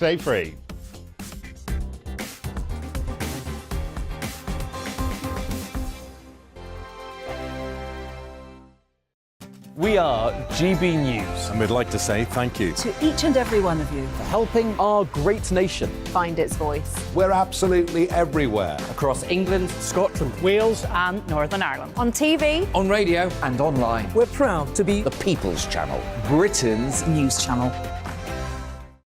Stay free. We are GB News. And we'd like to say thank you to each and every one of you for helping our great nation find its voice. We're absolutely everywhere. Across England, Scotland, Wales and Northern Ireland. On TV, on radio and online. We're proud to be the People's Channel, Britain's news channel.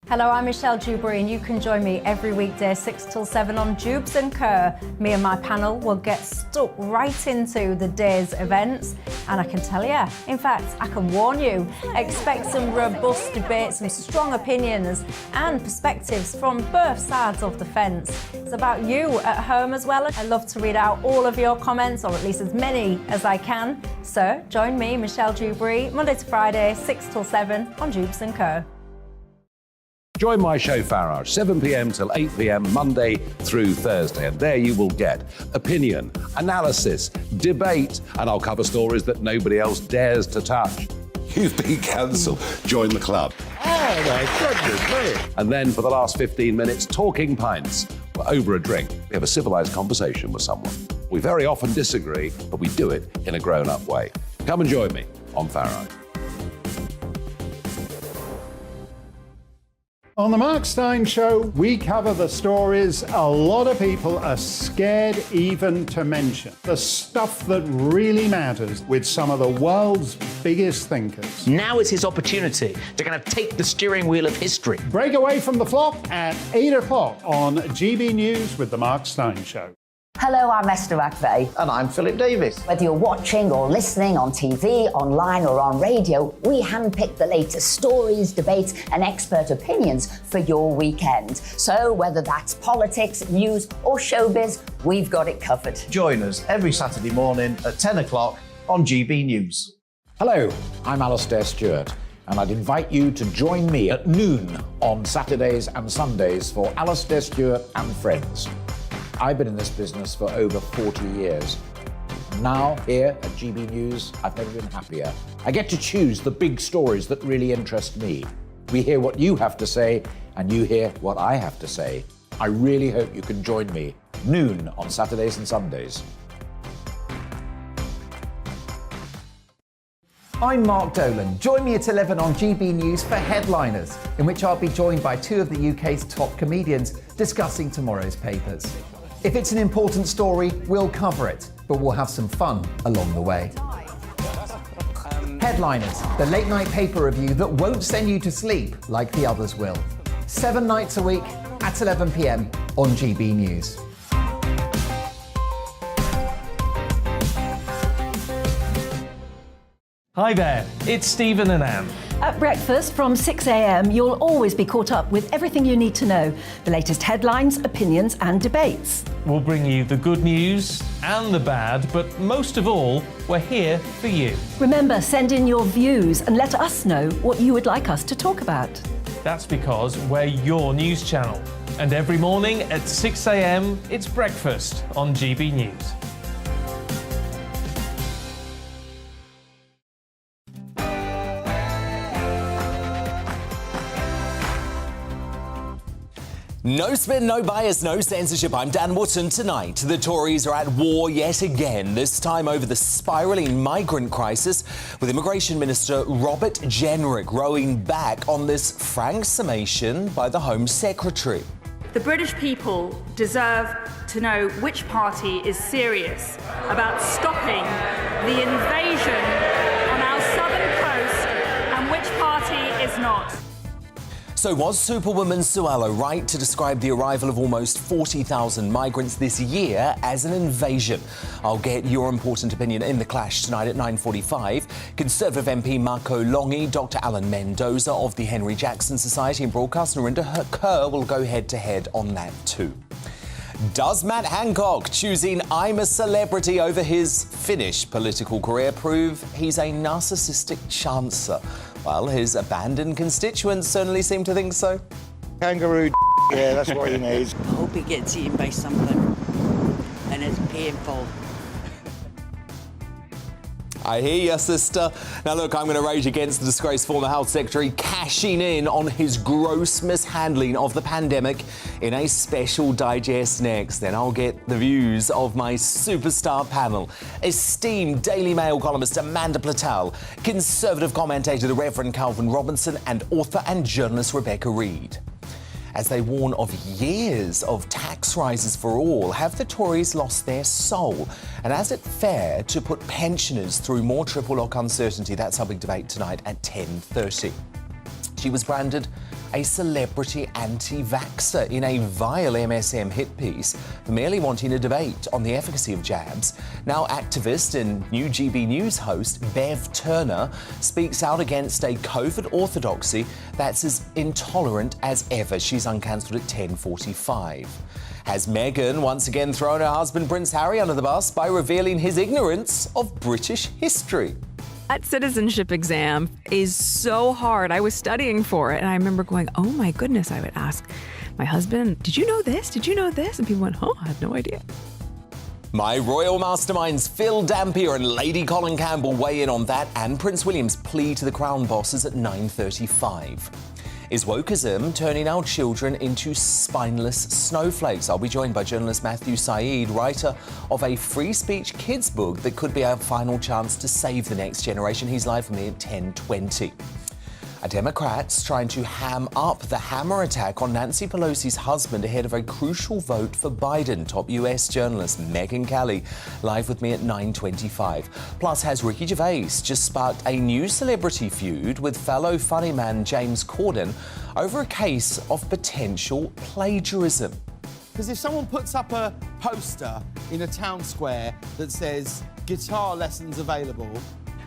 Hello, I'm Michelle Dewberry and you can join me every weekday 6 till 7 on Jubes and Kerr. Me and my panel will get stuck right into the day's events and I can tell you, in fact, I can warn you, expect some robust debates, some strong opinions and perspectives from both sides of the fence. It's about you at home as well. I love to read out all of your comments, or at least as many as I can. So join me, Michelle Dewberry, Monday to Friday, 6 till 7 on Jubes and Kerr. Join my show Farage, 7 p.m. till 8 p.m. Monday through Thursday. And there you will get opinion, analysis, debate, and I'll cover stories that nobody else dares to touch. You've been cancelled. Join the club. Oh, my goodness me. And then for the last 15 minutes, talking pints. We're over a drink. We have a civilised conversation with someone. We very often disagree, but we do it in a grown-up way. Come and join me on Farage. On the Mark Steyn Show, we cover the stories a lot of people are scared even to mention. The stuff that really matters with some of the world's biggest thinkers. Now is his opportunity to kind of take the steering wheel of history. Break away from the flock at 8 o'clock on GB News with the Mark Steyn Show. Hello, I'm Esther McVeigh. And I'm Philip Davis. Whether you're watching or listening on TV, online or on radio, we handpick the latest stories, debates and expert opinions for your weekend. So whether that's politics, news or showbiz, we've got it covered. Join us every Saturday morning at 10 o'clock on GB News. Hello, I'm Alastair Stewart. And I'd invite you to join me at noon on Saturdays and Sundays for Alastair Stewart and Friends. I've been in this business for over 40 years. Now, here at GB News, I've never been happier. I get to choose the big stories that really interest me. We hear what you have to say, and you hear what I have to say. I really hope you can join me, noon on Saturdays and Sundays. I'm Mark Dolan. Join me at 11 on GB News for Headliners, in which I'll be joined by two of the UK's top comedians discussing tomorrow's papers. If it's an important story, we'll cover it, but we'll have some fun along the way. Headliners, the late night paper review that won't send you to sleep like the others will. 7 nights a week at 11 p.m. on GB News. Hi there, it's Stephen and Anne. At breakfast from 6 a.m, you'll always be caught up with everything you need to know, the latest headlines, opinions and debates. We'll bring you the good news and the bad, but most of all, we're here for you. Remember, send in your views and let us know what you would like us to talk about. That's because we're your news channel. And every morning at 6 a.m, it's breakfast on GB News. No spin, no bias, no censorship. I'm Dan Wootton. Tonight, the Tories are at war yet again, this time over the spiralling migrant crisis, with Immigration Minister Robert Jenrick rowing back on this frank summation by the Home Secretary. The British people deserve to know which party is serious about stopping the invasion on our southern coast and which party is not. So was Superwoman Suella right to describe the arrival of almost 40,000 migrants this year as an invasion? I'll get your important opinion in The Clash tonight at 9:45. Conservative MP Marco Longi, Dr Alan Mendoza of the Henry Jackson Society and Broadcast, Narinder Kerr will go head-to-head on that too. Does Matt Hancock choosing I'm a Celebrity over his Finnish political career prove he's a narcissistic chancer? Well, his abandoned constituents certainly seem to think so. Kangaroo, yeah, that's what he needs. I hope he gets eaten by something, and it's painful. I hear you, sister. Now, look, I'm going to rage against the disgraced former health secretary cashing in on his gross mishandling of the pandemic in a special digest next. Then I'll get the views of my superstar panel. Esteemed Daily Mail columnist Amanda Platel, Conservative commentator the Reverend Calvin Robinson, and author and journalist Rebecca Reid. As they warn of years of tax rises for all, have the Tories lost their soul? And is it fair to put pensioners through more triple lock uncertainty? That's our big debate tonight at 10:30. She was branded a celebrity anti-vaxxer in a vile MSM hit piece for merely wanting a debate on the efficacy of jabs. Now activist and new GBNews host Bev Turner speaks out against a COVID orthodoxy that's as intolerant as ever. She's uncancelled at 10:45. Has Meghan once again thrown her husband Prince Harry under the bus by revealing his ignorance of British history? That citizenship exam is so hard. I was studying for it, and I remember going, oh my goodness, I would ask my husband, did you know this? Did you know this? And people went, oh, I had no idea. My royal masterminds Phil Dampier and Lady Colin Campbell weigh in on that and Prince William's plea to the Crown bosses at 9:35. Is wokeism turning our children into spineless snowflakes? I'll be joined by journalist Matthew Saeed, writer of a free speech kids book that could be our final chance to save the next generation. He's live from me at 10:20. A Democrats trying to ham up the hammer attack on Nancy Pelosi's husband ahead of a crucial vote for Biden. Top US journalist Megyn Kelly live with me at 9:25. Plus, has Ricky Gervais just sparked a new celebrity feud with fellow funny man James Corden over a case of potential plagiarism? Because if someone puts up a poster in a town square that says guitar lessons available,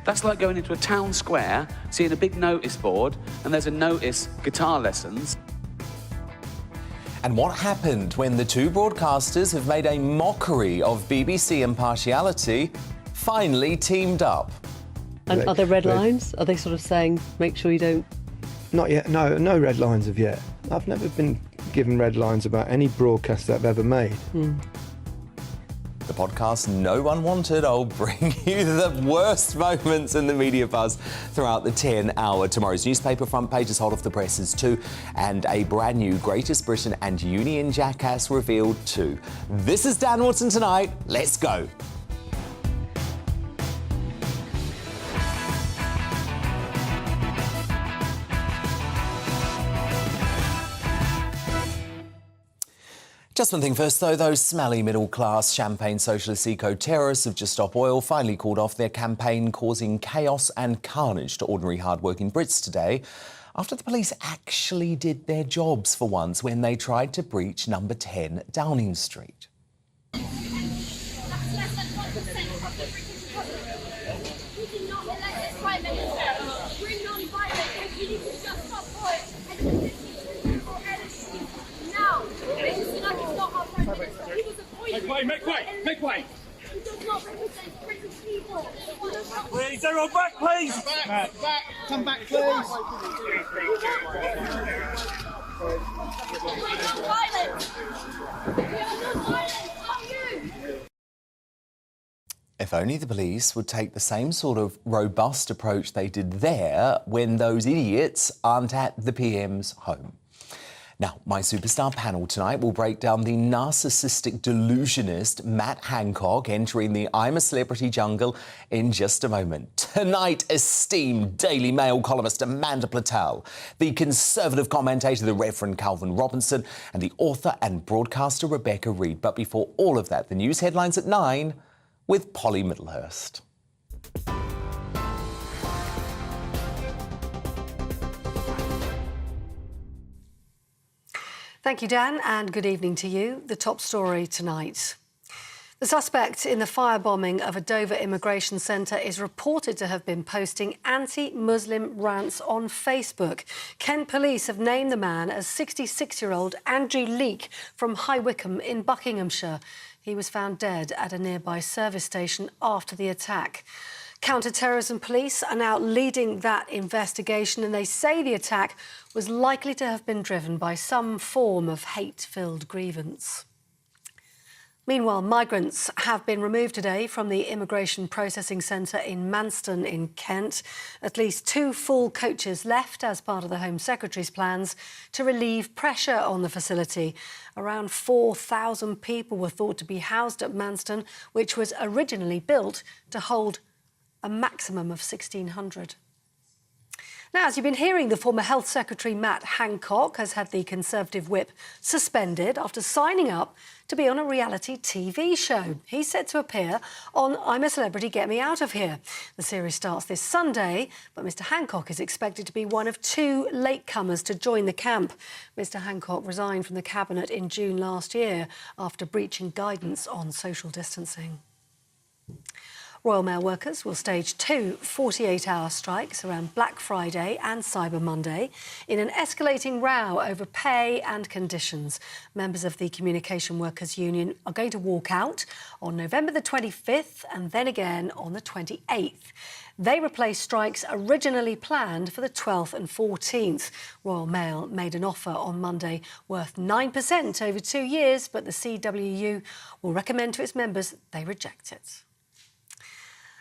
that's like going into a town square, seeing a big notice board, and there's a notice, guitar lessons. And what happened when the two broadcasters who've made a mockery of BBC impartiality finally teamed up? And are there red lines? Are they sort of saying, make sure you don't... Not yet, no red lines have yet. I've never been given red lines about any broadcast that I've ever made. The podcast no one wanted. I'll bring you the worst moments in the media buzz throughout the 10 hour. Tomorrow's newspaper front pages hot off the presses too, and a brand new Greatest Britain and Union Jackass revealed too. This is Dan Wootton Tonight. Let's go. Just one thing first, though. Those smelly middle-class champagne socialist eco-terrorists of Just Stop Oil finally called off their campaign, causing chaos and carnage to ordinary hard-working Brits today, after the police actually did their jobs for once when they tried to breach number 10 Downing Street. Make way! He does not represent British people. Please, everyone back, please! Back, come back, please! We are not violent! Not you! If only the police would take the same sort of robust approach they did there when those idiots aren't at the PM's home. Now, my superstar panel tonight will break down the narcissistic delusionist Matt Hancock entering the I'm a Celebrity jungle in just a moment. Tonight, esteemed Daily Mail columnist Amanda Platel, the Conservative commentator the Reverend Calvin Robinson, and the author and broadcaster Rebecca Reid. But before all of that, the news headlines at 9 with Polly Middlehurst. Thank you, Dan, and good evening to you. The top story tonight. The suspect in the firebombing of a Dover immigration centre is reported to have been posting anti-Muslim rants on Facebook. Kent police have named the man as 66-year-old Andrew Leake from High Wycombe in Buckinghamshire. He was found dead at a nearby service station after the attack. Counter-terrorism police are now leading that investigation, and they say the attack was likely to have been driven by some form of hate-filled grievance. Meanwhile, migrants have been removed today from the immigration processing centre in Manston in Kent. At least 2 full coaches left as part of the Home Secretary's plans to relieve pressure on the facility. Around 4,000 people were thought to be housed at Manston, which was originally built to hold a maximum of 1,600. Now, as you've been hearing, the former Health Secretary Matt Hancock has had the Conservative whip suspended after signing up to be on a reality TV show. He's set to appear on I'm a Celebrity, Get Me Out of Here. The series starts this Sunday, but Mr Hancock is expected to be one of 2 latecomers to join the camp. Mr Hancock resigned from the Cabinet in June last year after breaching guidance on social distancing. Royal Mail workers will stage 2 48-hour strikes around Black Friday and Cyber Monday in an escalating row over pay and conditions. Members of the Communication Workers Union are going to walk out on November the 25th and then again on the 28th. They replace strikes originally planned for the 12th and 14th. Royal Mail made an offer on Monday worth 9% over 2 years, but the CWU will recommend to its members they reject it.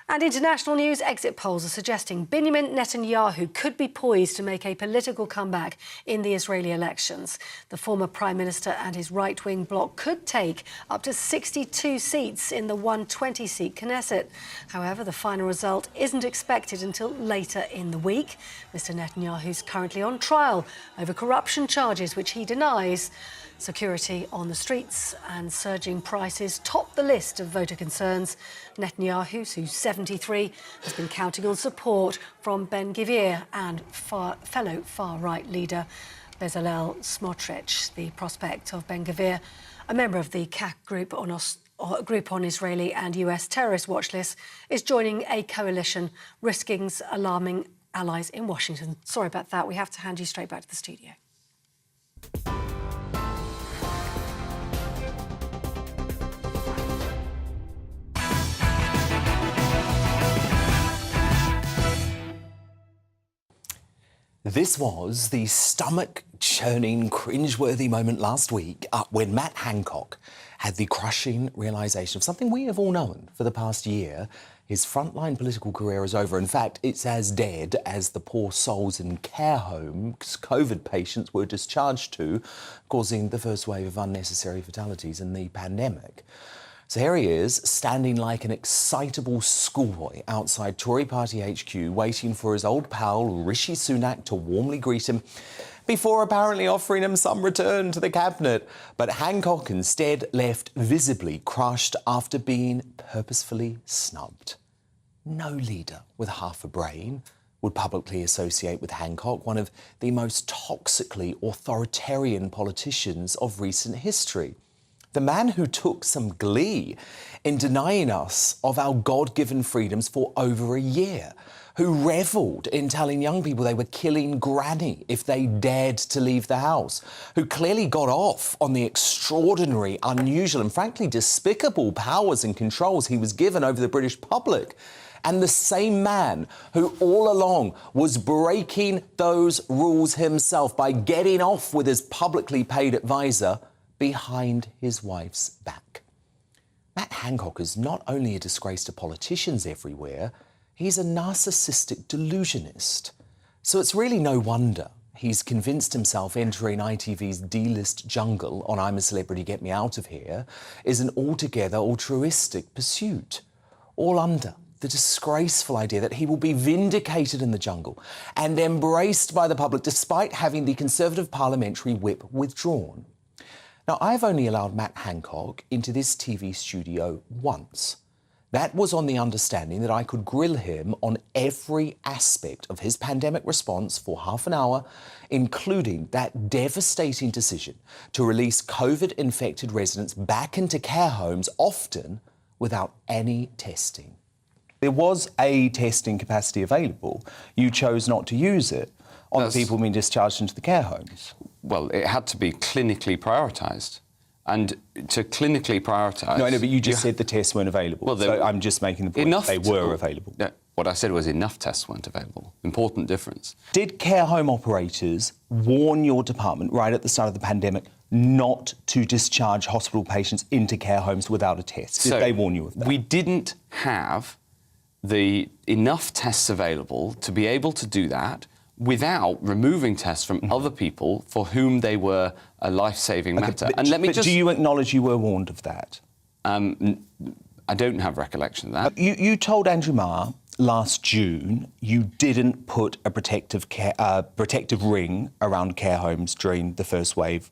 And international news, exit polls are suggesting Benjamin Netanyahu could be poised to make a political comeback in the Israeli elections. The former Prime Minister and his right-wing bloc could take up to 62 seats in the 120-seat Knesset. However, the final result isn't expected until later in the week. Mr Netanyahu is currently on trial over corruption charges, which he denies. Security on the streets and surging prices top the list of voter concerns. Netanyahu, who's 73, has been counting on support from Ben-Gvir and fellow far-right leader Bezalel Smotrich. The prospect of Ben-Gvir, a member of the CAC group on Israeli and US terrorist watch lists, is joining a coalition risking alarming allies in Washington. Sorry about that. We have to hand you straight back to the studio. This was the stomach-churning, cringe-worthy moment last week when Matt Hancock had the crushing realisation of something we have all known for the past year. His frontline political career is over. In fact, it's as dead as the poor souls in care homes COVID patients were discharged to, causing the first wave of unnecessary fatalities in the pandemic. So here he is, standing like an excitable schoolboy outside Tory party HQ, waiting for his old pal Rishi Sunak to warmly greet him, before apparently offering him some return to the cabinet. But Hancock instead left visibly crushed after being purposefully snubbed. No leader with half a brain would publicly associate with Hancock, one of the most toxically authoritarian politicians of recent history. The man who took some glee in denying us of our God-given freedoms for over a year, who revelled in telling young people they were killing Granny if they dared to leave the house, who clearly got off on the extraordinary, unusual and frankly despicable powers and controls he was given over the British public, and the same man who all along was breaking those rules himself by getting off with his publicly paid advisor behind his wife's back. Matt Hancock is not only a disgrace to politicians everywhere, he's a narcissistic delusionist. So it's really no wonder he's convinced himself entering ITV's D-list jungle on I'm a Celebrity, Get Me Out of Here is an altogether altruistic pursuit, all under the disgraceful idea that he will be vindicated in the jungle and embraced by the public despite having the Conservative parliamentary whip withdrawn. Now, I've only allowed Matt Hancock into this TV studio once. That was on the understanding that I could grill him on every aspect of his pandemic response for half an hour, including that devastating decision to release COVID-infected residents back into care homes, often without any testing. There was a testing capacity available. You chose not to use it on the people being discharged into the care homes. Well, it had to be clinically prioritised. And to clinically prioritise... No, but you just said the tests weren't available. Well, so I'm just making the point that they were available. What I said was enough tests weren't available. Important difference. Did care home operators warn your department right at the start of the pandemic not to discharge hospital patients into care homes without a test? Did they warn you of that? We didn't have enough tests available to be able to do that without removing tests from other people for whom they were a life-saving matter. But do you acknowledge you were warned of that? I don't have recollection of that. You told Andrew Marr last June you didn't put a protective ring around care homes during the first wave.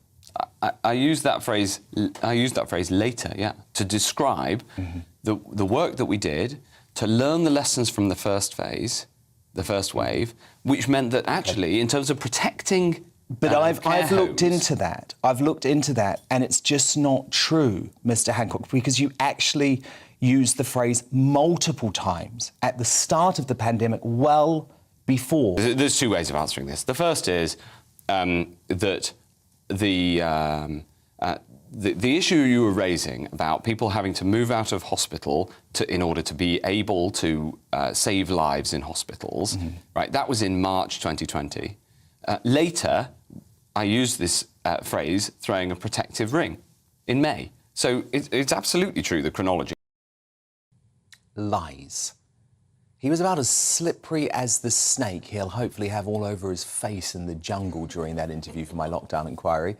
I used that phrase. I used that phrase later, to describe the work that we did to learn the lessons from the first phase, the first wave, which meant that actually, in terms of protecting. But I've looked into that. I've looked into that, and it's just not true, Mr. Hancock, because you actually used the phrase multiple times at the start of the pandemic, well before. There's two ways of answering this. The first is that the issue you were raising about people having to move out of hospital in order to be able to save lives in hospitals, right? That was in March 2020. Later, I used this phrase, throwing a protective ring, in May. So it's absolutely true, the chronology. Lies. He was about as slippery as the snake he'll hopefully have all over his face in the jungle during that interview for my lockdown inquiry.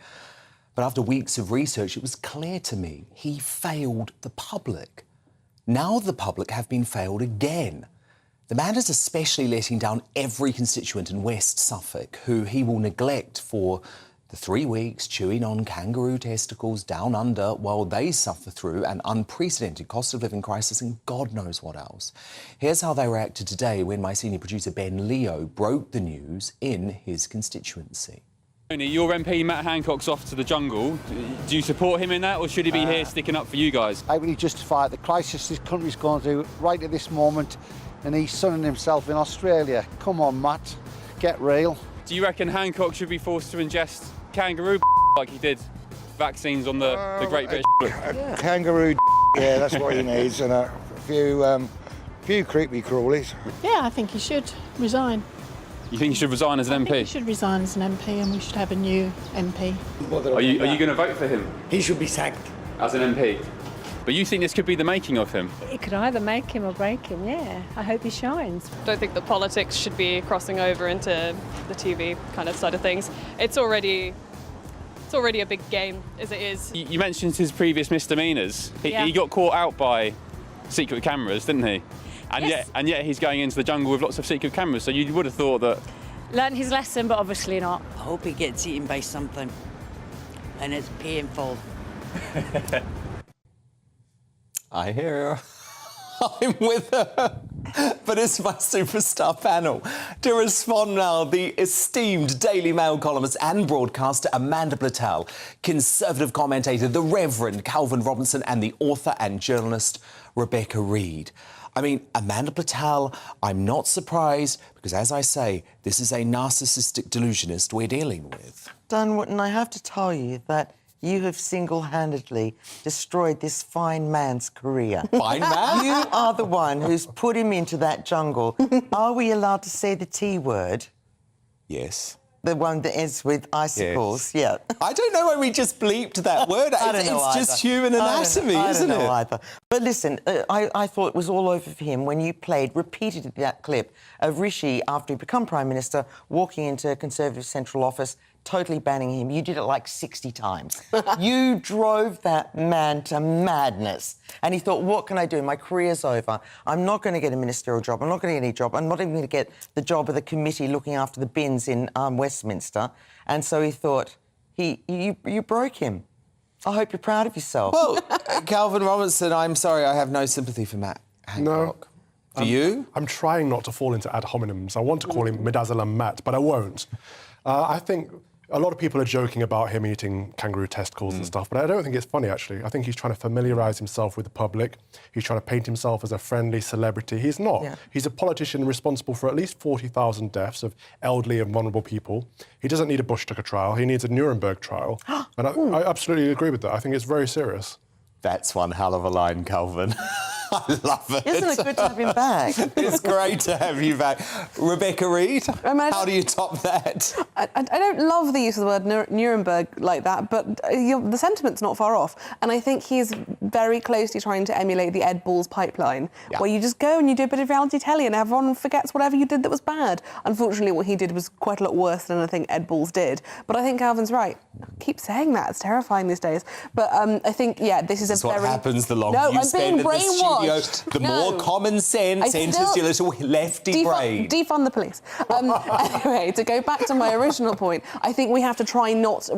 But after weeks of research, it was clear to me he failed the public. Now the public have been failed again. The man is especially letting down every constituent in West Suffolk who he will neglect for the 3 weeks chewing on kangaroo testicles down under while they suffer through an unprecedented cost of living crisis and God knows what else. Here's how they reacted today when my senior producer Ben Leo broke the news in his constituency. Your MP Matt Hancock's off to the jungle. Do you support him in that, or should he be here sticking up for you guys? I really justify the crisis this country's going through right at this moment, and he's sunning himself in Australia. Come on, Matt, get real. Do you reckon Hancock should be forced to ingest kangaroo like he did vaccines on the Great British? Kangaroo, yeah, that's what he needs, and a few creepy crawlies. Yeah, I think he should resign. You think he should resign as an MP? I think he should resign as an MP, and we should have a new MP. Are you going to vote for him? He should be sacked. As an MP? But you think this could be the making of him? It could either make him or break him, yeah. I hope he shines. I don't think that politics should be crossing over into the TV kind of side of things. It's already a big game, as it is. You mentioned his previous misdemeanours. He got caught out by secret cameras, didn't he? And yet he's going into the jungle with lots of secret cameras, so you would have thought that... Learned his lesson, but obviously not. I hope he gets eaten by something, and it's painful. I hear her. I'm with her. But it's my superstar panel. To respond now, the esteemed Daily Mail columnist and broadcaster Amanda Platell, Conservative commentator the Reverend Calvin Robinson, and the author and journalist Rebecca Reid. I mean, Amanda Platell, I'm not surprised because, as I say, this is a narcissistic delusionist we're dealing with. Dan Wootton, I have to tell you that you have single-handedly destroyed this fine man's career. Fine man? You are the one who's put him into that jungle. Are we allowed to say the T word? Yes. The one that ends with icicles, yes. Yeah. I don't know why we just bleeped that word. I don't know it's either. just human anatomy, isn't it? I don't know either. But listen, I thought it was all over for him when you played repeatedly that clip of Rishi, after he became Prime Minister, walking into a Conservative central office, totally banning him. You did it like 60 times. You drove that man to madness. And he thought, what can I do? My career's over. I'm not going to get a ministerial job. I'm not going to get any job. I'm not even going to get the job of the committee looking after the bins in Westminster. And so he thought, you broke him. I hope you're proud of yourself. Well, Calvin Robinson, I'm sorry, I have no sympathy for Matt Hancock. No. Do you? I'm trying not to fall into ad hominems. I want to call him Midazolam Matt, but I won't. I think a lot of people are joking about him eating kangaroo testicles and stuff, but I don't think it's funny, actually. I think he's trying to familiarise himself with the public. He's trying to paint himself as a friendly celebrity. He's not. Yeah. He's a politician responsible for at least 40,000 deaths of elderly and vulnerable people. He doesn't need a Bush-Tucker trial. He needs a Nuremberg trial. And I absolutely agree with that. I think it's very serious. That's one hell of a line, Calvin. I love it. Isn't it good to have him back? It's great to have you back. Rebecca Reid, how do you top that? I don't love the use of the word Nuremberg like that, but the sentiment's not far off. And I think he's very closely trying to emulate the Ed Balls pipeline, where you just go and you do a bit of reality telly and everyone forgets whatever you did that was bad. Unfortunately, what he did was quite a lot worse than I think Ed Balls did. But I think Calvin's right. Keep saying that. It's terrifying these days. But I think, this is what happens the longer you spend in the studio, the more common sense enters your little lefty brain. Defund the police. Anyway, to go back to my original point, I think we have to try not...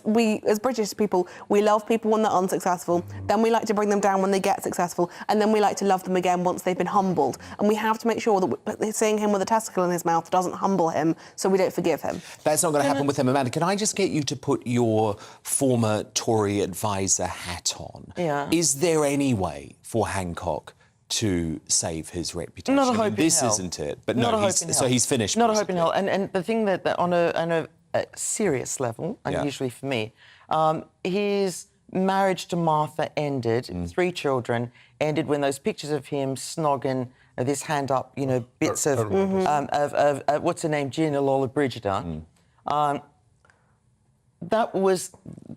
we, as British people, we love people when they're unsuccessful, then we like to bring them down when they get successful, and then we like to love them again once they've been humbled. And we have to make sure that seeing him with a testicle in his mouth doesn't humble him, so we don't forgive him. That's not going to happen with him. Amanda, can I just get you to put your former Tory advisor hat on? Yeah. Is there any way for Hancock to save his reputation? Not a hope in this hell. Isn't it? But not no, a hope in hell. So he's finished. Not a hope in hell. And the thing that on a serious level, unusually for me, his marriage to Martha ended, 3 children, ended when those pictures of him snogging this hand up, bits of what's her name, Gina Lollobrigida. That was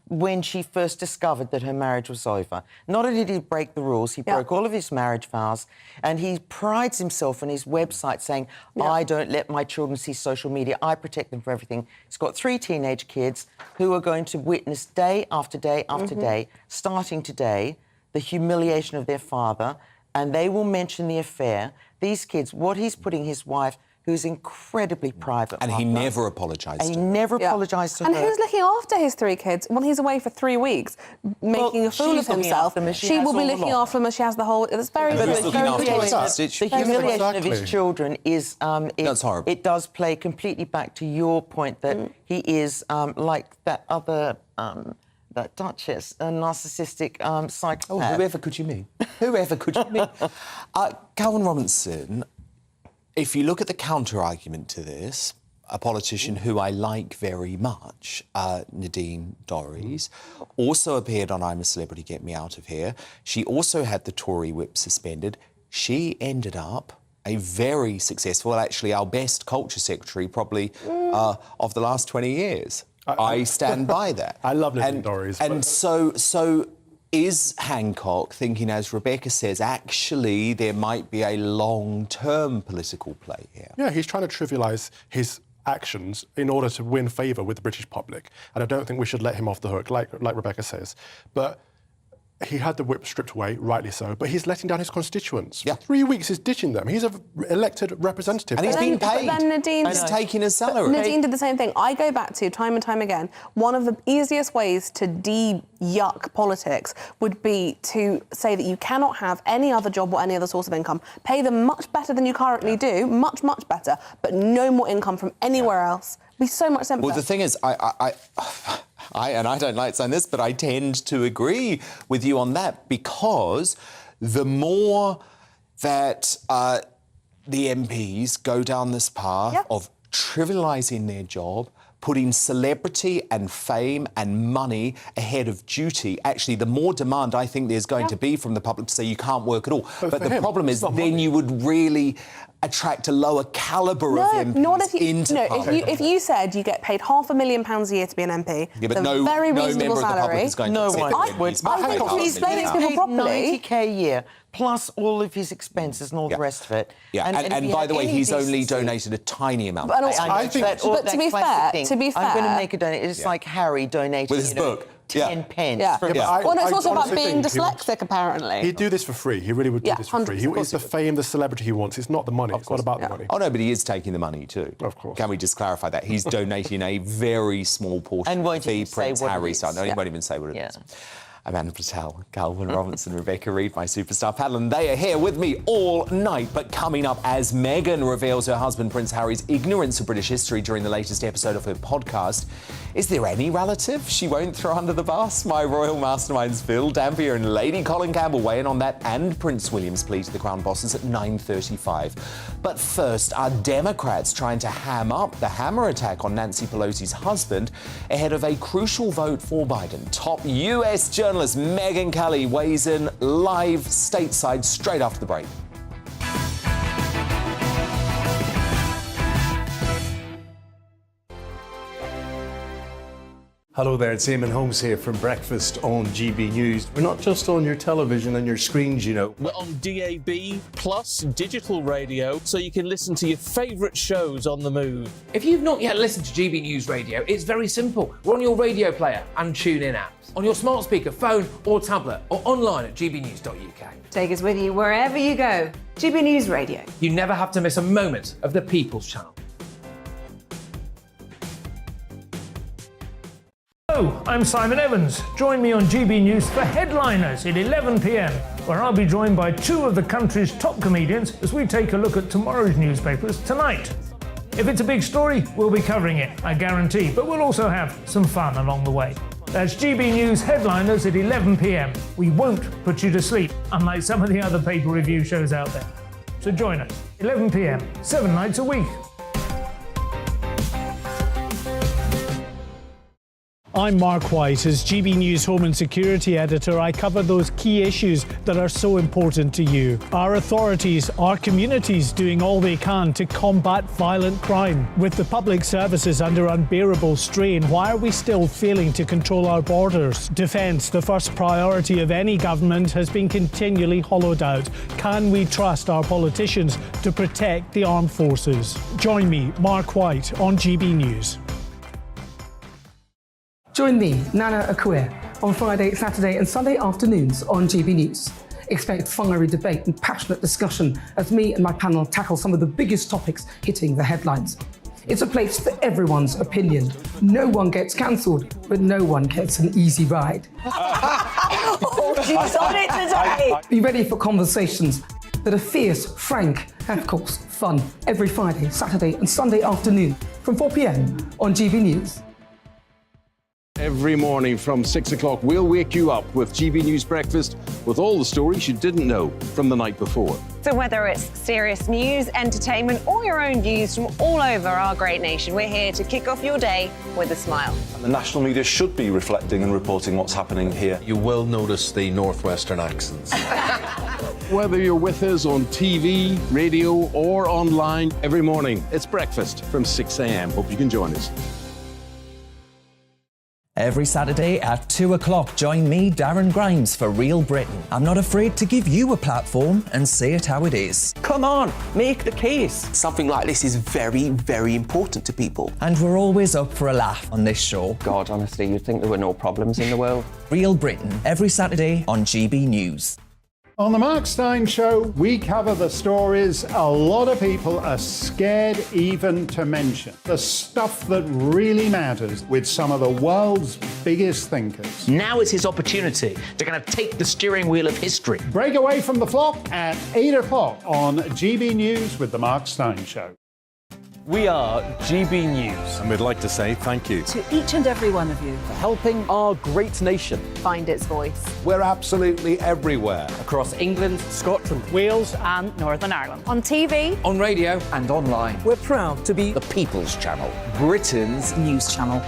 when she first discovered that her marriage was over. Not only did he break the rules, he broke all of his marriage vows, and he prides himself on his website saying, I don't let my children see social media, I protect them from everything. He's got 3 teenage kids who are going to witness day after day after day, starting today, the humiliation of their father, and they will mention the affair. These kids, what he's putting his wife, who's incredibly private. And he never apologised to her. And he never apologised to and her. who's looking after his 3 kids when he's away for 3 weeks, making a fool of himself? She will be looking after him as she has the whole... It's very... The humiliation of his children is... That's horrible. It does play completely back to your point that he is like that other... that Duchess, a narcissistic psychopath. Oh, whoever could you mean? Whoever could you mean? Calvin Robinson, if you look at the counter-argument to this, a politician who I like very much, Nadine Dorries, also appeared on I'm a Celebrity, Get Me Out of Here. She also had the Tory whip suspended. She ended up a very successful, actually our best culture secretary probably of the last 20 years. I stand by that. I love Nadine Dorries. And so is Hancock thinking, as Rebecca says, actually there might be a long-term political play here? Yeah, he's trying to trivialise his actions in order to win favour with the British public. And I don't think we should let him off the hook, like Rebecca says. But he had the whip stripped away, rightly so, but he's letting down his constituents. For 3 weeks, he's ditching them. He's an elected representative. And he's been paid. But then Nadine... He's taking his salary. Nadine did the same thing. I go back to, time and time again, one of the easiest ways to de-yuck politics would be to say that you cannot have any other job or any other source of income. Pay them much better than you currently do, much, much better, but no more income from anywhere else. It'd be so much simpler. Well, the thing is, and I don't like saying this, but I tend to agree with you on that, because the more that the MPs go down this path of trivialising their job, putting celebrity and fame and money ahead of duty, actually, the more demand I think there's going to be from the public to say you can't work at all. But the problem is then you would really attract a lower calibre of MPs into Parliament. If you said you get paid £500,000 a year to be an MP, but very no reasonable member salary. of the public is going to accept it. I think if you explain it to people properly... £90,000 a year, plus all of his expenses and all the rest of it. Yeah, and by the way, he's only donated a tiny amount. But to be fair, I'm going to make a donation. It's like Harry donated with his book. 10 pence. Well, it's also about being dyslexic, apparently. He'd do this for free. He really would do this for free. It's the fame, the celebrity he wants. It's not the money. It's not about the money. Oh, no, but he is taking the money too. Of course. Can we just clarify that? He's donating a very small portion of the Prince Harry's son. No, he won't even say what it is. Amanda Patel, Calvin Robinson, Rebecca Reid, my superstar panel, and they are here with me all night. But coming up, as Meghan reveals her husband Prince Harry's ignorance of British history during the latest episode of her podcast, Is there any relative she won't throw under the bus? My royal masterminds Phil Dampier and Lady Colin Campbell weigh in on that and Prince William's plea to the Crown bosses at 9:35. But first, are Democrats trying to ham up the hammer attack on Nancy Pelosi's husband ahead of a crucial vote for Biden? Top US journalist Megyn Kelly weighs in live stateside straight after the break. Hello there, it's Eamon Holmes here from Breakfast on GB News. We're not just on your television and your screens, you know. We're on DAB plus digital radio, so you can listen to your favourite shows on the move. If you've not yet listened to GB News Radio, it's very simple. We're on your radio player and TuneIn apps, on your smart speaker, phone or tablet, or online at gbnews.uk. Take us with you wherever you go. GB News Radio. You never have to miss a moment of the People's Channel. Hello, I'm Simon Evans. Join me on GB News for Headliners at 11 p.m, where I'll be joined by two of the country's top comedians as we take a look at tomorrow's newspapers tonight. If it's a big story, we'll be covering it, I guarantee, but we'll also have some fun along the way. That's GB News Headliners at 11 p.m. We won't put you to sleep, unlike some of the other paper review shows out there. So join us, 11 p.m, 7 nights a week. I'm Mark White. As GB News Home and Security Editor, I cover those key issues that are so important to you. Our authorities, our communities doing all they can to combat violent crime. With the public services under unbearable strain, why are we still failing to control our borders? Defence, the first priority of any government, has been continually hollowed out. Can we trust our politicians to protect the armed forces? Join me, Mark White, on GB News. Join me, Nana Akua, on Friday, Saturday and Sunday afternoons on GB News. Expect fiery debate and passionate discussion as me and my panel tackle some of the biggest topics hitting the headlines. It's a place for everyone's opinion. No one gets cancelled, but no one gets an easy ride. Oh, she's on it today! Be ready for conversations that are fierce, frank, and of course, fun every Friday, Saturday and Sunday afternoon from 4 p.m. on GB News. Every morning from 6 o'clock, we'll wake you up with GB News Breakfast with all the stories you didn't know from the night before. So whether it's serious news, entertainment, or your own views from all over our great nation, we're here to kick off your day with a smile. The national media should be reflecting and reporting what's happening here. You will notice the northwestern accents. Whether you're with us on TV, radio, or online, every morning, it's breakfast from 6 a.m. Hope you can join us. Every Saturday at 2 o'clock, join me, Darren Grimes, for Real Britain. I'm not afraid to give you a platform and say it how it is. Come on, make the case. Something like this is very, very important to people. And we're always up for a laugh on this show. God, honestly, you'd think there were no problems in the world. Real Britain, every Saturday on GB News. On the Mark Steyn Show, we cover the stories a lot of people are scared even to mention. The stuff that really matters with some of the world's biggest thinkers. Now is his opportunity to kind of take the steering wheel of history. Break away from the flock at 8 o'clock on GB News with the Mark Steyn Show. We are GB News. And we'd like to say thank you To each and every one of you for helping our great nation find its voice. We're absolutely everywhere. Across England, Scotland, Wales and Northern Ireland. On TV, on radio, and online. we're proud to be The People's Channel. Britain's news channel.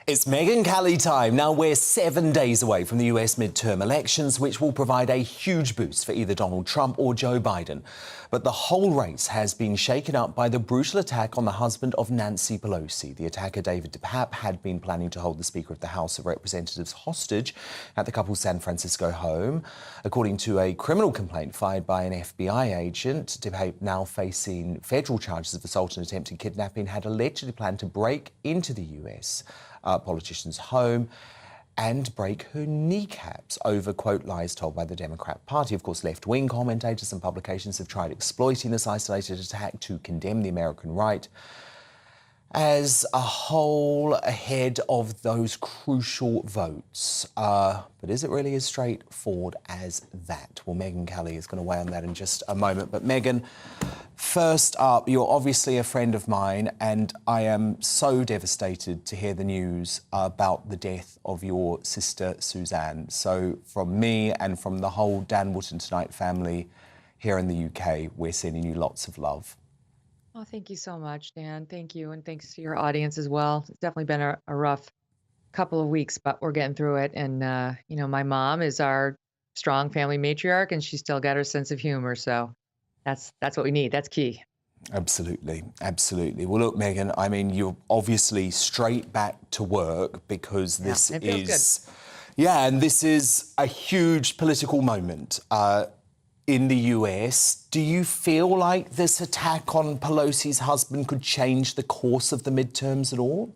It's Megyn Kelly time. Now we're 7 days away from the US midterm elections, which will provide a huge boost for either Donald Trump or Joe Biden. But the whole race has been shaken up by the brutal attack on the husband of Nancy Pelosi. The attacker, David DePape, had been planning to hold the Speaker of the House of Representatives hostage at the couple's San Francisco home. According to a criminal complaint filed by an FBI agent, DePape, now facing federal charges of assault and attempted kidnapping, had allegedly planned to break into the US politician's home and break her kneecaps over, quote, lies told by the Democrat Party. Of course, left-wing commentators and publications have tried exploiting this isolated attack to condemn the American right. as a whole ahead of those crucial votes. But is it really as straightforward as that? Well, Megyn Kelly is going to weigh on that in just a moment. But Megyn, first up, you're obviously a friend of mine, and I am so devastated to hear the news about the death of your sister, Suzanne. So from me and from the whole Dan Wootton Tonight family here in the UK, we're sending you lots of love. Oh, thank you so much, Dan. Thank you. And thanks to your audience as well. It's definitely been a rough couple of weeks, but we're getting through it. And, you know, my mom is our strong family matriarch, and she's still got her sense of humor. So that's what we need. That's key. Absolutely. Absolutely. Well, look, Megyn, I mean, you're obviously straight back to work because this it feels is... Yeah, and this is a huge political moment. In the US, do you feel like this attack on Pelosi's husband could change the course of the midterms at all?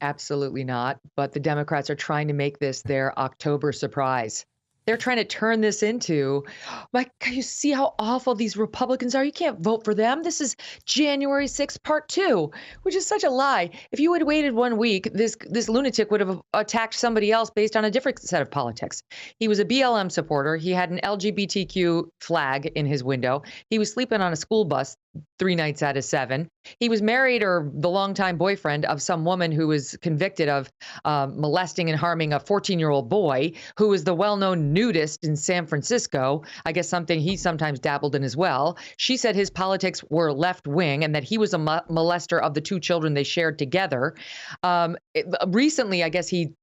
Absolutely not. But the Democrats are trying to make this their October surprise. They're trying to turn this into, like, you see how awful these Republicans are? You can't vote for them. This is January 6th, part 2, which is such a lie. If you had waited 1 week, this lunatic would have attacked somebody else based on a different set of politics. He was a BLM supporter. He had an LGBTQ flag in his window. He was sleeping on a school bus 3 nights out of 7. He was married or the longtime boyfriend of some woman who was convicted of molesting and harming a 14-year-old boy who was the well-known nudist in San Francisco. I guess something he sometimes dabbled in as well. She said his politics were left-wing and that he was a molester of the 2 children they shared together. Recently, I guess he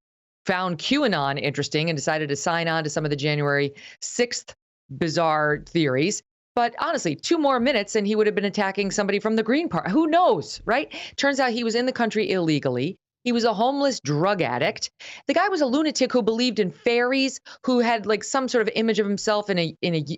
found QAnon interesting and decided to sign on to some of the January 6th bizarre theories. But honestly, 2 more minutes and he would have been attacking somebody from the Green Party. Who knows, right? Turns out he was in the country illegally. He was a homeless drug addict. The guy was a lunatic who believed in fairies, who had like some sort of image of himself in a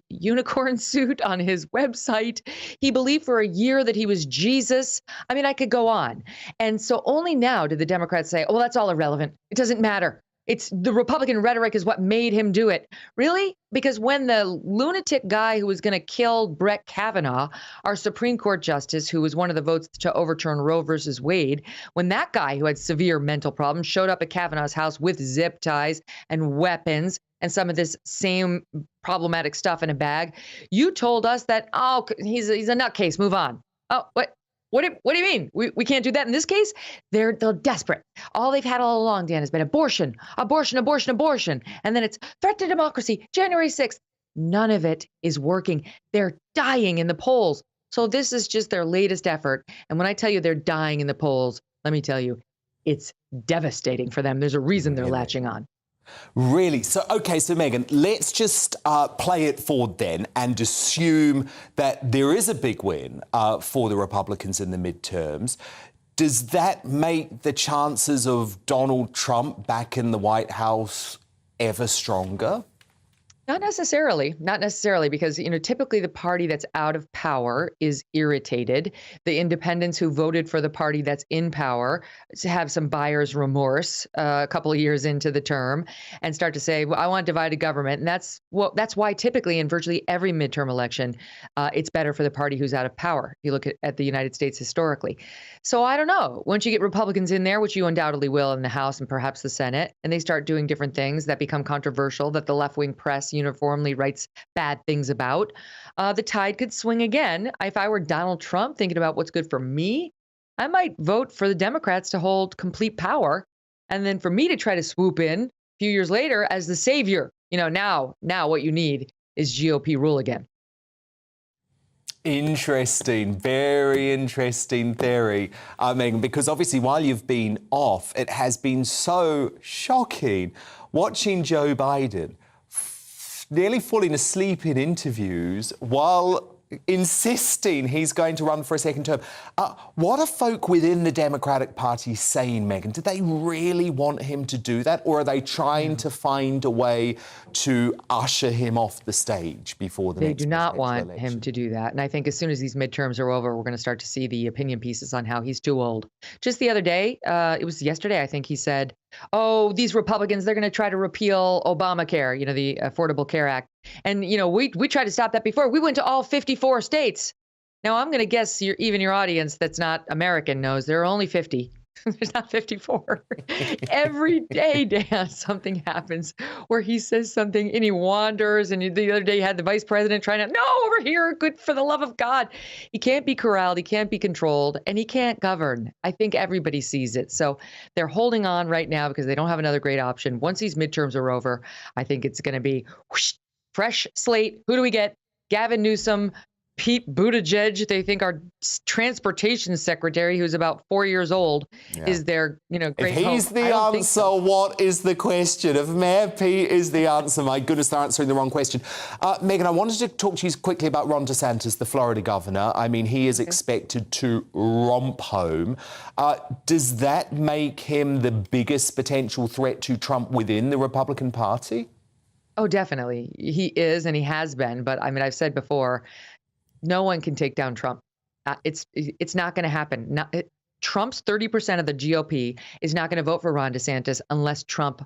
unicorn suit on his website. He believed for a year that he was Jesus. I mean, I could go on. And so only now did the Democrats say, oh, well, that's all irrelevant. It doesn't matter. It's the Republican rhetoric is what made him do it. Really? Because when the lunatic guy who was going to kill Brett Kavanaugh, our Supreme Court justice, who was one of the votes to overturn Roe versus Wade, when that guy who had severe mental problems showed up at Kavanaugh's house with zip ties and weapons and some of this same problematic stuff in a bag, you told us that, oh, he's a nutcase, move on. Oh, what? What do you mean? We can't do that in this case? They're desperate. All they've had all along, Dan, has been abortion, abortion, abortion, abortion. And then it's threat to democracy, January 6th. None of it is working. They're dying in the polls. So this is just their latest effort. And when I tell you they're dying in the polls, let me tell you, it's devastating for them. There's a reason they're latching on. Really? So, OK, so Megyn, let's just play it forward then and assume that there is a big win for the Republicans in the midterms. Does that make the chances of Donald Trump back in the White House ever stronger? Not necessarily, because, you know, typically the party that's out of power is irritated. The independents who voted for the party that's in power have some buyer's remorse a couple of years into the term and start to say, well, I want divided government. And that's why typically in virtually every midterm election, it's better for the party who's out of power. If you look at the United States historically. So I don't know. Once you get Republicans in there, which you undoubtedly will in the House and perhaps the Senate, and they start doing different things that become controversial, that the left-wing press uniformly writes bad things about, the tide could swing again. If I were Donald Trump thinking about what's good for me, I might vote for the Democrats to hold complete power. And then for me to try to swoop in a few years later as the savior. You know, now what you need is GOP rule again. Interesting, very interesting theory, Megyn, because obviously while you've been off, it has been so shocking watching Joe Biden nearly falling asleep in interviews while insisting he's going to run for a second term. What are folk within the Democratic Party saying, Megyn? Do they really want him to do that, or are they trying to find a way to usher him off the stage before the next They do not want election? him to do that. And I think as soon as these midterms are over, we're going to start to see the opinion pieces on how he's too old. Just the other day, it was yesterday, I think he said, oh, these Republicans, they're going to try to repeal Obamacare, you know, the Affordable Care Act. And, you know, we tried to stop that before. We went to all 54 states. Now, I'm going to guess even your audience that's not American knows there are only 50. There's not 54. Every day, Dan, something happens where he says something and he wanders. And the other day, you had the vice president trying to, no, over here, good for the love of God. He can't be corralled, he can't be controlled, and he can't govern. I think everybody sees it. So they're holding on right now because they don't have another great option. Once these midterms are over, I think it's going to be whoosh, fresh slate. Who do we get? Gavin Newsom, Pete Buttigieg, they think our transportation secretary, who's about 4 years old, is their, great If he's hope. the answer, what is the question? If Mayor Pete is the answer, my goodness, they're answering the wrong question. Megan, I wanted to talk to you quickly about Ron DeSantis, the Florida governor. I mean, he is expected to romp home. Does that make him the biggest potential threat to Trump within the Republican Party? Oh, definitely. He is, and he has been. But I mean, I've said before, no one can take down Trump. It's not going to happen. Trump's 30% of the GOP is not going to vote for Ron DeSantis unless Trump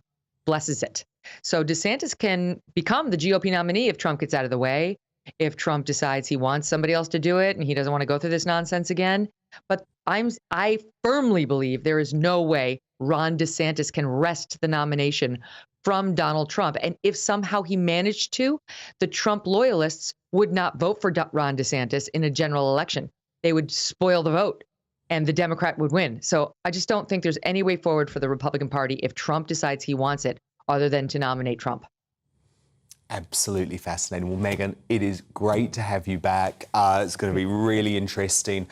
blesses it. So DeSantis can become the GOP nominee if Trump gets out of the way, if Trump decides he wants somebody else to do it and he doesn't want to go through this nonsense again. But I firmly believe there is no way Ron DeSantis can wrest the nomination from Donald Trump. And if somehow he managed to, the Trump loyalists would not vote for Ron DeSantis in a general election. They would spoil the vote and the Democrat would win. So I just don't think there's any way forward for the Republican Party if Trump decides he wants it other than to nominate Trump. Absolutely fascinating. Well, Megan, it is great to have you back. It's going to be really interesting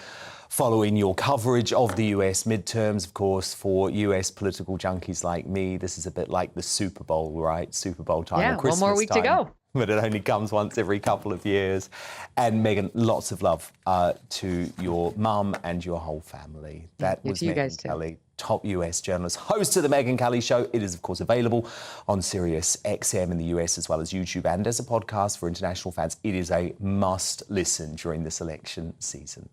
following your coverage of the US midterms. Of course, for US political junkies like me, this is a bit like the Super Bowl, right? Super Bowl time. Yeah, Christmas one more week time, to go. But it only comes once every couple of years. And Megan, lots of love to your mum and your whole family. That was Megan Kelly, top US journalist, host of the Megan Kelly Show. It is, of course, available on Sirius XM in the US as well as YouTube and as a podcast for international fans. It is a must listen during this election season.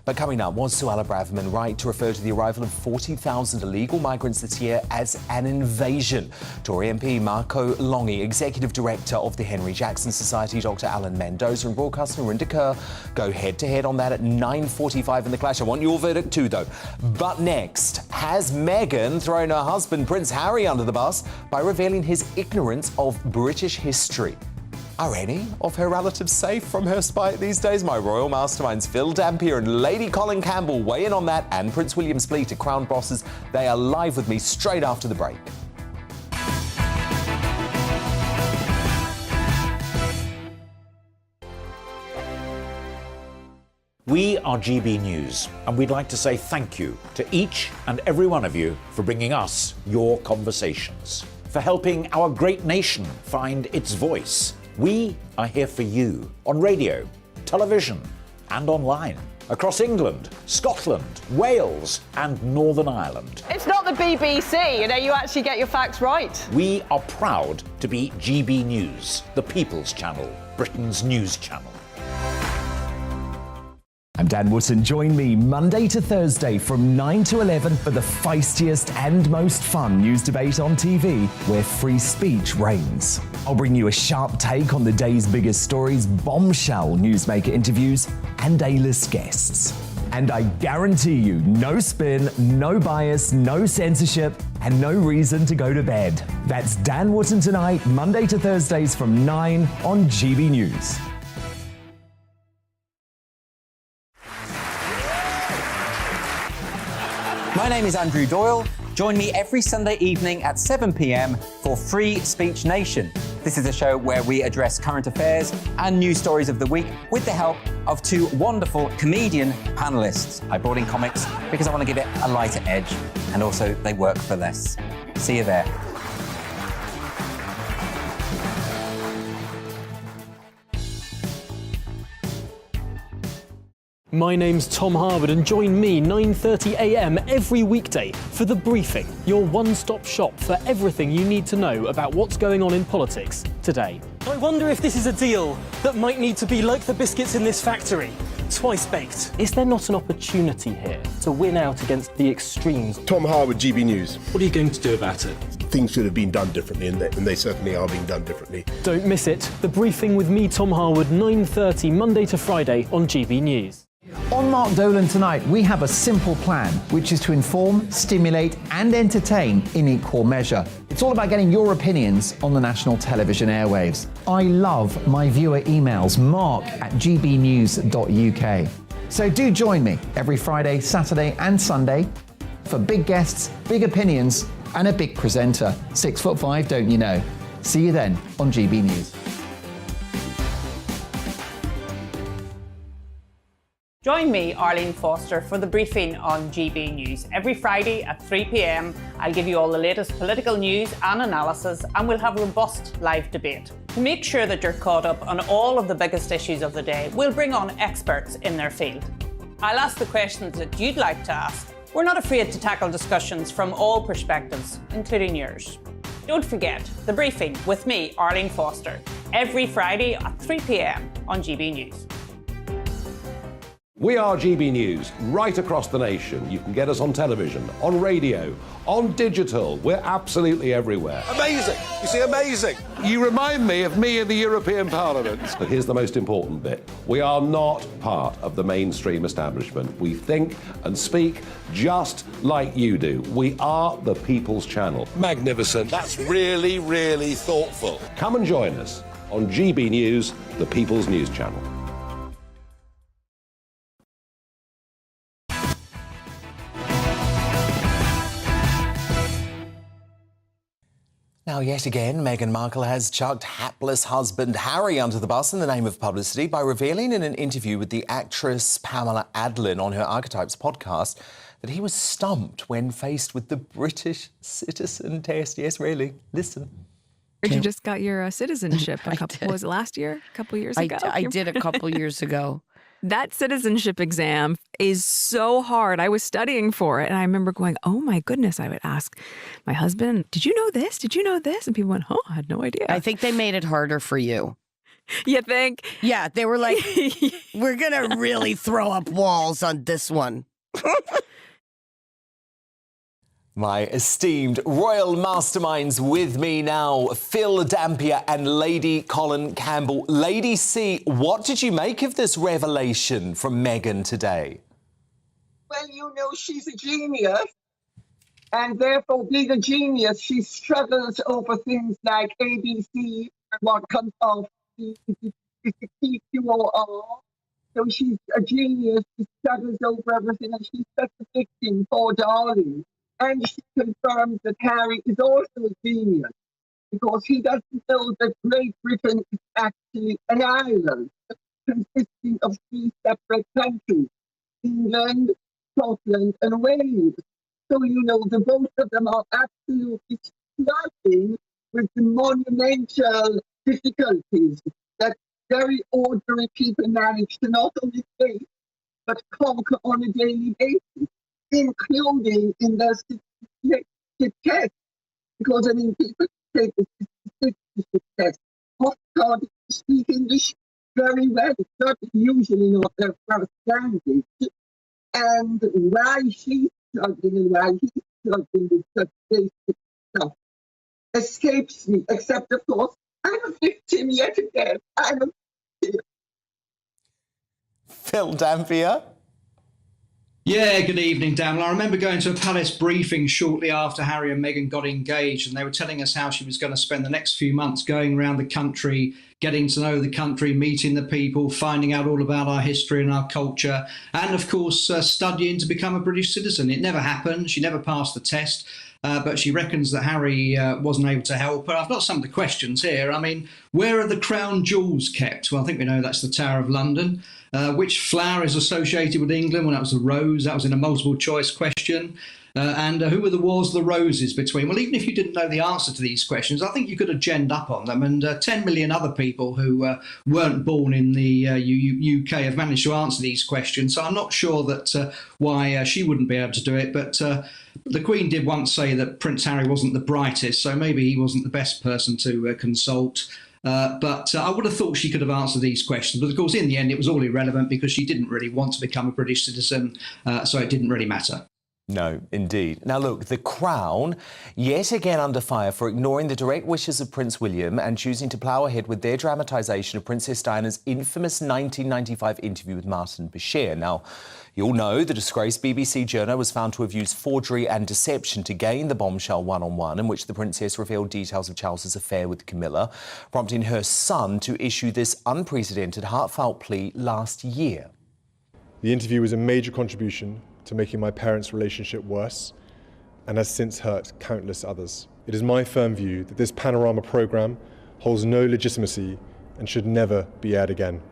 But coming up, was Suella Braverman right to refer to the arrival of 40,000 illegal migrants this year as an invasion? Tory MP Marco Longi, Executive Director of the Henry Jackson Society, Dr. Alan Mendoza and broadcaster Rinda Kerr go head-to-head on that at 9:45 in The Clash. I want your verdict too, though. But next, has Meghan thrown her husband Prince Harry under the bus by revealing his ignorance of British history? Are any of her relatives safe from her spite these days? My royal masterminds Phil Dampier and Lady Colin Campbell weigh in on that, and Prince William's plea to Crown bosses. They are live with me straight after the break. We are GB News, and we'd like to say thank you to each and every one of you for bringing us your conversations, for helping our great nation find its voice. We are here for you on radio, television, and online, across England, Scotland, Wales, and Northern Ireland. It's not the BBC, you actually get your facts right. We are proud to be GB News, the People's Channel, Britain's news channel. I'm Dan Wootton. Join me Monday to Thursday from 9 to 11 for the feistiest and most fun news debate on TV, where free speech reigns. I'll bring you a sharp take on the day's biggest stories, bombshell newsmaker interviews, and A-list guests. And I guarantee you, no spin, no bias, no censorship, and no reason to go to bed. That's Dan Wootton tonight, Monday to Thursdays from 9 on GB News. My name is Andrew Doyle. Join me every Sunday evening at 7 p.m. for Free Speech Nation. This is a show where we address current affairs and news stories of the week with the help of two wonderful comedian panelists. I brought in comics because I want to give it a lighter edge, and also they work for less. See you there. My name's Tom Harwood, and join me 9:30 a.m. every weekday for The Briefing, your one-stop shop for everything you need to know about what's going on in politics today. I wonder if this is a deal that might need to be like the biscuits in this factory, twice baked. Is there not an opportunity here to win out against the extremes? Tom Harwood, GB News. What are you going to do about it? Things should have been done differently, and they certainly are being done differently. Don't miss it. The Briefing with me, Tom Harwood, 9:30 Monday to Friday on GB News. On Mark Dolan tonight, we have a simple plan, which is to inform, stimulate and entertain in equal measure. It's all about getting your opinions on the national television airwaves. I love my viewer emails, mark@gbnews.uk. So do join me every Friday, Saturday and Sunday for big guests, big opinions and a big presenter. 6'5", don't you know? See you then on GB News. Join me, Arlene Foster, for the briefing on GB News. Every Friday at 3 p.m, I'll give you all the latest political news and analysis, and we'll have robust live debate. To make sure that you're caught up on all of the biggest issues of the day, we'll bring on experts in their field. I'll ask the questions that you'd like to ask. We're not afraid to tackle discussions from all perspectives, including yours. Don't forget, the briefing with me, Arlene Foster, every Friday at 3 p.m. on GB News. We are GB News, right across the nation. You can get us on television, on radio, on digital. We're absolutely everywhere. Amazing. You see, amazing. You remind me of me in the European Parliament. But here's the most important bit. We are not part of the mainstream establishment. We think and speak just like you do. We are the People's Channel. Magnificent. That's really, really thoughtful. Come and join us on GB News, the People's News Channel. Now, yet again, Meghan Markle has chucked hapless husband Harry under the bus in the name of publicity by revealing in an interview with the actress Pamela Adlon on her Archetypes podcast that he was stumped when faced with the British citizen test. Yes, really. Listen. You just got your citizenship was it last year? A couple years ago? I did a couple years ago. That citizenship exam is so hard. I was studying for it, and I remember going, oh, my goodness, I would ask my husband, did you know this? Did you know this? And people went, oh, I had no idea. I think they made it harder for you. You think? Yeah, they were like, we're going to really throw up walls on this one. My esteemed royal masterminds with me now, Phil Dampier and Lady Colin Campbell. Lady C, what did you make of this revelation from Meghan today? Well, you know, she's a genius, and therefore, being a genius, she struggles over things like ABC and what comes off the PQOR. So she's a genius, she struggles over everything, and she's such a victim, poor darling. And she confirms that Harry is also a genius because he doesn't know that Great Britain is actually an island consisting of 3 separate countries, England, Scotland and Wales. So, you know, the both of them are absolutely struggling with the monumental difficulties that very ordinary people manage to not only face, but conquer on a daily basis, including in the citizenship test, because I mean, people take the citizenship test. Oxford speak English very well. It's not usually not their first language. And why she's struggling and why he's struggling with such basic stuff escapes me, except, of course, I'm a victim yet again. I'm a victim. Phil Dampier? Yeah, good evening, Dan. Well, I remember going to a palace briefing shortly after Harry and Meghan got engaged, and they were telling us how she was going to spend the next few months going around the country, getting to know the country, meeting the people, finding out all about our history and our culture, and, of course, studying to become a British citizen. It never happened. She never passed the test. But she reckons that Harry wasn't able to help her. I've got some of the questions here. I mean, where are the crown jewels kept? Well, I think we know that's the Tower of London. Which flower is associated with England? Well, that was the rose. That was in a multiple choice question. And who were the wars of the roses between? Well, even if you didn't know the answer to these questions, I think you could have genned up on them. And 10 million other people who weren't born in the UK have managed to answer these questions. So I'm not sure that why she wouldn't be able to do it. But the Queen did once say that Prince Harry wasn't the brightest, so maybe he wasn't the best person to consult. But I would have thought she could have answered these questions. But of course, in the end, it was all irrelevant because she didn't really want to become a British citizen, so it didn't really matter. No, indeed. Now look, the Crown, yet again under fire for ignoring the direct wishes of Prince William and choosing to plough ahead with their dramatisation of Princess Diana's infamous 1995 interview with Martin Bashir. Now, you all know the disgraced BBC journo was found to have used forgery and deception to gain the bombshell one-on-one in which the Princess revealed details of Charles's affair with Camilla, prompting her son to issue this unprecedented, heartfelt plea last year. The interview was a major contribution to making my parents' relationship worse and has since hurt countless others. It is my firm view that this Panorama programme holds no legitimacy and should never be aired again.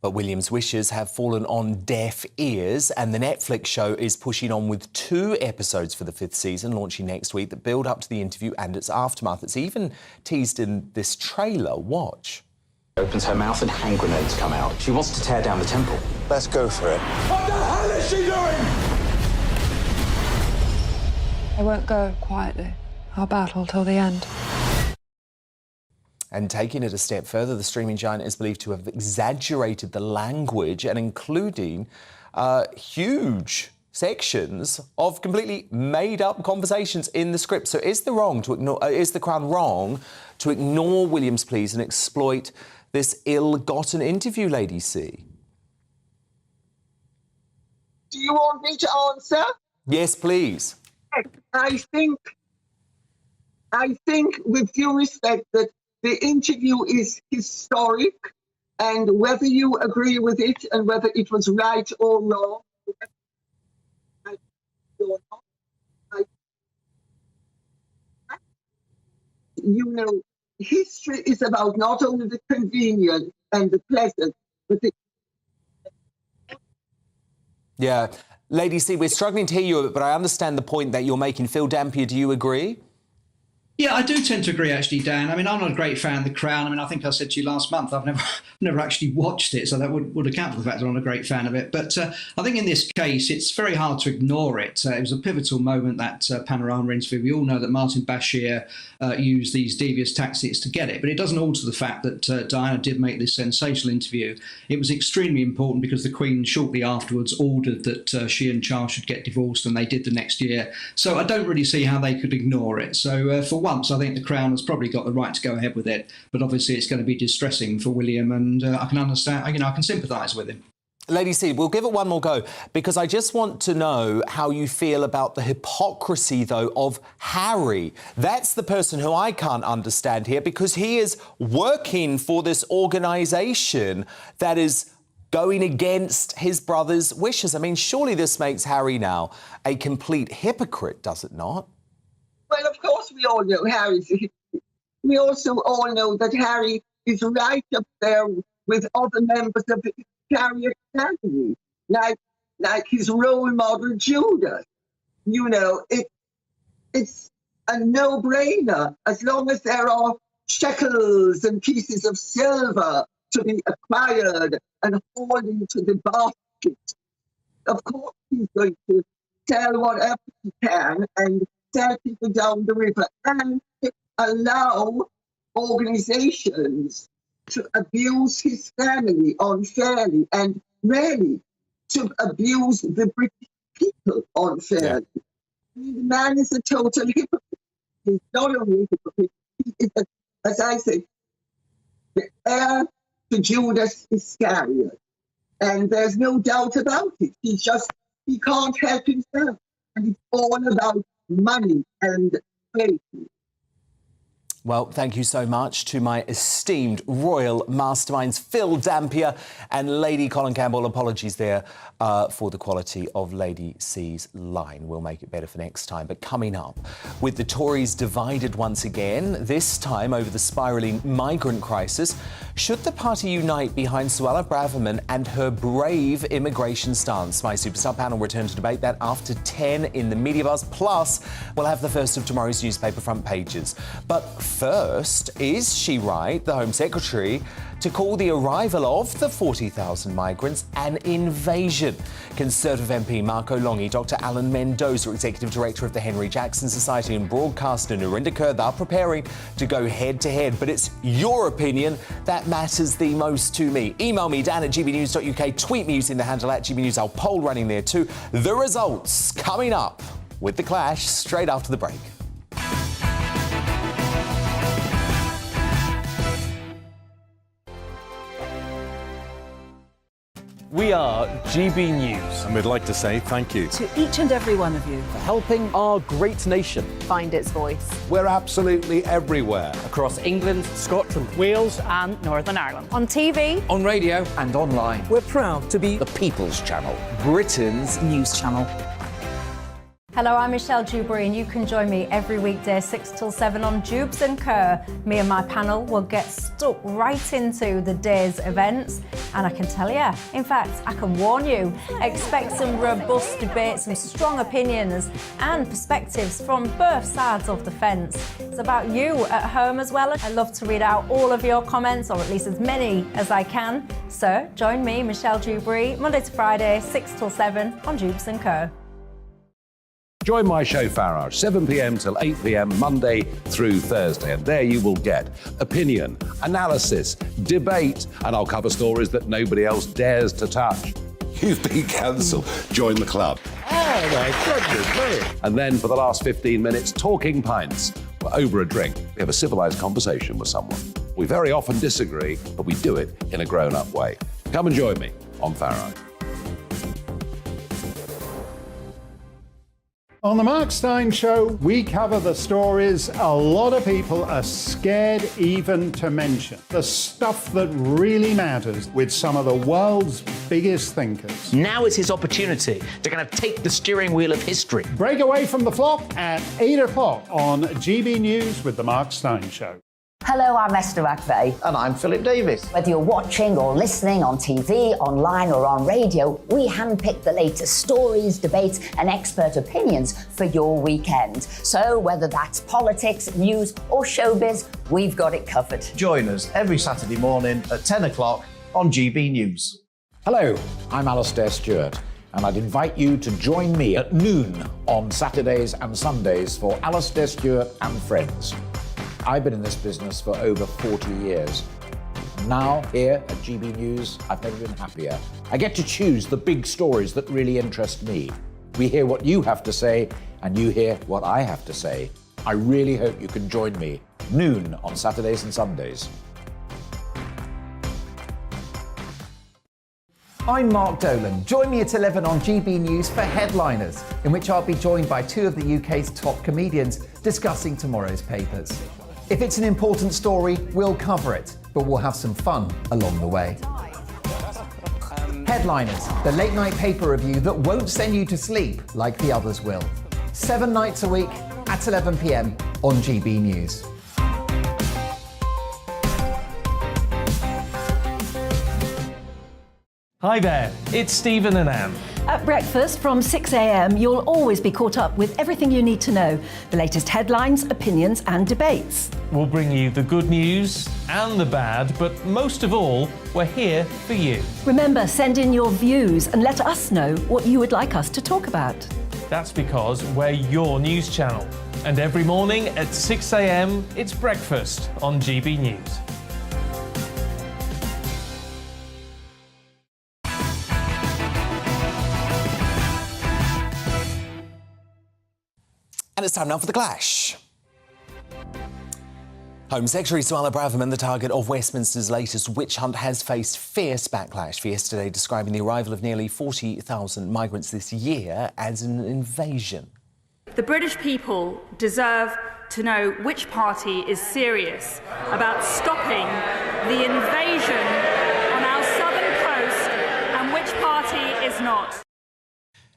But William's wishes have fallen on deaf ears, and the Netflix show is pushing on with 2 episodes for the 5th season, launching next week, that build up to the interview and its aftermath. It's even teased in this trailer. Watch. Opens her mouth and hand grenades come out. She wants to tear down the temple. Let's go for it. What the hell is she doing? I won't go quietly. I'll battle till the end. And taking it a step further, the streaming giant is believed to have exaggerated the language and including huge sections of completely made-up conversations in the script. So is the Crown wrong to ignore William's pleas and exploit this ill-gotten interview, Lady C? Do you want me to answer? Yes, please. I think, with due respect, that the interview is historic, and whether you agree with it and whether it was right or wrong, you know, history is about not only the convenience and the pleasant, but the... Yeah. Lady C, we're struggling to hear you, but I understand the point that you're making. Phil Dampier, do you agree? Yeah, I do tend to agree, actually, Dan. I mean, I'm not a great fan of The Crown. I mean, I think I said to you last month, I've never actually watched it, so that would account for the fact that I'm not a great fan of it. But I think in this case, it's very hard to ignore it. It was a pivotal moment, that Panorama interview. We all know that Martin Bashir used these devious tactics to get it, but it doesn't alter the fact that Diana did make this sensational interview. It was extremely important because the Queen shortly afterwards ordered that she and Charles should get divorced, and they did the next year. So I don't really see how they could ignore it. So for once, I think the Crown has probably got the right to go ahead with it, but obviously it's going to be distressing for William, and I can understand, I can sympathise with him. Lady C, we'll give it one more go, because I just want to know how you feel about the hypocrisy, though, of Harry. That's the person who I can't understand here, because he is working for this organisation that is going against his brother's wishes. I mean, surely this makes Harry now a complete hypocrite, does it not? Well, of course, we all know Harry's. We also all know that Harry is right up there with other members of the Chariot family, like his role model Judas. You know, it's a no-brainer. As long as there are shekels and pieces of silver to be acquired and hauled into the basket, of course he's going to sell whatever he can and sell people down the river and allow organizations to abuse his family unfairly and really to abuse the British people unfairly. Yeah. I mean, the man is a total hypocrite. He's not only a hypocrite, he is, as I say, the heir to Judas Iscariot. And there's no doubt about it. He can't help himself. And it's all about money and faith. Well, thank you so much to my esteemed royal masterminds, Phil Dampier and Lady Colin Campbell. Apologies there for the quality of Lady C's line. We'll make it better for next time. But coming up, with the Tories divided once again, this time over the spiralling migrant crisis, should the party unite behind Suella Braverman and her brave immigration stance? My Superstar panel return to debate that after 10 in the Media Buzz. Plus, we'll have the first of tomorrow's newspaper front pages. But First, is she right, the Home Secretary, to call the arrival of the 40,000 migrants an invasion? Conservative MP Marco Longi, Dr Alan Mendoza, Executive Director of the Henry Jackson Society, and broadcaster Narinder Kaur, they're preparing to go head-to-head. But it's your opinion that matters the most to me. Email me, dan@gbnews.uk, tweet me using the handle @gbnews. Our poll running there too. The results coming up with The Clash straight after the break. We are GB News. And we'd like to say thank you to each and every one of you for helping our great nation find its voice. We're absolutely everywhere. Across England, Scotland, Wales and Northern Ireland. On TV, on radio and online. We're proud to be the People's Channel, Britain's news channel. Hello, I'm Michelle Dewberry and you can join me every weekday 6 till 7 on Jubes and Kerr. Me and my panel will get stuck right into the day's events and I can tell you, in fact, I can warn you, expect some robust debates, some strong opinions and perspectives from both sides of the fence. It's about you at home as well. I love to read out all of your comments, or at least as many as I can. So join me, Michelle Dewberry, Monday to Friday, 6 till 7 on Jubes and Kerr. Join my show Farage, 7 p.m. till 8 p.m. Monday through Thursday. And there you will get opinion, analysis, debate, and I'll cover stories that nobody else dares to touch. You've been cancelled. Join the club. Oh my goodness me. And then for the last 15 minutes, talking pints. We're over a drink. We have a civilised conversation with someone. We very often disagree, but we do it in a grown-up way. Come and join me on Farage. On the Mark Steyn Show, we cover the stories a lot of people are scared even to mention. The stuff that really matters with some of the world's biggest thinkers. Now is his opportunity to kind of take the steering wheel of history. Break away from the flop at 8 o'clock on GB News with the Mark Steyn Show. Hello, I'm Esther McVeigh. And I'm Philip Davis. Whether you're watching or listening on TV, online or on radio, we handpick the latest stories, debates and expert opinions for your weekend. So whether that's politics, news or showbiz, we've got it covered. Join us every Saturday morning at 10 o'clock on GB News. Hello, I'm Alastair Stewart. And I'd invite you to join me at noon on Saturdays and Sundays for Alastair Stewart and Friends. I've been in this business for over 40 years. Now, here at GB News, I've never been happier. I get to choose the big stories that really interest me. We hear what you have to say, and you hear what I have to say. I really hope you can join me, noon on Saturdays and Sundays. I'm Mark Dolan. Join me at 11 on GB News for Headliners, in which I'll be joined by two of the UK's top comedians discussing tomorrow's papers. If it's an important story, we'll cover it, but we'll have some fun along the way. Headliners, the late night paper review that won't send you to sleep like the others will. 7 nights a week at 11 p.m. on GB News. Hi there, it's Stephen and Anne. At breakfast from 6 a.m, you'll always be caught up with everything you need to know, the latest headlines, opinions and debates. We'll bring you the good news and the bad, but most of all, we're here for you. Remember, send in your views and let us know what you would like us to talk about. That's because we're your news channel. And every morning at 6 a.m, it's breakfast on GB News. And it's time now for The Clash. Home Secretary Suella Braverman, the target of Westminster's latest witch hunt, has faced fierce backlash for yesterday describing the arrival of nearly 40,000 migrants this year as an invasion. The British people deserve to know which party is serious about stopping the invasion on our southern coast and which party is not.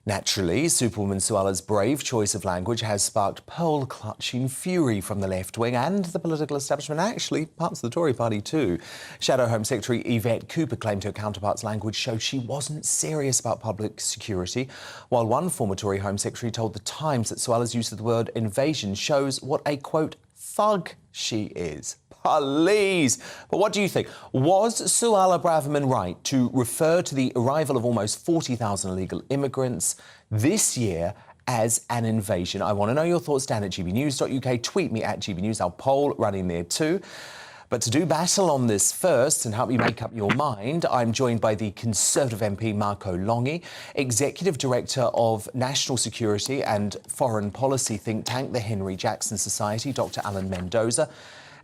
Naturally, Superwoman Suella's brave choice of language has sparked pearl-clutching fury from the left wing and the political establishment, actually parts of the Tory party too. Shadow Home Secretary Yvette Cooper claimed her counterpart's language showed she wasn't serious about public security, while one former Tory Home Secretary told The Times that Suella's use of the word invasion shows what a, quote, thug She is. Please. But what do you think? Was Suella Braverman right to refer to the arrival of almost 40,000 illegal immigrants this year as an invasion? I want to know your thoughts down at gbnews.uk. Tweet me at gbnews. Our poll running there too. But to do battle on this first and help you make up your mind, I'm joined by the Conservative MP Marco Longi, Executive Director of National Security and Foreign Policy think tank, the Henry Jackson Society, Dr Alan Mendoza,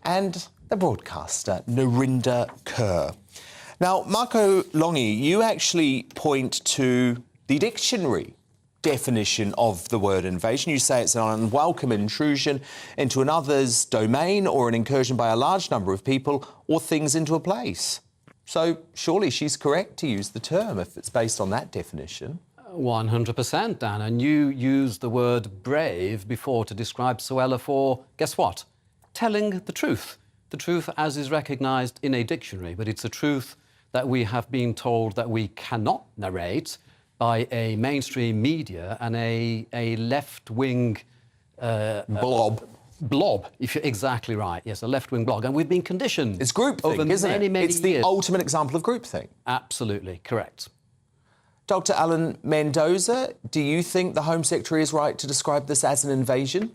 and the broadcaster, Narinder Kaur. Now, Marco Longi, you actually point to the dictionary definition of the word invasion. You say it's an unwelcome intrusion into another's domain or an incursion by a large number of people or things into a place. So surely she's correct to use the term if it's based on that definition. 100%, Dan. And you used the word brave before to describe Suella for, guess what? Telling the truth. The truth as is recognised in a dictionary, but it's a truth that we have been told that we cannot narrate by a mainstream media and a left-wing... blob, if you're exactly right. Yes, a left-wing blog. And we've been conditioned... It's groupthink, isn't it? It's the ultimate example of groupthink. Absolutely, correct. Dr Alan Mendoza, do you think the Home Secretary is right to describe this as an invasion?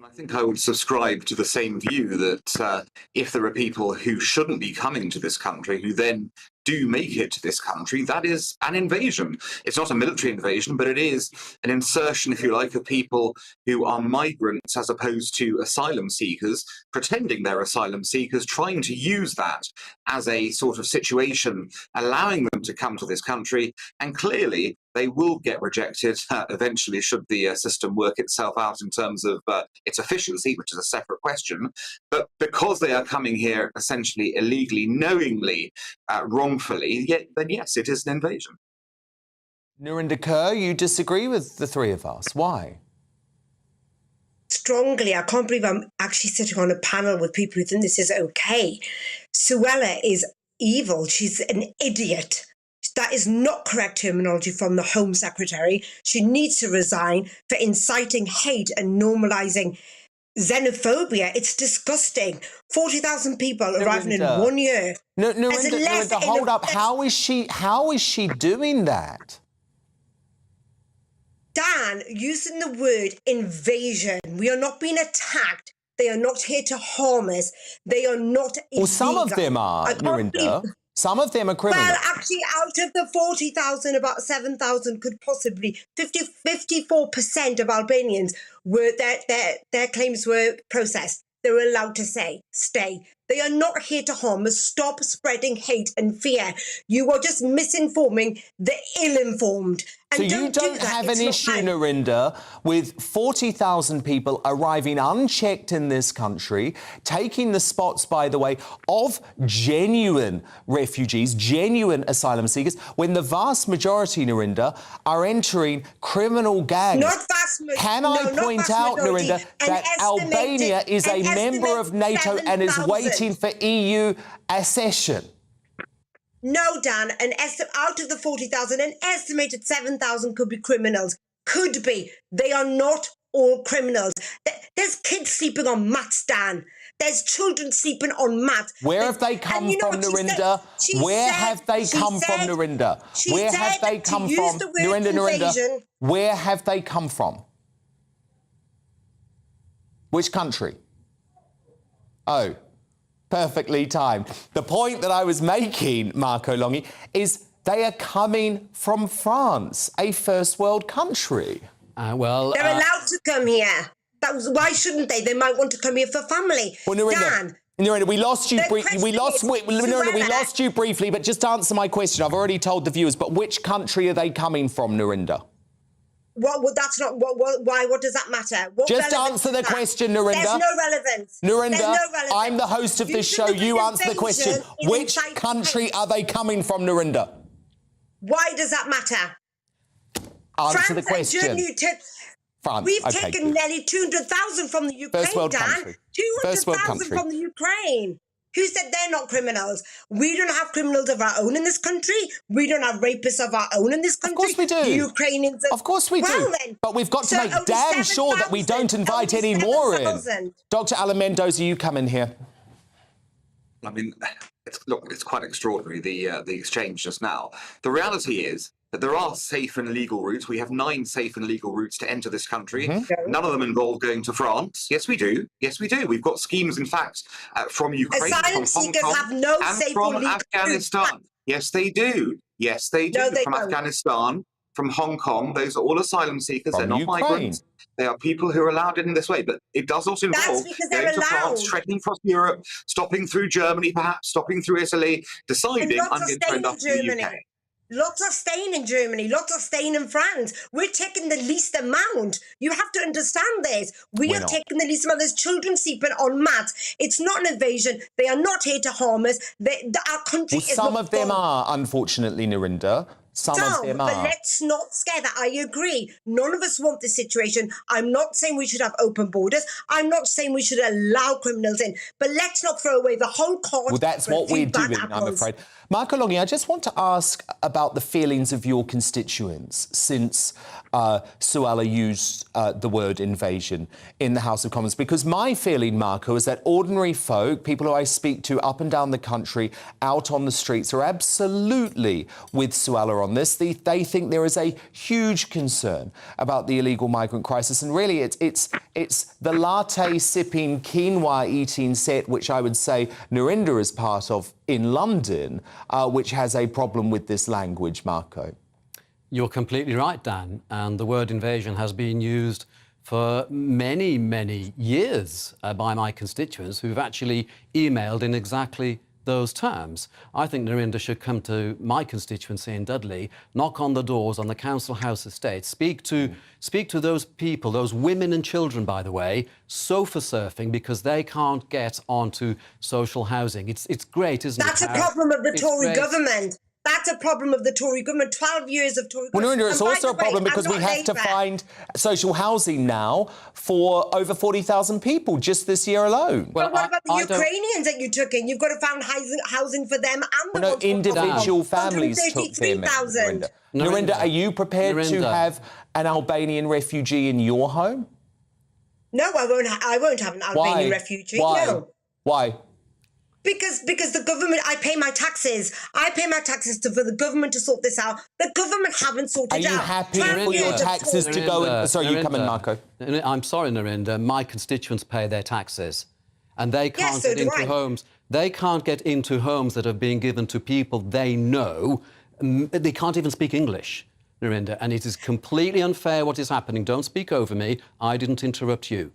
I think I would subscribe to the same view that if there are people who shouldn't be coming to this country who then do make it to this country, that is an invasion. It's not a military invasion, but it is an insertion, if you like, of people who are migrants as opposed to asylum seekers, pretending they're asylum seekers, trying to use that as a sort of situation, allowing them to come to this country, and clearly they will get rejected eventually should the system work itself out in terms of its efficiency, which is a separate question. But because they are coming here essentially illegally, knowingly, wrongfully, then yes, it is an invasion. Narinder Kaur, you disagree with the three of us. Why? Strongly. I can't believe I'm actually sitting on a panel with people who think this is okay. Suella is evil. She's an idiot. That is not correct terminology from the Home Secretary. She needs to resign for inciting hate and normalising xenophobia. It's disgusting. 40,000 people arriving in 1 year. Narinder, hold up. How is she doing that? Dan, using the word invasion. We are not being attacked. They are not here to harm us. They are not illegal. Well, some of them are, Narinder. Some of them are criminals. Well, actually, out of the 40,000, about 7,000 could possibly... 54% of Albanians were their claims were processed. They were allowed to stay. They are not here to harm us. Stop spreading hate and fear. You are just misinforming the ill-informed. So you don't have an issue, Narinder, with 40,000 people arriving unchecked in this country, taking the spots, by the way, of genuine refugees, genuine asylum seekers, when the vast majority, Narinder, are entering criminal gangs. Not vast majority. Can I point out, Narinder, that Albania is a member of NATO and is waiting for EU accession? No, Dan, out of the 40,000, an estimated 7,000 could be criminals. Could be. They are not all criminals. There's kids sleeping on mats, Dan. There's children sleeping on mats. Where have they come from, Narinder? Where have they come from, Narinder? Where have they come from? Narinder, where have they come from? Which country? Oh. Perfectly timed. The point that I was making, Marco Longi, is they are coming from France, a first world country. They're allowed to come here. Why shouldn't they? They might want to come here for family. Well, Narinder, we lost you briefly. We lost you briefly, but just answer my question. I've already told the viewers, but which country are they coming from, Narinder? Well, that's not why. What does that matter? Just answer the question, Narinder. There's no relevance. Narinder, I'm the host of this show. You answer the question. Which country are they coming from, Narinder? Why does that matter? Answer the question. France. We've taken nearly 200,000 from the Ukraine, First world Dan. country. 200,000 from the Ukraine. Who said they're not criminals? We don't have criminals of our own in this country. We don't have rapists of our own in this country. Of course we do. The Ukrainians. Of course we do. Then, but we've got to so make only damn sure that we don't invite any more in. Dr. Alan Mendoza, you come in here. I mean, it's quite extraordinary, the exchange just now. The reality is that there are safe and legal routes. We have 9 safe and legal routes to enter this country. None of them involve going to France. Yes, we do. Yes, we do. We've got schemes, in fact, from Ukraine, asylum from Hong seekers Kong, have no and safe from or legal Afghanistan. routes. Yes, they do. Yes, they do. No, they from don't. Afghanistan, from Hong Kong. Those are all asylum seekers. From They're not Ukraine. migrants. They are people who are allowed in this way. But it does also involve because they're going to France, allowed. trekking across Europe, stopping through Germany, perhaps, stopping through Italy, deciding And I'm lots going are to end staying up in in the Germany. UK. Lots are staying in Germany. Lots are staying in France. We're taking the least amount. You have to understand this. We are taking the least amount. There's children sleeping on mats. It's not an invasion. They are not here to harm us. Our country is Some not of them are, unfortunately, Narinder. Some of them but are. let's not scare that. I agree. None of us want this situation. I'm not saying we should have open borders. I'm not saying we should allow criminals in. But let's not throw away the whole cart. Well, that's what we're doing, I'm afraid. Michael Longy, I just want to ask about the feelings of your constituents since Suella used the word invasion in the House of Commons. Because my feeling, Marco, is that ordinary folk, people who I speak to up and down the country, out on the streets, are absolutely with Suella on this. They think there is a huge concern about the illegal migrant crisis. And really, it's the latte-sipping, quinoa-eating set, which I would say Narinder is part of in London, which has a problem with this language, Marco. You're completely right, Dan. And the word invasion has been used for many, many years by my constituents who've actually emailed in exactly those terms. I think Narinder should come to my constituency in Dudley, knock on the doors on the council house estate, speak to those people, those women and children, by the way, sofa surfing because they can't get onto social housing. It's great, isn't it? That's a problem of the Tory government. That's a problem of the Tory government. 12 years of Tory government. Well, Narinder, it's also a problem because we have to find social housing now for over 40,000 people just this year alone. Well, what about the Ukrainians that you took in? You've got to find housing for them and the ones individual families took them. Narinder, are you prepared to have an Albanian refugee in your home? No, I won't have an Albanian refugee. Why? No. Why? Because the government, I pay my taxes. I pay my taxes for the government to sort this out. The government haven't sorted it out. Are you happy for your taxes to go in? Sorry, you come in, Marco. I'm sorry, Narinder. My constituents pay their taxes. And they can't so get do into I. homes. They can't get into homes that have been given to people they know. They can't even speak English, Narinder. And it is completely unfair what is happening. Don't speak over me. I didn't interrupt you.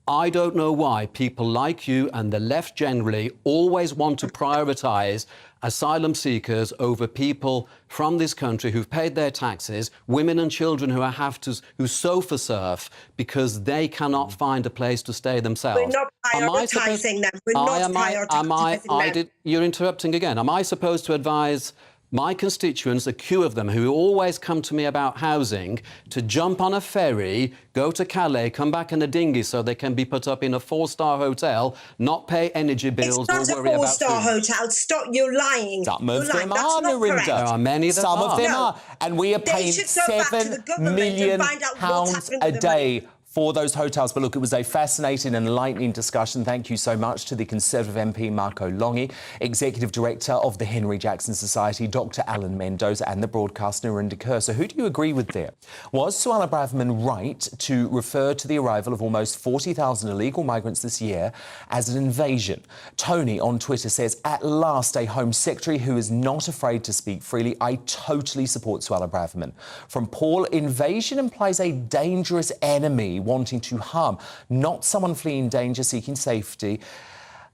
I don't know why people like you and the left generally always want to prioritise asylum seekers over people from this country who've paid their taxes, women and children who sofa surf because they cannot find a place to stay themselves. We're not prioritising them. We're not prioritising them. You're interrupting again. Am I supposed to advise my constituents, a queue of them, who always come to me about housing, to jump on a ferry, go to Calais, come back in a dinghy so they can be put up in a 4-star hotel, not pay energy bills or worry about It's not a 4-star hotel. Stop, you're lying. Some of You're them lying. are, That's not correct. Narinder. There are many that Some of them No. are. And we are They paying should go back to the £7 government million and find out what's happening a with the money. day for those hotels. But look, it was a fascinating and enlightening discussion. Thank you so much to the Conservative MP Marco Longy, Executive Director of the Henry Jackson Society, Dr Alan Mendoza, and the broadcaster Narinder Kaur. So who do you agree with there? Was Suella Braverman right to refer to the arrival of almost 40,000 illegal migrants this year as an invasion? Tony on Twitter says, at last a Home Secretary who is not afraid to speak freely. I totally support Suella Braverman. From Paul, invasion implies a dangerous enemy wanting to harm, not someone fleeing danger, seeking safety.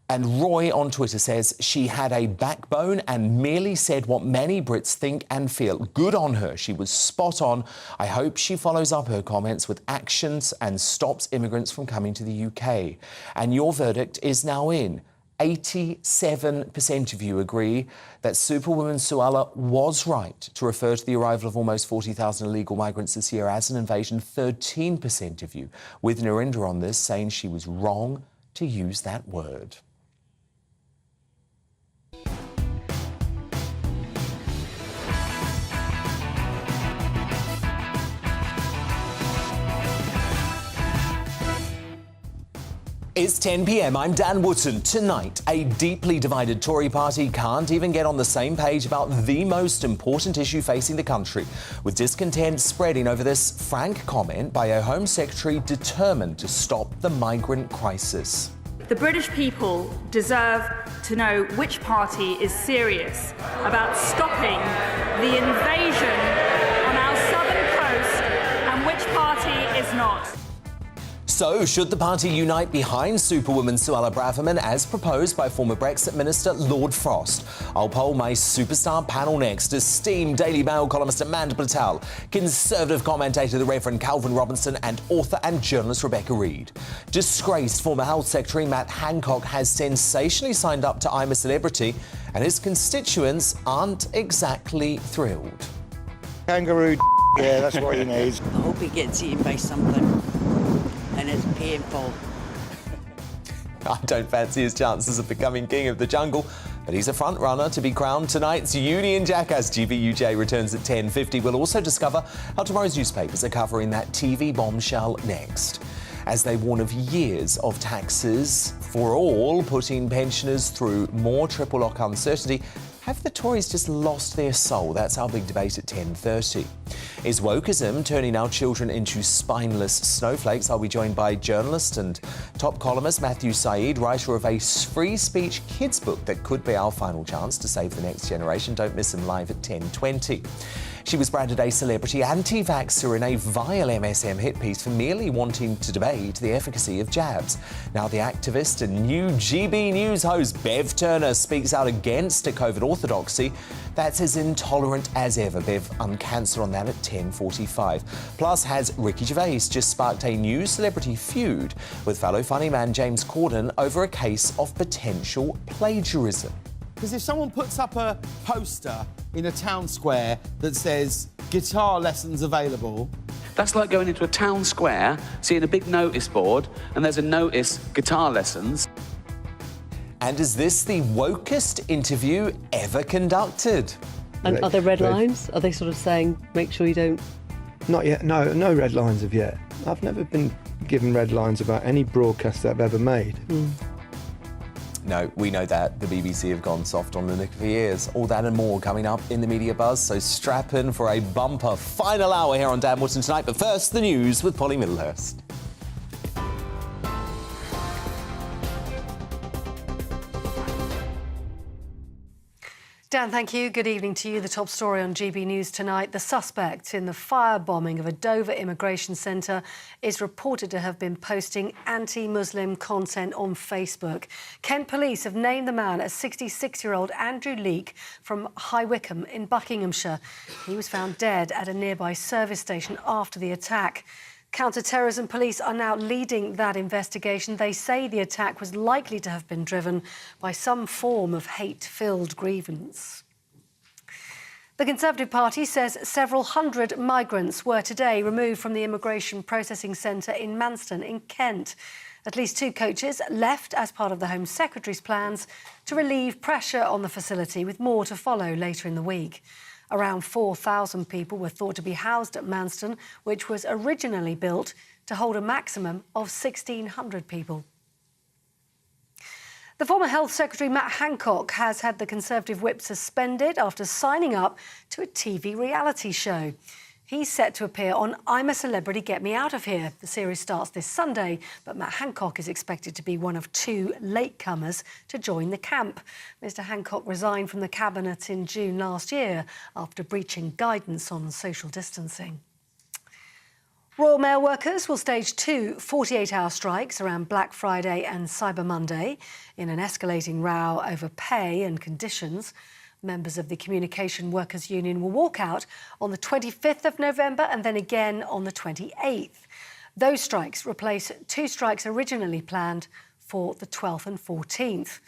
And Roy on Twitter says she had a backbone and merely said what many Brits think and feel. Good on her. She was spot on. I hope she follows up her comments with actions and stops immigrants from coming to the UK. And your verdict is now in. 87% of you agree that Superwoman Suella was right to refer to the arrival of almost 40,000 illegal migrants this year as an invasion. 13% of you, with Narinder on this, saying she was wrong to use that word. It's 10 p.m. I'm Dan Wootton. Tonight, a deeply divided Tory party can't even get on the same page about the most important issue facing the country, with discontent spreading over this frank comment by a Home Secretary determined to stop the migrant crisis. The British people deserve to know which party is serious about stopping the invasion on our southern coast and which party is not. So, should the party unite behind Superwoman Suella Braverman as proposed by former Brexit Minister Lord Frost? I'll poll my superstar panel next. Esteemed Daily Mail columnist Amanda Patel, Conservative commentator the Reverend Calvin Robinson, and author and journalist Rebecca Reid. Disgraced former Health Secretary Matt Hancock has sensationally signed up to I'm a Celebrity, and his constituents aren't exactly thrilled. Kangaroo, yeah, that's what he needs. I hope he gets eaten by something. And it's painful. I don't fancy his chances of becoming king of the jungle, but he's a front runner to be crowned tonight's Union Jackass. GBUJ returns at 10:50. We'll also discover how tomorrow's newspapers are covering that TV bombshell next, as they warn of years of taxes for all, putting pensioners through more triple lock uncertainty. Have the Tories just lost their soul? That's our big debate at 10:30. Is wokeism turning our children into spineless snowflakes? I'll be joined by journalist and top columnist Matthew Saeed, writer of a free speech kids book that could be our final chance to save the next generation. Don't miss him live at 10:20. She was branded a celebrity anti-vaxxer in a vile MSM hit piece for merely wanting to debate the efficacy of jabs. Now the activist and new GBNews host Bev Turner speaks out against a COVID orthodoxy that's as intolerant as ever. Bev uncancelled on that at 10:45. Plus, has Ricky Gervais just sparked a new celebrity feud with fellow funny man James Corden over a case of potential plagiarism? Because if someone puts up a poster in a town square that says guitar lessons available... That's like going into a town square, seeing a big notice board, and there's a notice, guitar lessons. And is this the wokest interview ever conducted? And are there red lines? Are they sort of saying, make sure you don't... Not yet, no red lines have yet. I've never been given red lines about any broadcast that I've ever made. No, we know that. The BBC have gone soft on Lineker for years. All that and more coming up in the Media Buzz, so strap in for a bumper final hour here on Dan Wootton tonight. But first, the news with Polly Middlehurst. Dan, thank you. Good evening to you. The top story on GB News tonight. The suspect in the firebombing of a Dover immigration centre is reported to have been posting anti-Muslim content on Facebook. Kent police have named the man as 66-year-old Andrew Leake from High Wycombe in Buckinghamshire. He was found dead at a nearby service station after the attack. Counter-terrorism police are now leading that investigation. They say the attack was likely to have been driven by some form of hate-filled grievance. The Conservative Party says several hundred migrants were today removed from the immigration processing centre in Manston in Kent. At least 2 coaches left as part of the Home Secretary's plans to relieve pressure on the facility, with more to follow later in the week. Around 4,000 people were thought to be housed at Manston, which was originally built to hold a maximum of 1,600 people. The former Health Secretary Matt Hancock has had the Conservative whip suspended after signing up to a TV reality show. He's set to appear on I'm a Celebrity, Get Me Out of Here. The series starts this Sunday, but Matt Hancock is expected to be one of 2 latecomers to join the camp. Mr Hancock resigned from the Cabinet in June last year after breaching guidance on social distancing. Royal Mail workers will stage 2 48-hour strikes around Black Friday and Cyber Monday in an escalating row over pay and conditions. Members of the Communication Workers Union will walk out on the 25th of November and then again on the 28th. Those strikes replace 2 strikes originally planned for the 12th and 14th.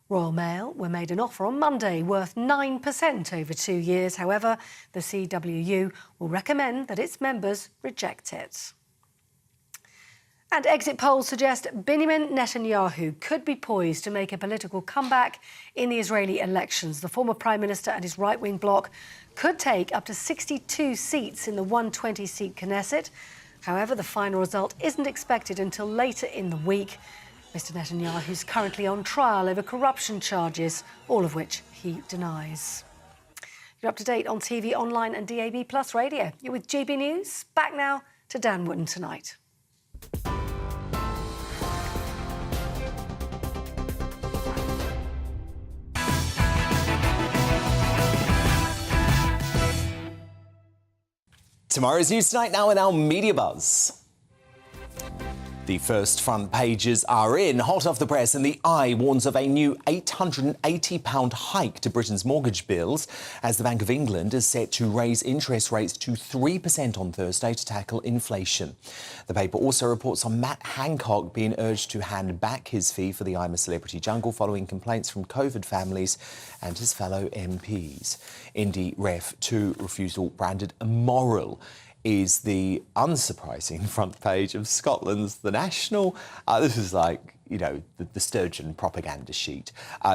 Royal Mail were made an offer on Monday worth 9% over 2 years. However, the CWU will recommend that its members reject it. And exit polls suggest Benjamin Netanyahu could be poised to make a political comeback in the Israeli elections. The former Prime Minister and his right-wing bloc could take up to 62 seats in the 120-seat Knesset. However, the final result isn't expected until later in the week. Mr Netanyahu's currently on trial over corruption charges, all of which he denies. You're up to date on TV, online and DAB+ radio. You're with GB News. Back now to Dan Wootton tonight. Tomorrow's News Tonight now in our Media Buzz. The first front pages are in. Hot off the press, and the Eye warns of a new £880 hike to Britain's mortgage bills as the Bank of England is set to raise interest rates to 3% on Thursday to tackle inflation. The paper also reports on Matt Hancock being urged to hand back his fee for the I'm a Celebrity jungle following complaints from COVID families and his fellow MPs. Indie Ref 2 refusal branded immoral is the unsurprising front page of Scotland's The National. This is like, you know, the Sturgeon propaganda sheet.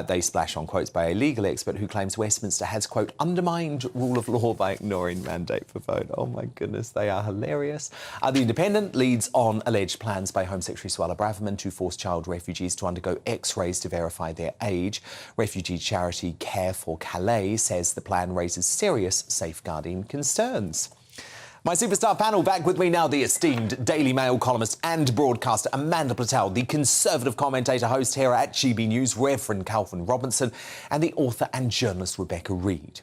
They splash on quotes by a legal expert who claims Westminster has, quote, undermined rule of law by ignoring mandate for vote. Oh, my goodness, they are hilarious. The Independent leads on alleged plans by Home Secretary Suella Braverman to force child refugees to undergo X-rays to verify their age. Refugee charity Care for Calais says the plan raises serious safeguarding concerns. My superstar panel back with me now, the esteemed Daily Mail columnist and broadcaster Amanda Platell, the Conservative commentator host here at GB News, Reverend Calvin Robinson, and the author and journalist Rebecca Reid.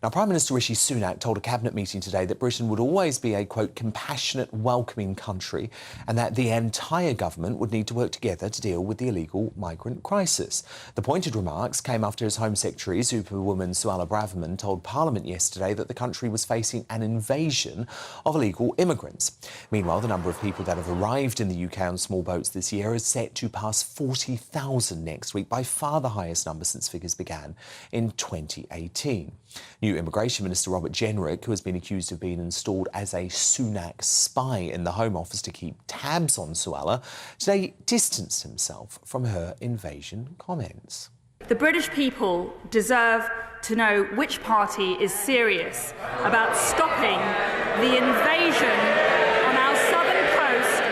Now, Prime Minister Rishi Sunak told a cabinet meeting today that Britain would always be a, quote, compassionate, welcoming country and that the entire government would need to work together to deal with the illegal migrant crisis. The pointed remarks came after his Home Secretary, Superwoman Suella Braverman, told Parliament yesterday that the country was facing an invasion of illegal immigrants. Meanwhile, the number of people that have arrived in the UK on small boats this year is set to pass 40,000 next week, by far the highest number since figures began in 2018. New Immigration Minister Robert Jenrick, who has been accused of being installed as a Sunak spy in the Home Office to keep tabs on Suella, today distanced himself from her invasion comments. The British people deserve to know which party is serious about stopping the invasion on our southern coast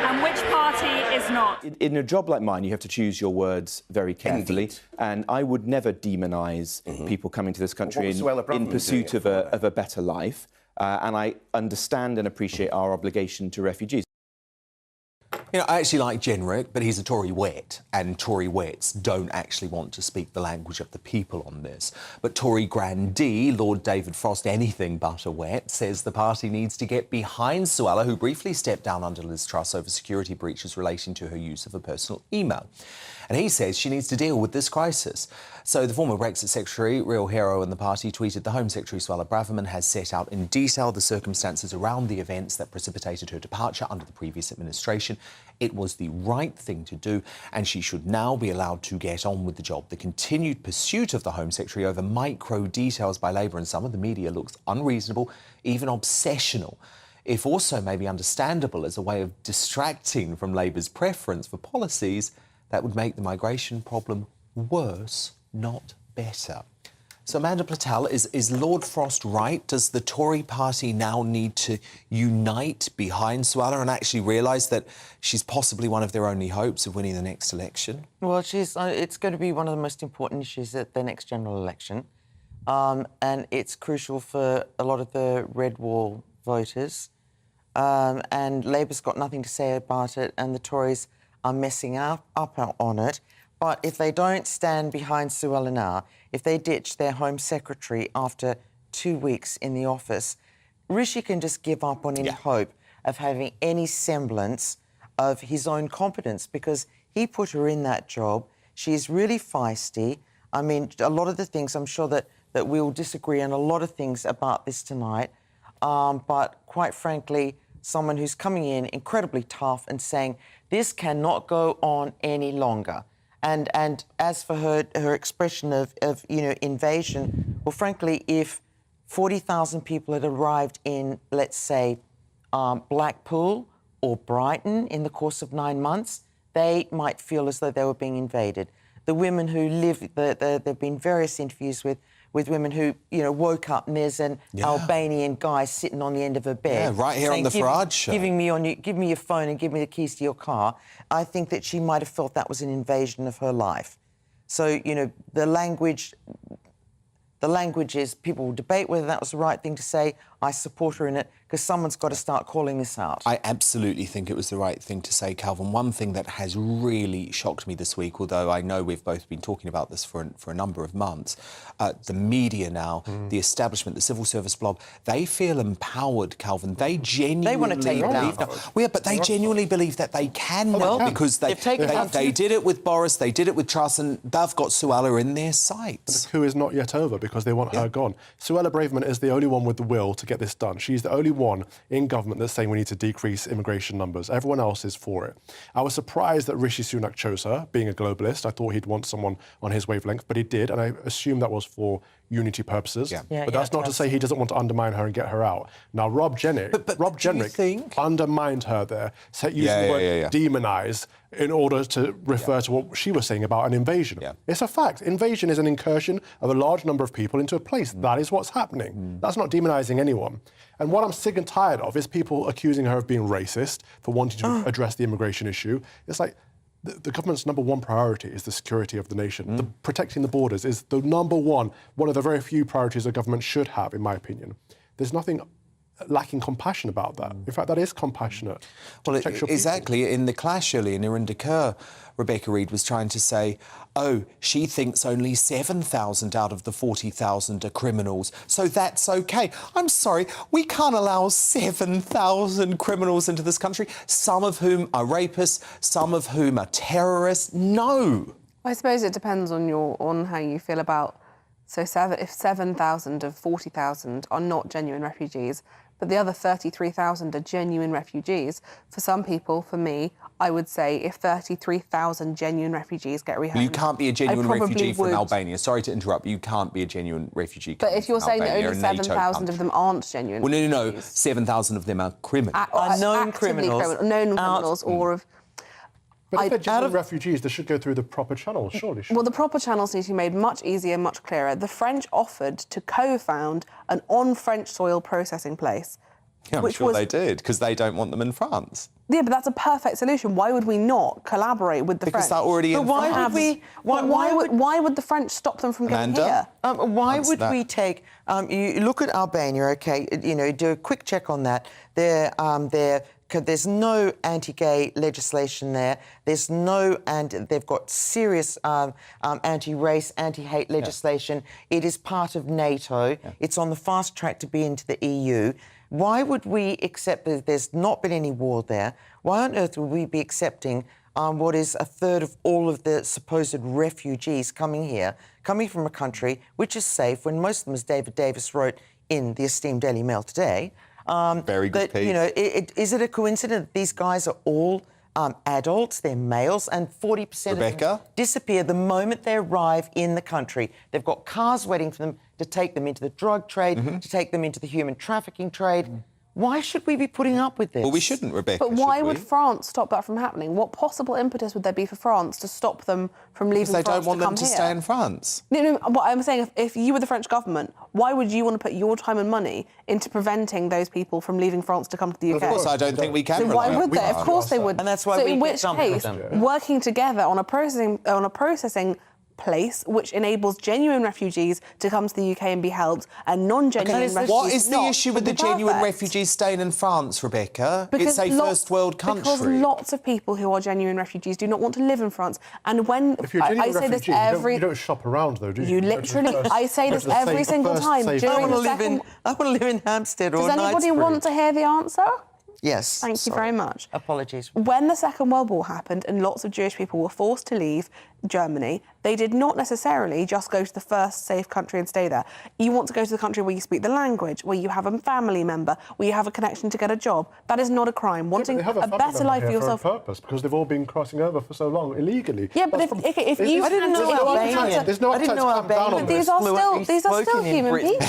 and which party is not. In a job like mine, you have to choose your words very carefully. Indeed. And I would never demonise people coming to this country in pursuit of a better life. And I understand and appreciate our obligation to refugees. You know, I actually like Jenrick, but he's a Tory wet, and Tory wets don't actually want to speak the language of the people on this. But Tory grandee, Lord David Frost, anything but a wet, says the party needs to get behind Suella, who briefly stepped down under Liz Truss over security breaches relating to her use of a personal email. And he says she needs to deal with this crisis. So the former Brexit Secretary, real hero in the party, tweeted the Home Secretary Suella Braverman has set out in detail the circumstances around the events that precipitated her departure under the previous administration. It was the right thing to do, and she should now be allowed to get on with the job. The continued pursuit of the Home Secretary over micro details by Labour and some of the media looks unreasonable, even obsessional, if also maybe understandable as a way of distracting from Labour's preference for policies that would make the migration problem worse, not better. So, Amanda Platell, is Lord Frost right? Does the Tory party now need to unite behind Suella and actually realise that she's possibly one of their only hopes of winning the next election? Well, it's going to be one of the most important issues at the next general election. And it's crucial for a lot of the Red Wall voters. And Labour's got nothing to say about it, and the Tories are messing up on it. But if they don't stand behind Suella now, if they ditch their Home Secretary after 2 weeks in the office, Rishi can just give up on any hope of having any semblance of his own competence, because he put her in that job. She's really feisty. I mean, a lot of the things, I'm sure that we'll disagree on a lot of things about this tonight, but quite frankly, someone who's coming in incredibly tough and saying, this cannot go on any longer. And as for her expression of invasion, well, frankly, if 40,000 people had arrived in, let's say, Blackpool or Brighton in the course of 9 months, they might feel as though they were being invaded. The women who live, there have been various interviews with with women who, you know, woke up and there's an Albanian guy sitting on the end of her bed. Yeah, right here on the Farage show. Give me your phone and give me the keys to your car. I think that she might have felt that was an invasion of her life. So, you know, the language is people will debate whether that was the right thing to say. I support her in it because someone's got to start calling this out. I absolutely think it was the right thing to say, Calvin. One thing that has really shocked me this week, although I know we've both been talking about this for a number of months, the media now, the establishment, the civil service blob, they feel empowered, Calvin. They genuinely want to take it down. But they genuinely believe that they can now because they did it with Boris, they did it with Truss, and they've got Suella in their sights. The coup is not yet over because they want her gone. Suella Braverman is the only one with the will to get this done. She's the only one in government that's saying we need to decrease immigration numbers. Everyone else is for it. I was surprised that Rishi Sunak chose her, being a globalist. I thought he'd want someone on his wavelength, but he did, and I assume that was for unity purposes. But that's not to say he doesn't want to undermine her and get her out. Now, Rob Jenrick undermined her there, using the word demonise in order to refer to what she was saying about an invasion. It's a fact. Invasion is an incursion of a large number of people into a place. That is what's happening. That's not demonising anyone. And what I'm sick and tired of is people accusing her of being racist for wanting to address the immigration issue. It's like the government's number one priority is the security of the nation. Protecting the borders is the number one of the very few priorities a government should have, in my opinion. There's nothing lacking compassion about that. In fact, that is compassionate. Well, exactly. In the clash earlier, Narinder Kaur, Rebecca Reid was trying to say, oh, she thinks only 7,000 out of the 40,000 are criminals, so that's OK. I'm sorry, we can't allow 7,000 criminals into this country, some of whom are rapists, some of whom are terrorists. No. I suppose it depends on how you feel about... So if 7,000 of 40,000 are not genuine refugees, but the other 33,000 are genuine refugees, for some people, for me, I would say if 33,000 genuine refugees get rehomed... You can't be a genuine refugee from Albania. Sorry to interrupt, you can't be a genuine refugee. But if you're saying that only 7,000 of them aren't genuine refugees... Well, no, 7,000 of them are criminals. Known criminals. Known criminals or of... But if they're genuine refugees, they should go through the proper channels, surely. Well, the proper channels need to be made much easier, much clearer. The French offered to co-found an on-French soil processing place. Yeah, I'm sure they did, because they don't want them in France. Yeah, but that's a perfect solution. Why would we not collaborate with the French? Because they're already in France. Why would the French stop them from getting here? Why would we take... you look at Albania, OK, you know, do a quick check on that. There's no anti-gay legislation there. There's no... And they've got serious anti-race, anti-hate legislation. It is part of NATO. It's on the fast track to be into the EU. Why would we accept that there's not been any war there? Why on earth would we be accepting what is a third of all of the supposed refugees coming here, coming from a country which is safe, when most of them, as David Davis wrote in the esteemed Daily Mail today... Very good piece. You know, is it a coincidence that these guys are all adults, they're males, and 40% of them disappear the moment they arrive in the country? They've got cars waiting for them to take them into the drug trade, to take them into the human trafficking trade. Why should we be putting up with this? Well, we shouldn't, Rebecca. But why would France stop that from happening? What possible impetus would there be for France to stop them from leaving France to come here? Because they don't want them to stay in France. No, what I'm saying, if you were the French government, why would you want to put your time and money into preventing those people from leaving France to come to the UK? Of course, I don't think we can. So why would they? Of course they would. And that's why so in which case, working together on a processing place which enables genuine refugees to come to the UK and be helped, and non-genuine refugees. What is the issue with the genuine refugees staying in France, Rebecca? Because it's a first world country. Because lots of people who are genuine refugees do not want to live in France. And when if you're a genuine refugee, you don't shop around though, do you? You literally, I say this every single time. I want to live in Hampstead or Knightsbridge. Does anybody want to hear the answer? Yes. Thank you very much. Apologies. When the Second World War happened and lots of Jewish people were forced to leave Germany, they did not necessarily just go to the first safe country and stay there. You want to go to the country where you speak the language, where you have a family member, where you have a connection to get a job. That is not a crime. Wanting a better life for yourself. For a purpose, because they've all been crossing over for so long illegally. Yeah, but if you... I didn't know Albania. There's no appetite to come down on this. These are still human people.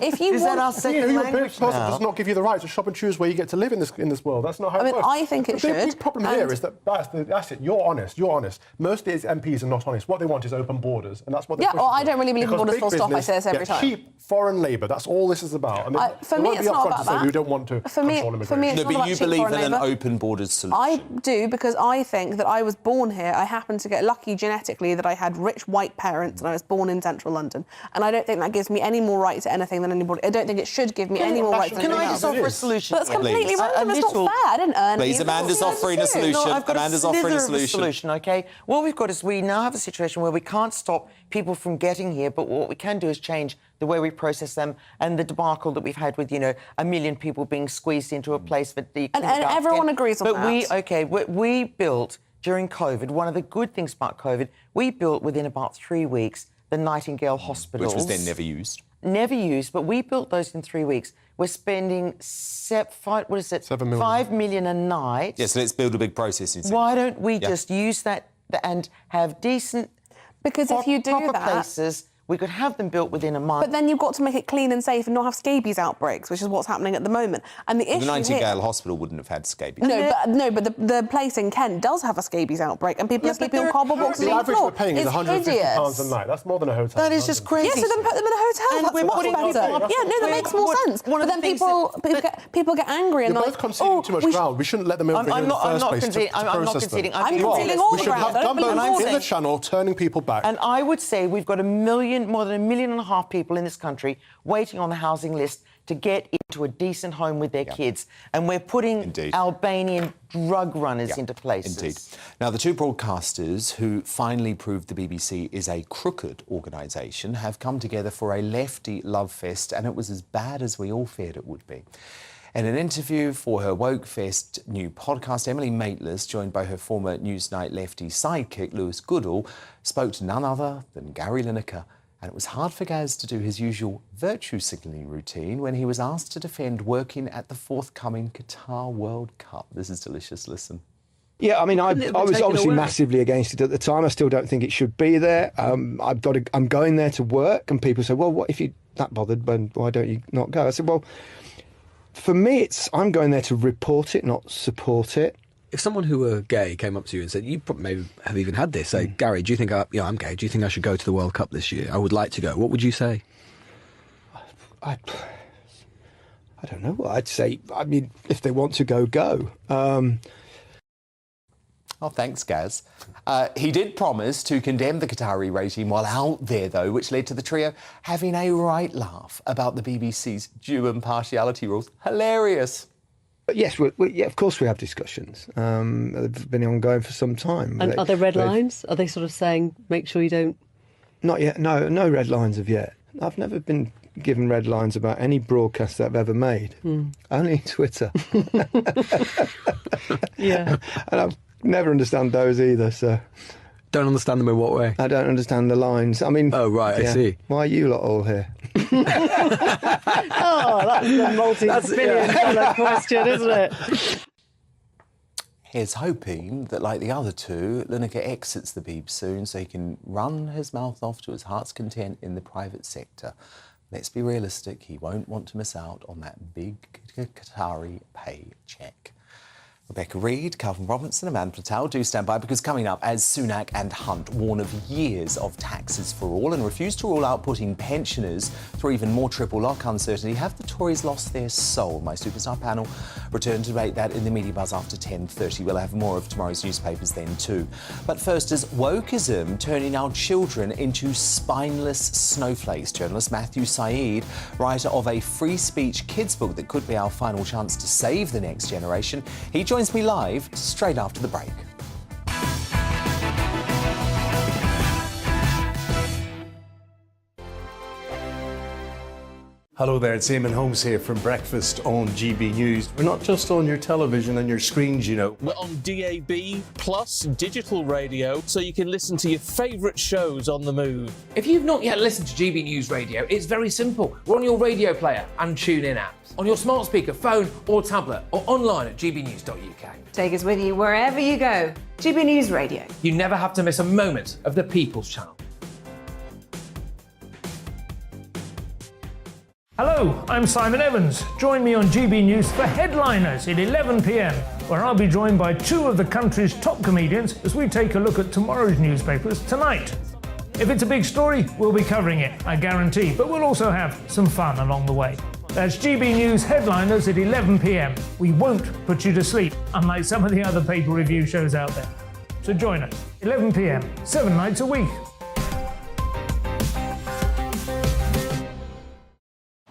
If you is want... that our second language now? Does not give you the right to shop and choose where you get to live in this world. That's not how it works. I think it should. The big problem here is that that's it. You're honest. Most of UK's MPs are not honest. What they want is open borders, and that's what they're pushing well, I for. don't really believe in Because borders big full stop. I business say this every get time. cheap foreign labour. That's all this is about. And For me, it's not about that. We don't want to For me, control immigration. for me, it's No, not but about you cheap believe foreign in an labour. open borders solution. I do, because I think that I was born here. I happened to get lucky genetically that I had rich white parents and I was born in central London. And I don't think that gives me any more right to anything than anybody. I don't think it should give me any more right to anything Can I else. just offer a solution? But that's completely random. It's not fair. I didn't earn Please, it. Amanda's offering a solution. No, I've got Amanda's a offering a slither of solution. OK? What we've got is we now have a situation where we can't stop people from getting here, but what we can do is change the way we process them, and the debacle that we've had with, 1 million people being squeezed into a place for the... And everyone agrees on that. We built, during COVID, one of the good things about COVID, we built within about 3 weeks the Nightingale hospitals. Which was then never used. Never used, but we built those in 3 weeks. We're spending 7 million. 5 million a night. Yes, let's build a big processing centre. Why don't we just use that and have decent, because if you do proper that, places, we could have them built within a month. But then you've got to make it clean and safe and not have scabies outbreaks, which is what's happening at the moment. And the issue The Nightingale here... Hospital wouldn't have had scabies. No, but the place in Kent does have a scabies outbreak, and people are sleeping on cardboard boxes The on the average floor. we're paying is It's £150 hideous. a night. That's more than a hotel. That is just crazy. Yeah, so then put them in a hotel. And That's we're much putting better. people up. Yeah, no, that makes more sense. one of But the then things people get angry and You're they're both like, conceding too much ground. We shouldn't let them over here in the first place I'm not conceding. I'm conceding all We the should ground. have Don't be gunboats in the boring. channel, turning people back. And I would say we've got more than 1.5 million people in this country waiting on the housing list to get into a decent home with their kids. And we're putting Albanian drug runners into places. Indeed. Now, the two broadcasters who finally proved the BBC is a crooked organisation have come together for a lefty love fest, and it was as bad as we all feared it would be. In an interview for her Woke Fest new podcast, Emily Maitlis, joined by her former Newsnight lefty sidekick, Lewis Goodall, spoke to none other than Gary Lineker. And it was hard for Gaz to do his usual virtue signalling routine when he was asked to defend working at the forthcoming Qatar World Cup. This is delicious. Listen. Yeah, I mean, I was obviously massively against it at the time. I still don't think it should be there. I'm going there to work, and people say, well, what if you're that bothered, why don't you not go? I said, well, for me, I'm going there to report it, not support it. If someone who were gay came up to you and said, you probably maybe have even had this, say, Gary, do you think I'm gay? Do you think I should go to the World Cup this year? I would like to go. What would you say? I don't know what I'd say. I mean, if they want to go, go. Oh, thanks, Gaz. He did promise to condemn the Qatari regime while out there, though, which led to the trio having a right laugh about the BBC's due impartiality rules. Hilarious. But yes, yeah, of course we have discussions. They've been ongoing for some time. And are there red lines? Are they sort of saying, make sure you don't... Not yet. No red lines of yet. I've never been given red lines about any broadcast that I've ever made. Only Twitter. Yeah. And I've never understand those either, so... Don't understand them in what way? I don't understand the lines. I mean... Oh, right, I see. Why are you lot all here? Oh, that's the multi-billion-dollar question, isn't it? He's hoping that, like the other two, Lineker exits the Beeb soon so he can run his mouth off to his heart's content in the private sector. Let's be realistic, he won't want to miss out on that big Qatari paycheck. Rebecca Reid, Calvin Robinson and Amanda Patel do stand by, because coming up, as Sunak and Hunt warn of years of taxes for all and refuse to rule out putting pensioners through even more triple lock uncertainty, have the Tories lost their soul? My superstar panel return to debate that in the Media Buzz after 10:30. We'll have more of tomorrow's newspapers then too. But first, is wokeism turning our children into spineless snowflakes? Journalist Matthew Saeed, writer of a free speech kids book that could be our final chance to save the next generation. He joins me live straight after the break. Hello there, it's Eamon Holmes here from Breakfast on GB News. We're not just on your television and your screens, you know. We're on DAB plus digital radio, so you can listen to your favourite shows on the move. If you've not yet listened to GB News Radio, it's very simple. We're on your radio player and TuneIn apps, on your smart speaker, phone or tablet, or online at gbnews.uk. Take us with you wherever you go. GB News Radio. You never have to miss a moment of the People's Channel. Hello, I'm Simon Evans. Join me on GB News for Headliners at 11 p.m, where I'll be joined by two of the country's top comedians as we take a look at tomorrow's newspapers tonight. If it's a big story, we'll be covering it, I guarantee, but we'll also have some fun along the way. That's GB News Headliners at 11 p.m. We won't put you to sleep, unlike some of the other paper review shows out there. So join us, 11 p.m, 7 nights a week.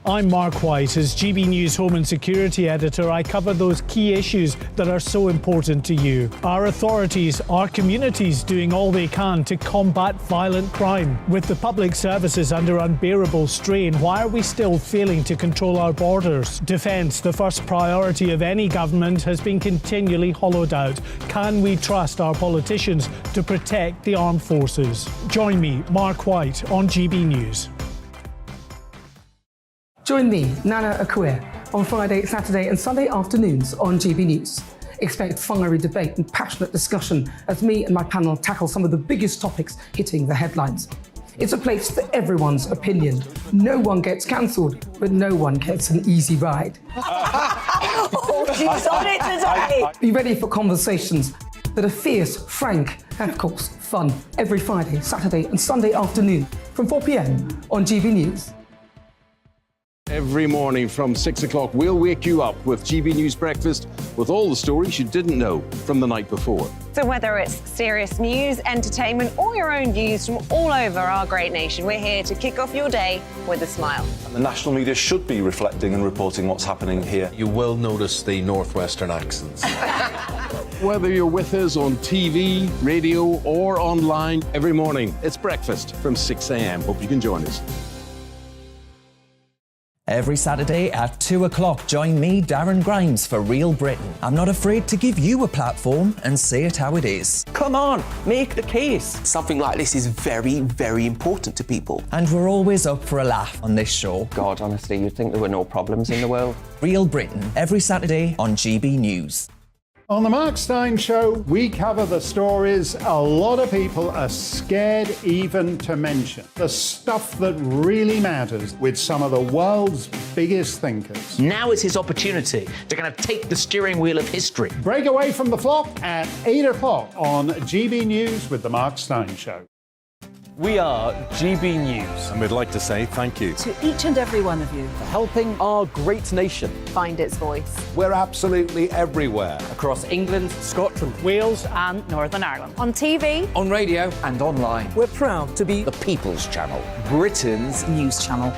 I'm Mark White. As GB News Home and Security Editor, I cover those key issues that are so important to you. Our authorities, our communities doing all they can to combat violent crime. With the public services under unbearable strain, why are we still failing to control our borders? Defence, the first priority of any government, has been continually hollowed out. Can we trust our politicians to protect the armed forces? Join me, Mark White, on GB News. Join me, Nana Akua, on Friday, Saturday and Sunday afternoons on GB News. Expect fiery debate and passionate discussion as me and my panel tackle some of the biggest topics hitting the headlines. It's a place for everyone's opinion. No one gets cancelled, but no one gets an easy ride. Oh, she's on it today. Be ready for conversations that are fierce, frank and, of course, fun. Every Friday, Saturday and Sunday afternoon from 4 p.m. on GB News. Every morning from 6 o'clock, we'll wake you up with GB News Breakfast with all the stories you didn't know from the night before. So whether it's serious news, entertainment or your own views from all over our great nation, we're here to kick off your day with a smile. And the national media should be reflecting and reporting what's happening here. You will notice the northwestern accents. Whether you're with us on TV, radio or online, every morning it's breakfast from 6 a.m. Hope you can join us. Every Saturday at 2 o'clock, join me, Darren Grimes, for Real Britain. I'm not afraid to give you a platform and say it how it is. Come on, make the case. Something like this is very, very important to people. And we're always up for a laugh on this show. God, honestly, you'd think there were no problems in the world. Real Britain, every Saturday on GB News. On the Mark Steyn Show, we cover the stories a lot of people are scared even to mention. The stuff that really matters with some of the world's biggest thinkers. Now is his opportunity to kind of take the steering wheel of history. Break away from the flock at 8 o'clock on GB News with the Mark Steyn Show. We are GB News. And we'd like to say thank you To each and every one of you. for helping our great nation. Find its voice. We're absolutely everywhere. Across England, Scotland, Wales and Northern Ireland. On TV, on radio and online. We're proud to be The People's Channel. Britain's news channel.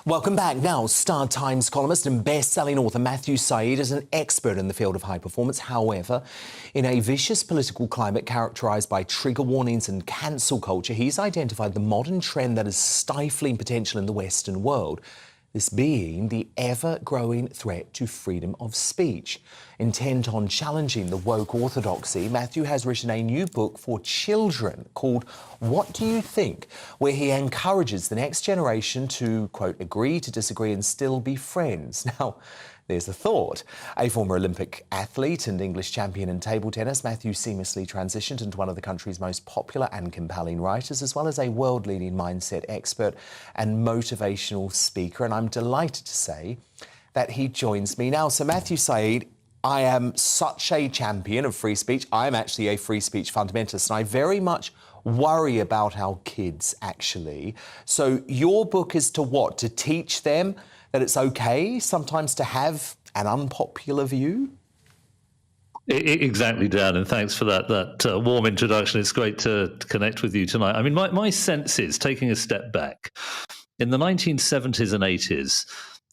Welcome back. Now, Star Times columnist and best-selling author Matthew Said is an expert in the field of high performance. However, in a vicious political climate characterised by trigger warnings and cancel culture, he's identified the modern trend that is stifling potential in the Western world. This being the ever-growing threat to freedom of speech. Intent on challenging the woke orthodoxy, Matthew has written a new book for children called What Do You Think?, where he encourages the next generation to, quote, agree to disagree and still be friends. Now, there's a thought. A former Olympic athlete and English champion in table tennis, Matthew seamlessly transitioned into one of the country's most popular and compelling writers, as well as a world-leading mindset expert and motivational speaker. And I'm delighted to say that he joins me now. So Matthew Said, I am such a champion of free speech. I'm actually a free speech fundamentalist, and I very much worry about our kids, actually. So your book is to what? To teach them that it's okay sometimes to have an unpopular view? Exactly, Dan, and thanks for that warm introduction. It's great to connect with you tonight. I mean, my sense is, taking a step back, in the 1970s and 80s,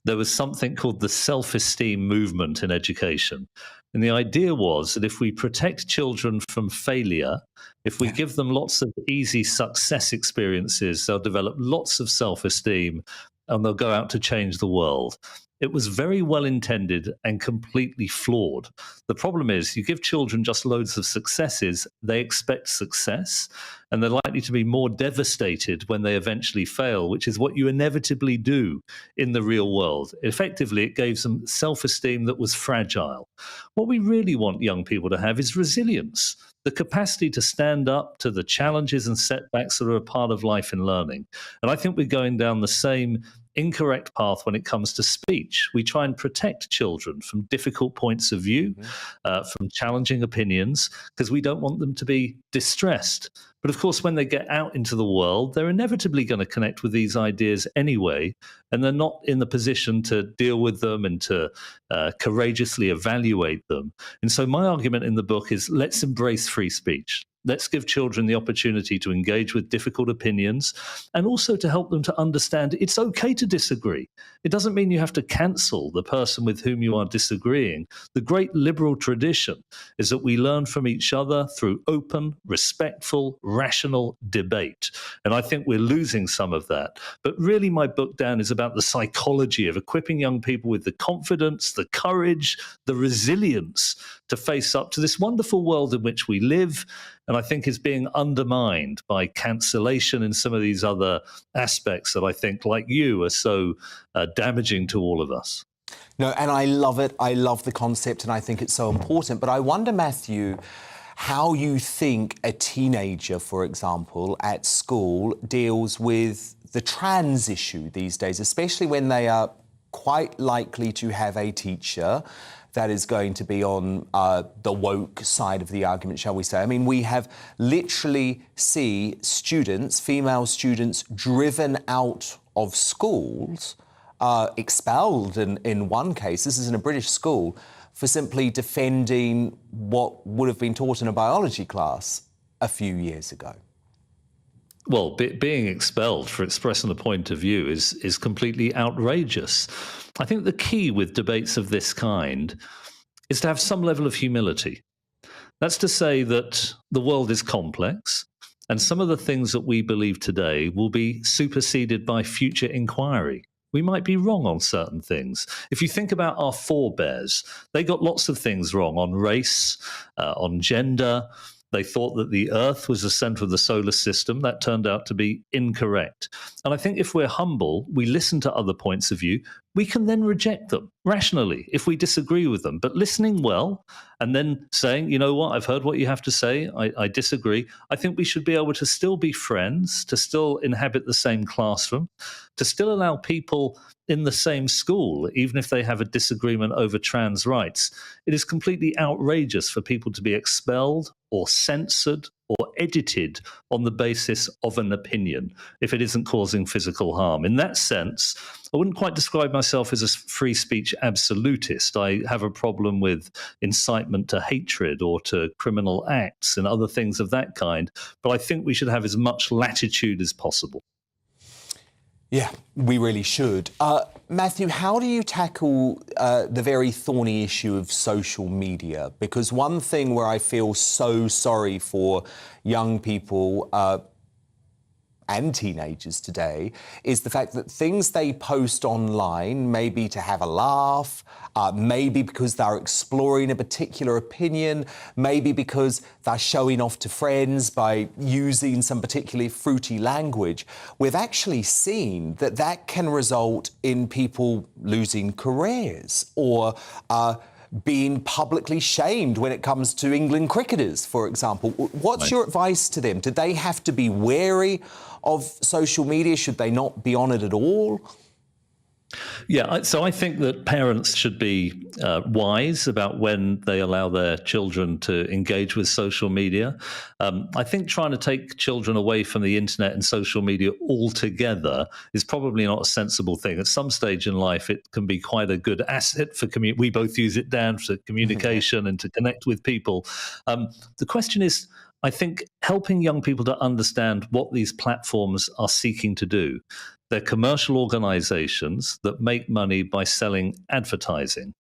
there was something called the self-esteem movement in education. And the idea was that if we protect children from failure, if we give them lots of easy success experiences, they'll develop lots of self-esteem and they'll go out to change the world. It was very well intended and completely flawed. The problem is you give children just loads of successes, they expect success, and they're likely to be more devastated when they eventually fail, which is what you inevitably do in the real world. Effectively, it gave them self-esteem that was fragile. What we really want young people to have is resilience. the capacity to stand up to the challenges and setbacks that are a part of life and learning. And I think we're going down the same incorrect path when it comes to speech. We try and protect children from difficult points of view, from challenging opinions, because we don't want them to be distressed. But of course, when they get out into the world, they're inevitably going to connect with these ideas anyway, and they're not in the position to deal with them and to courageously evaluate them. And so my argument in the book is, let's embrace free speech. Let's give children the opportunity to engage with difficult opinions, and also to help them to understand it's okay to disagree. It doesn't mean you have to cancel the person with whom you are disagreeing. The great liberal tradition is that we learn from each other through open, respectful, rational debate. And I think we're losing some of that. But really, my book, Dan, is about the psychology of equipping young people with the confidence, the courage, the resilience to face up to this wonderful world in which we live, and I think is being undermined by cancellation and some of these other aspects that I think, like you, are so damaging to all of us. No, and I love it. I love the concept, and I think it's so important. But I wonder, Matthew, how you think a teenager, for example, at school deals with the trans issue these days, especially when they are quite likely to have a teacher that is going to be on the woke side of the argument, shall we say. I mean, we have literally see students, female students, driven out of schools, expelled in one case, this is in a British school, for simply defending what would have been taught in a biology class a few years ago. Well, being expelled for expressing a point of view is completely outrageous. I think the key with debates of this kind is to have some level of humility. That's to say that the world is complex, and some of the things that we believe today will be superseded by future inquiry. We might be wrong on certain things. If you think about our forebears, they got lots of things wrong on race, on gender. They thought that the Earth was the center of the solar system. That turned out to be incorrect. And I think if we're humble, we listen to other points of view, we can then reject them rationally if we disagree with them. But listening well and then saying, you know what, I've heard what you have to say, I disagree. I think we should be able to still be friends, to still inhabit the same classroom, to still allow people in the same school, even if they have a disagreement over trans rights. It is completely outrageous for people to be expelled or censored or edited on the basis of an opinion if it isn't causing physical harm. In that sense, I wouldn't quite describe myself as a free speech absolutist. I have a problem with incitement to hatred or to criminal acts and other things of that kind, but I think we should have as much latitude as possible. Yeah, we really should. Matthew, how do you tackle the very thorny issue of social media? Because one thing where I feel so sorry for young people and teenagers today is the fact that things they post online, maybe to have a laugh, maybe because they're exploring a particular opinion, maybe because they're showing off to friends by using some particularly fruity language, we've actually seen that that can result in people losing careers or being publicly shamed when it comes to England cricketers, for example. What's your advice to them? Do they have to be wary of social media? Should they not be on it at all? Yeah, so I think that parents should be wise about when they allow their children to engage with social media. I think trying to take children away from the internet and social media altogether is probably not a sensible thing. At some stage in life, it can be quite a good asset for community. We both use it, Dan, for communication and to connect with people. The question is, I think, helping young people to understand what these platforms are seeking to do. They're commercial organizations that make money by selling advertising.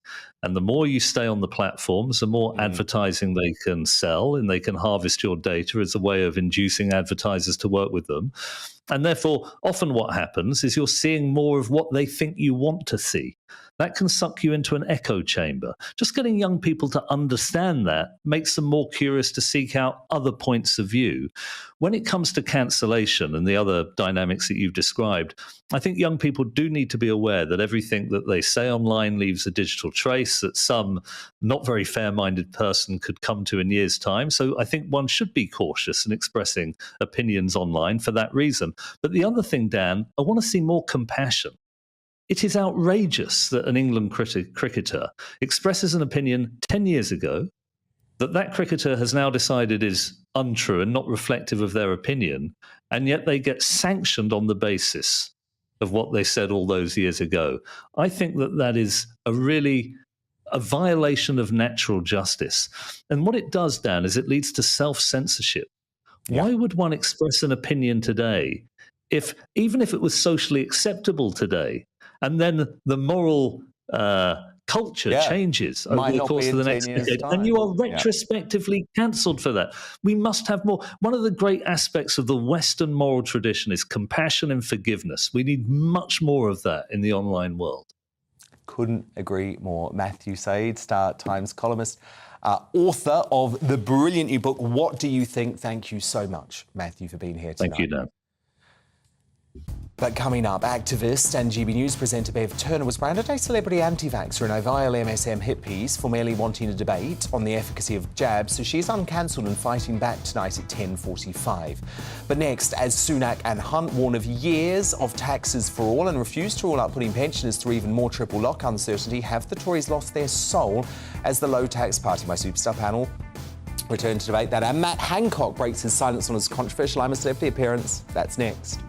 And the more you stay on the platforms, the more advertising they can sell, and they can harvest your data as a way of inducing advertisers to work with them. And therefore, often what happens is you're seeing more of what they think you want to see. That can suck you into an echo chamber. Just getting young people to understand that makes them more curious to seek out other points of view. view. When it comes to cancellation and the other dynamics that you've described, I think young people do need to be aware that everything that they say online leaves a digital trace that some not very fair-minded person could come to in years' time. So I think one should be cautious in expressing opinions online for that reason. But the other thing, Dan, I want to see more compassion. It is outrageous that an England cricketer expresses an opinion 10 years ago that cricketer has now decided is untrue and not reflective of their opinion, and yet they get sanctioned on the basis of what they said all those years ago. I think that is a violation of natural justice. And what it does, Dan, is it leads to self-censorship. Yeah. Why would one express an opinion today even if it was socially acceptable today, and then the moral culture changes over the course of the next decade, and you are retrospectively cancelled for that? We must have more. One of the great aspects of the Western moral tradition is compassion and forgiveness. We need much more of that in the online world. Couldn't agree more. Matthew Said, Star Times columnist, author of the brilliant new book, What Do You Think? Thank you so much, Matthew, for being here tonight. Thank you, Dan. But coming up, activist and GB News presenter Bev Turner was branded a celebrity anti-vaxxer in a vile MSM hit piece for merely wanting a debate on the efficacy of jabs, so she's uncancelled and fighting back tonight at 10:45. But next, as Sunak and Hunt warn of years of taxes for all and refuse to rule out putting pensioners through even more triple lock uncertainty, have the Tories lost their soul as the low tax party? My superstar panel return to debate that. And Matt Hancock breaks his silence on his controversial I'm a Celebrity appearance. That's next.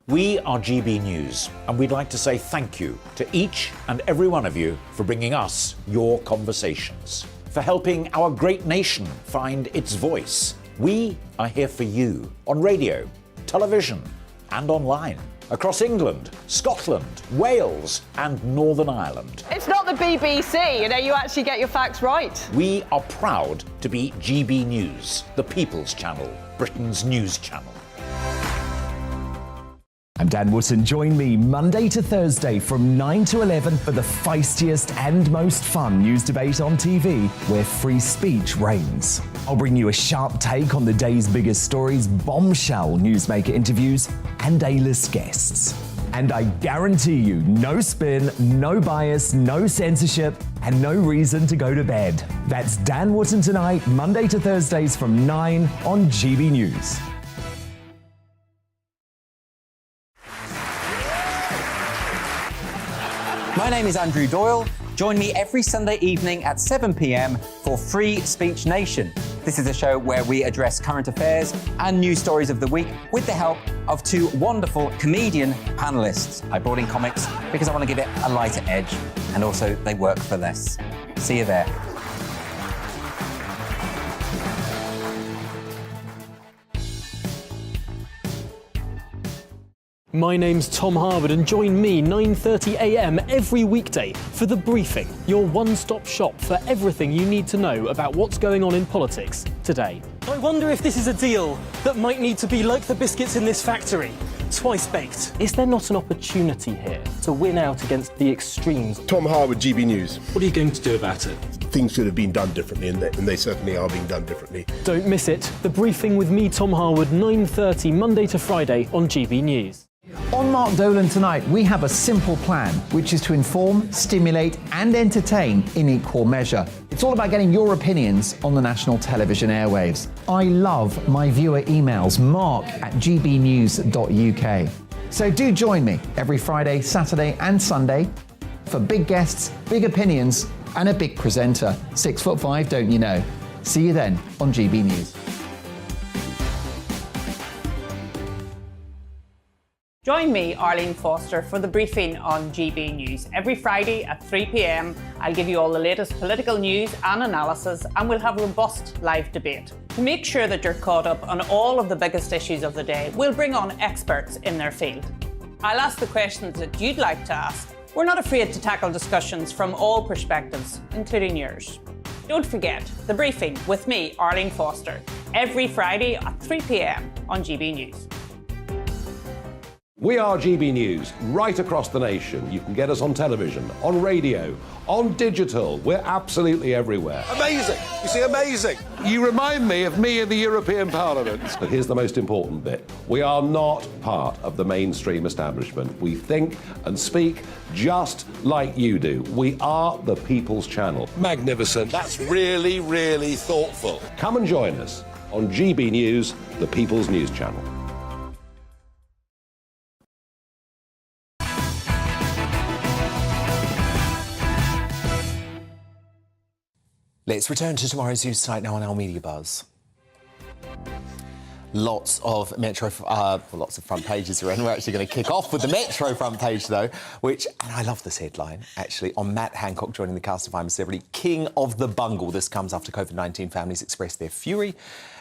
We are GB News, and we'd like to say thank you to each and every one of you for bringing us your conversations, for helping our great nation find its voice. We are here for you on radio, television, and online, across England, Scotland, Wales, and Northern Ireland. It's not the BBC, you actually get your facts right. We are proud to be GB News, the People's Channel, Britain's news channel. I'm Dan Wootton. Join me Monday to Thursday from 9 to 11 for the feistiest and most fun news debate on TV, where free speech reigns. I'll bring you a sharp take on the day's biggest stories, bombshell newsmaker interviews, and A-list guests. And I guarantee you, no spin, no bias, no censorship, and no reason to go to bed. That's Dan Wootton tonight, Monday to Thursdays from 9 on GB News. My name is Andrew Doyle. Join me every Sunday evening at 7 p.m. for Free Speech Nation. This is a show where we address current affairs and news stories of the week with the help of two wonderful comedian panellists. I brought in comics because I want to give it a lighter edge, and also they work for less. See you there. My name's Tom Harwood, and join me 9:30 a.m. every weekday for The Briefing, your one-stop shop for everything you need to know about what's going on in politics today. I wonder if this is a deal that might need to be like the biscuits in this factory, twice baked. Is there not an opportunity here to win out against the extremes? Tom Harwood, GB News. What are you going to do about it? Things should have been done differently, and they certainly are being done differently. Don't miss it. The Briefing with me, Tom Harwood, 9:30 Monday to Friday on GB News. On Mark Dolan tonight, we have a simple plan, which is to inform, stimulate and entertain in equal measure. It's all about getting your opinions on the national television airwaves. I love my viewer emails, mark@gbnews.uk. So do join me every Friday, Saturday and Sunday for big guests, big opinions and a big presenter. 6'5", don't you know? See you then on GB News. Join me, Arlene Foster, for The Briefing on GB News. Every Friday at 3 p.m, I'll give you all the latest political news and analysis, and we'll have robust live debate. To make sure that you're caught up on all of the biggest issues of the day, we'll bring on experts in their field. I'll ask the questions that you'd like to ask. We're not afraid to tackle discussions from all perspectives, including yours. Don't forget, The Briefing with me, Arlene Foster, every Friday at 3 p.m. on GB News. We are GB News, right across the nation. You can get us on television, on radio, on digital. We're absolutely everywhere. Amazing. You see, amazing. You remind me of me in the European Parliament. But here's the most important bit. We are not part of the mainstream establishment. We think and speak just like you do. We are the People's Channel. Magnificent. That's really, really thoughtful. Come and join us on GB News, the People's News Channel. Let's return to tomorrow's news tonight now on our Media Buzz. Lots of Metro, lots of front pages are in. We're actually going to kick off with the Metro front page, though, which, and I love this headline, actually, on Matt Hancock joining the cast of I'm a Celebrity, King of the Bungle. This comes after COVID-19 families expressed their fury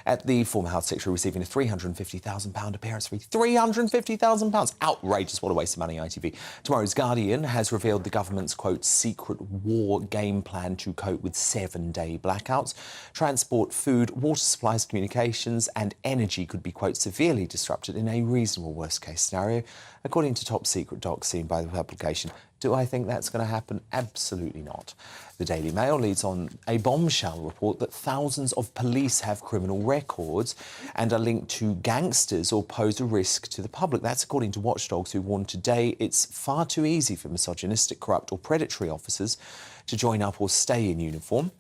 at the former Health Secretary receiving a £350,000 appearance fee. £350,000! Outrageous, what a waste of money, ITV. Tomorrow's Guardian has revealed the government's, quote, secret war game plan to cope with 7-day blackouts. Transport, food, water supplies, communications and energy could be, quote, severely disrupted in a reasonable worst-case scenario, according to top-secret docs seen by the publication. Do I think that's going to happen? Absolutely not. The Daily Mail leads on a bombshell report that thousands of police have criminal records and are linked to gangsters or pose a risk to the public. That's according to watchdogs who warn today it's far too easy for misogynistic, corrupt or predatory officers to join up or stay in uniform.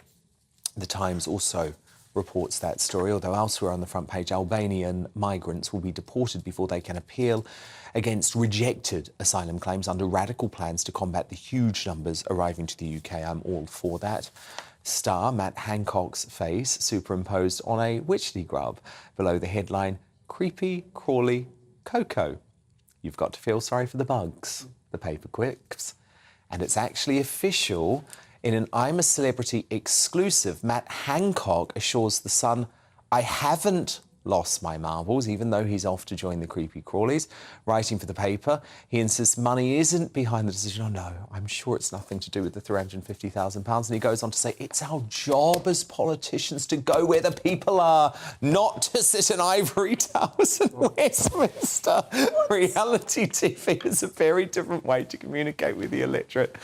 The Times also reports that story, although elsewhere on the front page, Albanian migrants will be deported before they can appeal against rejected asylum claims under radical plans to combat the huge numbers arriving to the UK. I'm all for that. Star Matt Hancock's face superimposed on a witchetty grub below the headline, Creepy, Crawly, Coco. You've got to feel sorry for the bugs, the paper quips. And it's actually official. In an I'm a Celebrity exclusive, Matt Hancock assures The Sun, I haven't lost my marbles, even though he's off to join the Creepy Crawlies. Writing for the paper, he insists money isn't behind the decision. Oh, no, I'm sure it's nothing to do with the £350,000. And he goes on to say, it's our job as politicians to go where the people are, not to sit in ivory towers in Westminster. Reality TV is a very different way to communicate with the electorate.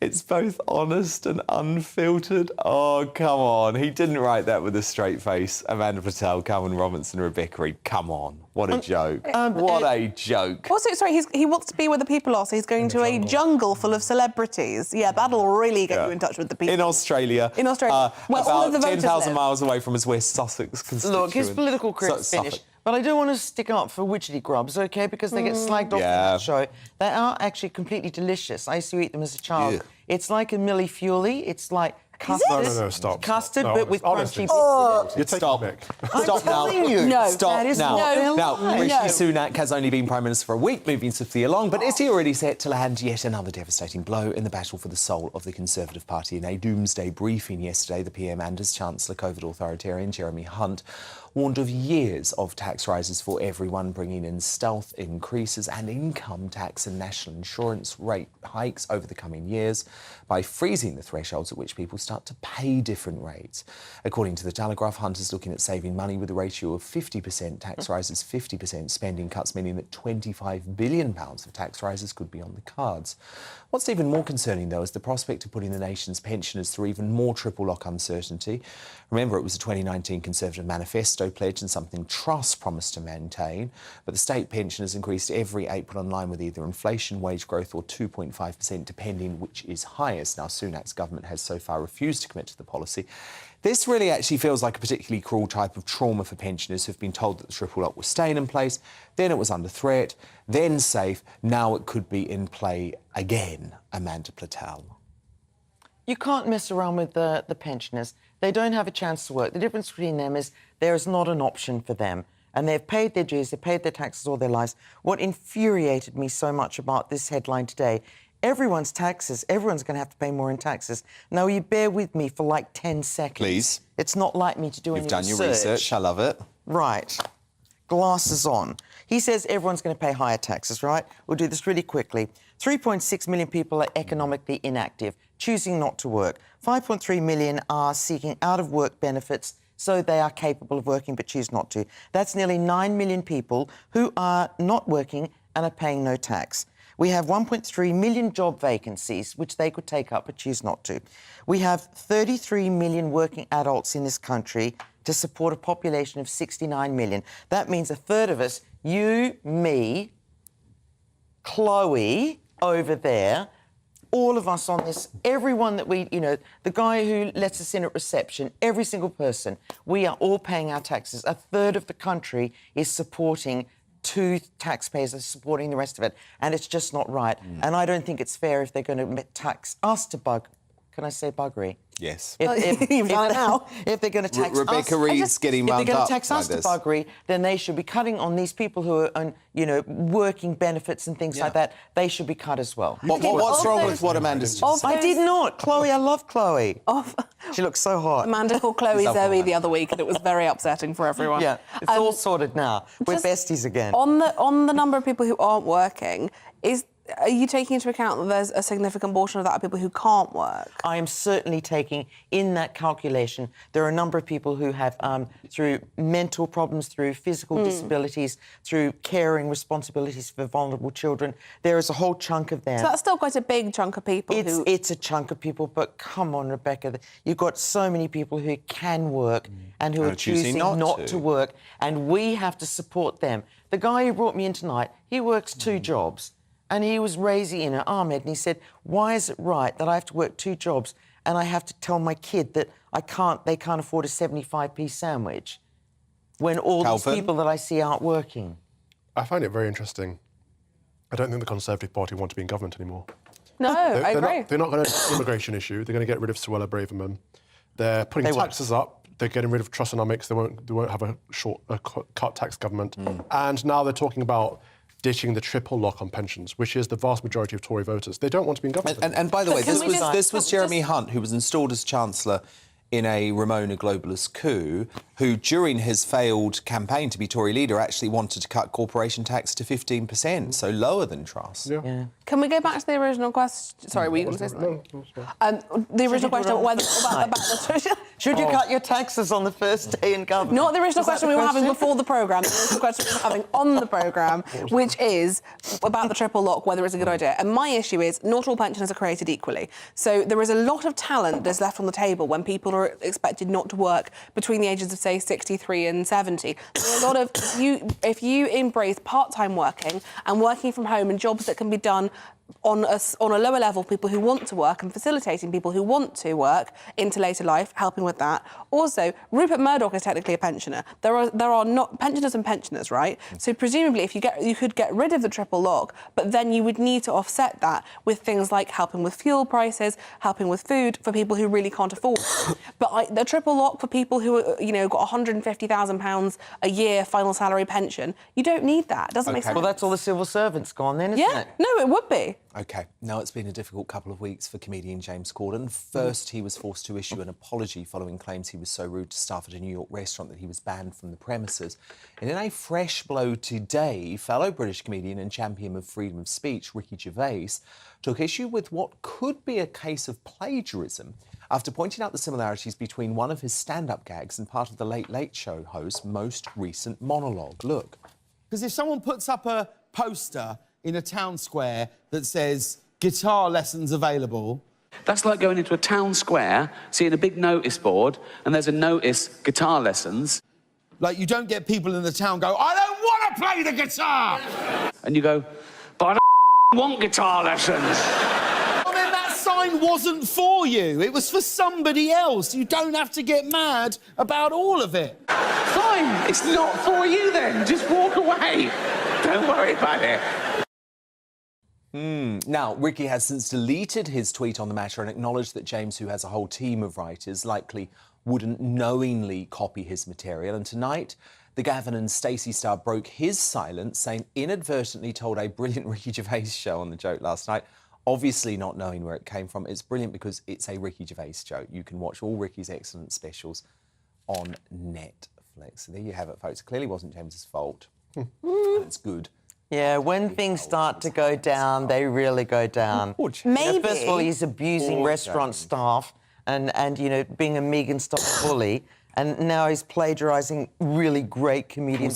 It's both honest and unfiltered. Oh, come on. He didn't write that with a straight face. Amanda Patel, Calvin Robinson, Rebecca Reed. Come on. What a joke. What a joke. Also, sorry, he wants to be where the people are, so he's going to a jungle full of celebrities. Yeah, that'll really get you in touch with the people. In Australia. In Australia. Well, about 10,000 miles away from his West Sussex constituent. Look, his political career's finished. But I do want to stick up for witchetty grubs, OK, because they get slagged off in that show. They are actually completely delicious. I used to eat them as a child. Yeah. It's like a milli fueli. It's like custard. No, stop. Custard, stop. But with crunchy You're taking Mick. Stop now. No, stop now. Now, Rishi Sunak has only been Prime Minister for a week, moving swiftly along, but is he already set to land yet another devastating blow in the battle for the soul of the Conservative Party? In a doomsday briefing yesterday, the PM and his Chancellor, COVID authoritarian Jeremy Hunt, warned of years of tax rises for everyone, bringing in stealth increases and income tax and national insurance rate hikes over the coming years by freezing the thresholds at which people start to pay different rates. According to The Telegraph, Hunt is looking at saving money with a ratio of 50% tax rises, 50% spending cuts, meaning that £25 billion of tax rises could be on the cards. What's even more concerning, though, is the prospect of putting the nation's pensioners through even more triple lock uncertainty. Remember, it was a 2019 Conservative manifesto pledge and something Truss promised to maintain, but the state pension has increased every April in line with either inflation, wage growth or 2.5%, depending which is highest. Now, Sunak's government has so far refused to commit to the policy. This really actually feels like a particularly cruel type of trauma for pensioners who've been told that the triple lock was staying in place, then it was under threat, then safe, now it could be in play again. Amanda Patel. You can't mess around with the pensioners. They don't have a chance to work. The difference between them is there is not an option for them. And they've paid their dues, they've paid their taxes all their lives. What infuriated me so much about this headline today, everyone's taxes, everyone's going to have to pay more in taxes. Now, you bear with me for like 10 seconds. Please. It's not like me to do any research. You've done your research, I love it. Right. Glasses on. He says everyone's going to pay higher taxes, right? We'll do this really quickly. 3.6 million people are economically inactive, choosing not to work. 5.3 million are seeking out-of-work benefits, so they are capable of working but choose not to. That's nearly 9 million people who are not working and are paying no tax. We have 1.3 million job vacancies, which they could take up but choose not to. We have 33 million working adults in this country to support a population of 69 million. That means a third of us, you, me, Chloe over there, all of us on this, everyone that we, the guy who lets us in at reception, every single person, we are all paying our taxes. A third of the country is supporting, 2 taxpayers are supporting the rest of it, and it's just not right. And I don't think it's fair if they're going to tax us to can I say buggery? Yes. You've done it now. If they're going to tax Rebecca us... Reed's getting wound up. If they're going to tax us like to buggery, then they should be cutting on these people who are on, working benefits and things like that. They should be cut as well. What's wrong with what Amanda's just said? I did not. Chloe, I love Chloe. She looks so hot. Amanda called Chloe Zoe the other week, and it was very upsetting for everyone. Yeah, it's all sorted now. We're besties again. On the number of people who aren't working, are you taking into account that there's a significant portion of that are people who can't work? I am certainly taking in that calculation. There are a number of people who have, through mental problems, through physical disabilities, through caring responsibilities for vulnerable children. There is a whole chunk of them. So that's still quite a big chunk of people. It's a chunk of people, but come on, Rebecca, you've got so many people who can work and who are choosing not to work, and we have to support them. The guy who brought me in tonight, he works 2 jobs. And he was raising Ahmed, and he said, why is it right that I have to work 2 jobs and I have to tell my kid that they can't afford a 75p sandwich when all these people that I see aren't working? I find it very interesting. I don't think the Conservative Party want to be in government anymore. No, I agree. They're not going to immigration issue. They're going to get rid of Suella Braverman. They're putting taxes up. They're getting rid of Trussonomics. They won't have a cut tax government. And now they're talking about ditching the triple lock on pensions, which is the vast majority of Tory voters. They don't want to be in government. And by the way, this was Jeremy Hunt, who was installed as Chancellor in a Ramona globalist coup, who, during his failed campaign to be Tory leader, actually wanted to cut corporation tax to 15%, so lower than Truss. Yeah. Can we go back to the original question? Sorry, were you going to say something? The original question about the... Should you cut your taxes on the first day in government? Not the original question we were having before the programme, the original question we were having on the programme, which is about the triple lock, whether it's a good idea. And my issue is not all pensioners are created equally. So there is a lot of talent that's left on the table when people are expected not to work between the ages of, say, 63 and 70. There are a lot of... If you embrace part-time working and working from home and jobs that can be done on a lower level, people who want to work and facilitating people who want to work into later life, helping with that. Also, Rupert Murdoch is technically a pensioner. There are not pensioners and pensioners, right? So presumably, if you could get rid of the triple lock, but then you would need to offset that with things like helping with fuel prices, helping with food for people who really can't afford it. But the triple lock for people who are, got £150,000 a year final salary pension, you don't need that. It doesn't make sense. Well, that's all the civil servants gone then, isn't it? No, it would be. OK, now it's been a difficult couple of weeks for comedian James Corden. First, he was forced to issue an apology following claims he was so rude to staff at a New York restaurant that he was banned from the premises. And in a fresh blow today, fellow British comedian and champion of freedom of speech, Ricky Gervais, took issue with what could be a case of plagiarism after pointing out the similarities between one of his stand-up gags and part of the Late Late Show host's most recent monologue. Look. Because if someone puts up a poster in a town square that says guitar lessons available. That's like going into a town square, seeing a big notice board, and there's a notice, guitar lessons. Like, you don't get people in the town go, I don't want to play the guitar! And you go, but I don't want guitar lessons. I mean, that sign wasn't for you. It was for somebody else. You don't have to get mad about all of it. Fine, it's not for you then. Just walk away. Don't worry about it. Now, Ricky has since deleted his tweet on the matter and acknowledged that James, who has a whole team of writers, likely wouldn't knowingly copy his material. And tonight, the Gavin and Stacey star broke his silence, saying inadvertently told a brilliant Ricky Gervais show on The Joke last night, obviously not knowing where it came from. It's brilliant because it's a Ricky Gervais joke. You can watch all Ricky's excellent specials on Netflix. So there you have it, folks. It clearly wasn't James's fault. And it's good. Yeah, when things start to go down, they really go down. Maybe. First of all, he's abusing restaurant staff and being a Megan-style bully. and now he's plagiarising really great comedian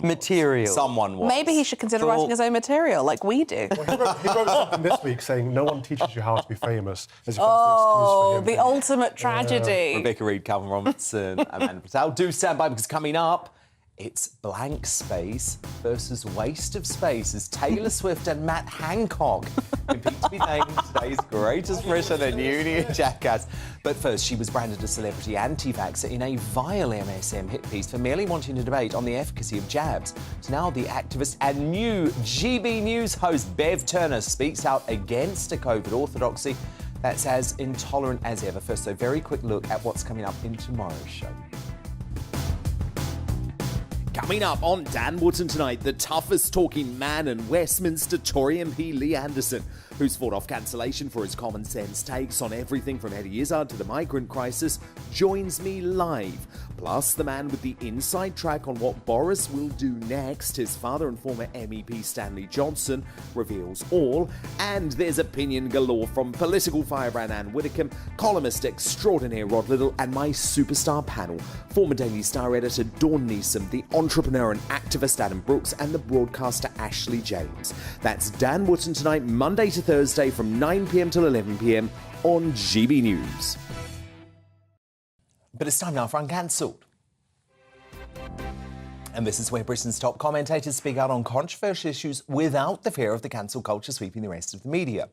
material. Someone was. Maybe he should consider writing his own material, like we do. Well, he wrote something this week saying no one teaches you how to be famous. As if that's Oh, the excuse the for him. ultimate tragedy. Rebecca Reid, Calvin Robertson, and Amanda Patel. Do stand by, because coming up, it's blank space versus waste of space as Taylor Swift and Matt Hancock compete to be named today's greatest British and their uni jackass. But first, she was branded a celebrity anti-vaxxer in a vile MSM hit piece for merely wanting to debate on the efficacy of jabs. So now the activist and new GB News host Bev Turner speaks out against a COVID orthodoxy that's as intolerant as ever. First, a very quick look at what's coming up in tomorrow's show. Coming up on Dan Wootton tonight, the toughest talking man in Westminster, Tory MP Lee Anderson, who's fought off cancellation for his common sense takes on everything from Eddie Izzard to the migrant crisis, joins me live. Plus, the man with the inside track on what Boris will do next, his father and former MEP Stanley Johnson, reveals all. And there's opinion galore from political firebrand Anne Widdecombe, columnist extraordinaire Rod Little, and my superstar panel, former Daily Star editor Dawn Neeson, the entrepreneur and activist Adam Brooks, and the broadcaster Ashley James. That's Dan Wootton tonight, Monday to Thursday from 9 p.m. till 11 p.m. on GB News. But it's time now for Uncancelled. And this is where Britain's top commentators speak out on controversial issues without the fear of the cancel culture sweeping the rest of the media.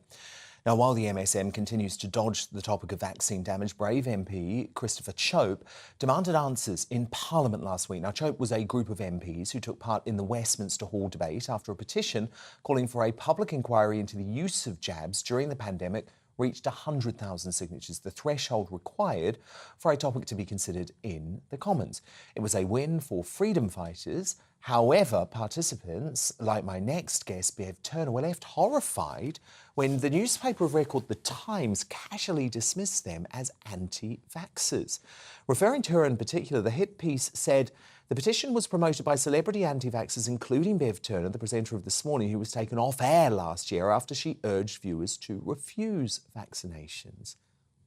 Now, while the MSM continues to dodge the topic of vaccine damage, Brave MP Christopher Chope demanded answers in Parliament last week. Now, Chope was a group of MPs who took part in the Westminster Hall debate after a petition calling for a public inquiry into the use of jabs during the pandemic reached 100,000 signatures, the threshold required for a topic to be considered in the Commons. It was a win for freedom fighters. However, participants, like my next guest, Bev Turner, were left horrified when the newspaper of record, The Times, casually dismissed them as anti-vaxxers. Referring to her in particular, the hit piece said, the petition was promoted by celebrity anti-vaxxers, including Bev Turner, the presenter of This Morning, who was taken off air last year after she urged viewers to refuse vaccinations.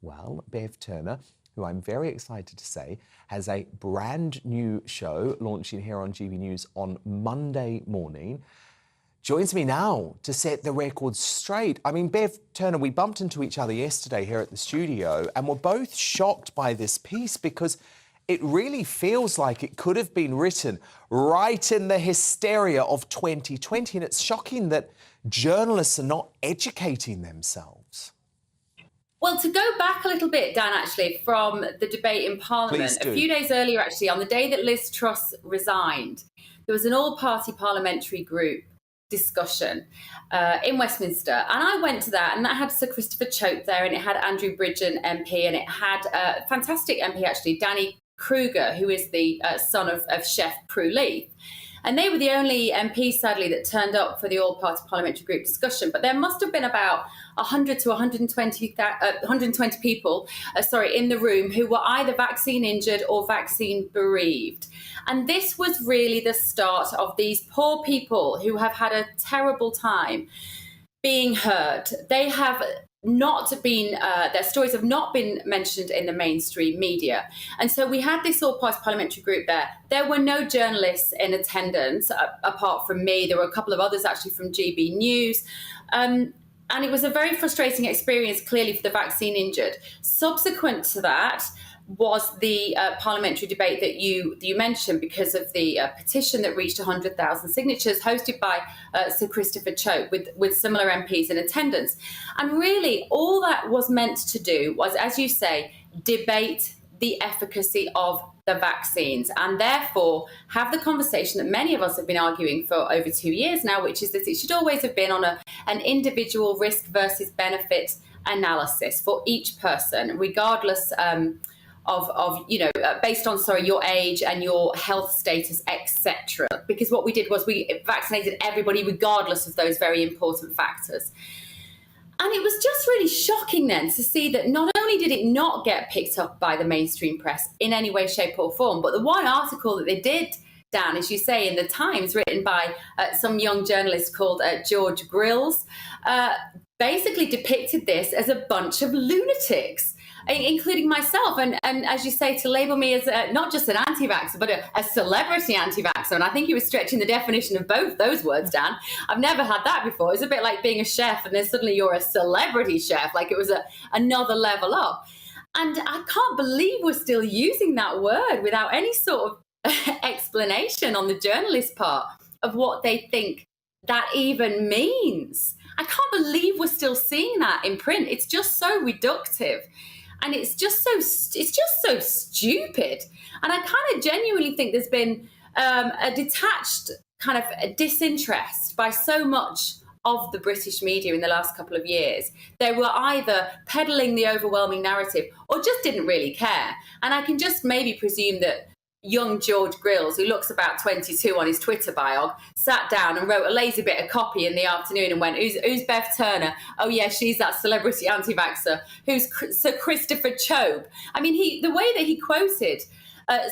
Well, Bev Turner, who I'm very excited to say, has a brand new show launching here on GB News on Monday morning, joins me now to set the record straight. I mean, Bev Turner, we bumped into each other yesterday here at the studio and we're both shocked by this piece because it really feels like it could have been written right in the hysteria of 2020, and it's shocking that journalists are not educating themselves. Well, to go back a little bit, Dan, actually, from the debate in Parliament, a few days earlier, actually, on the day that Liz Truss resigned, there was an all-party parliamentary group discussion in Westminster, and I went to that, and that had Sir Christopher Chope there, and it had Andrew Bridgen MP, and it had a fantastic MP, actually, Danny Kruger, who is the son of Chef Prue Leith. And they were the only MPs, sadly, that turned up for the all-party parliamentary group discussion. But there must have been about 100 to 120 people in the room who were either vaccine injured or vaccine bereaved. And this was really the start of these poor people who have had a terrible time being heard. They have not been, their stories have not been mentioned in the mainstream media. And so we had this all-party parliamentary group there. There were no journalists in attendance, apart from me. There were a couple of others actually from GB News. And it was a very frustrating experience, clearly, for the vaccine injured. Subsequent to that was the parliamentary debate that you mentioned, because of the petition that reached 100,000 signatures, hosted by Sir Christopher Chope, with similar MPs in attendance. And really, all that was meant to do was, as you say, debate the efficacy of the vaccines, and therefore have the conversation that many of us have been arguing for over 2 years now, which is that it should always have been on an individual risk versus benefit analysis for each person, regardless based on your age and your health status, etc. Because what we did was we vaccinated everybody regardless of those very important factors. And it was just really shocking then to see that not only did it not get picked up by the mainstream press in any way, shape or form, but the one article that they did, Dan, as you say, in the Times, written by some young journalist called George Grills, basically depicted this as a bunch of lunatics, including myself. And as you say, to label me as not just an anti-vaxxer, but a celebrity anti-vaxxer. And I think he was stretching the definition of both those words, Dan. I've never had that before. It's a bit like being a chef and then suddenly you're a celebrity chef, like it was another level up. And I can't believe we're still using that word without any sort of explanation on the journalist part of what they think that even means. I can't believe we're still seeing that in print. It's just so reductive. And it's just so stupid. And I kind of genuinely think there's been a detached kind of disinterest by so much of the British media in the last couple of years. They were either peddling the overwhelming narrative or just didn't really care. And I can just maybe presume that young George Grills, who looks about 22 on his Twitter bio, sat down and wrote a lazy bit of copy in the afternoon and went, who's Bev Turner? Oh yeah, she's that celebrity anti-vaxxer. Who's Sir Christopher Chope? I mean, the way that he quoted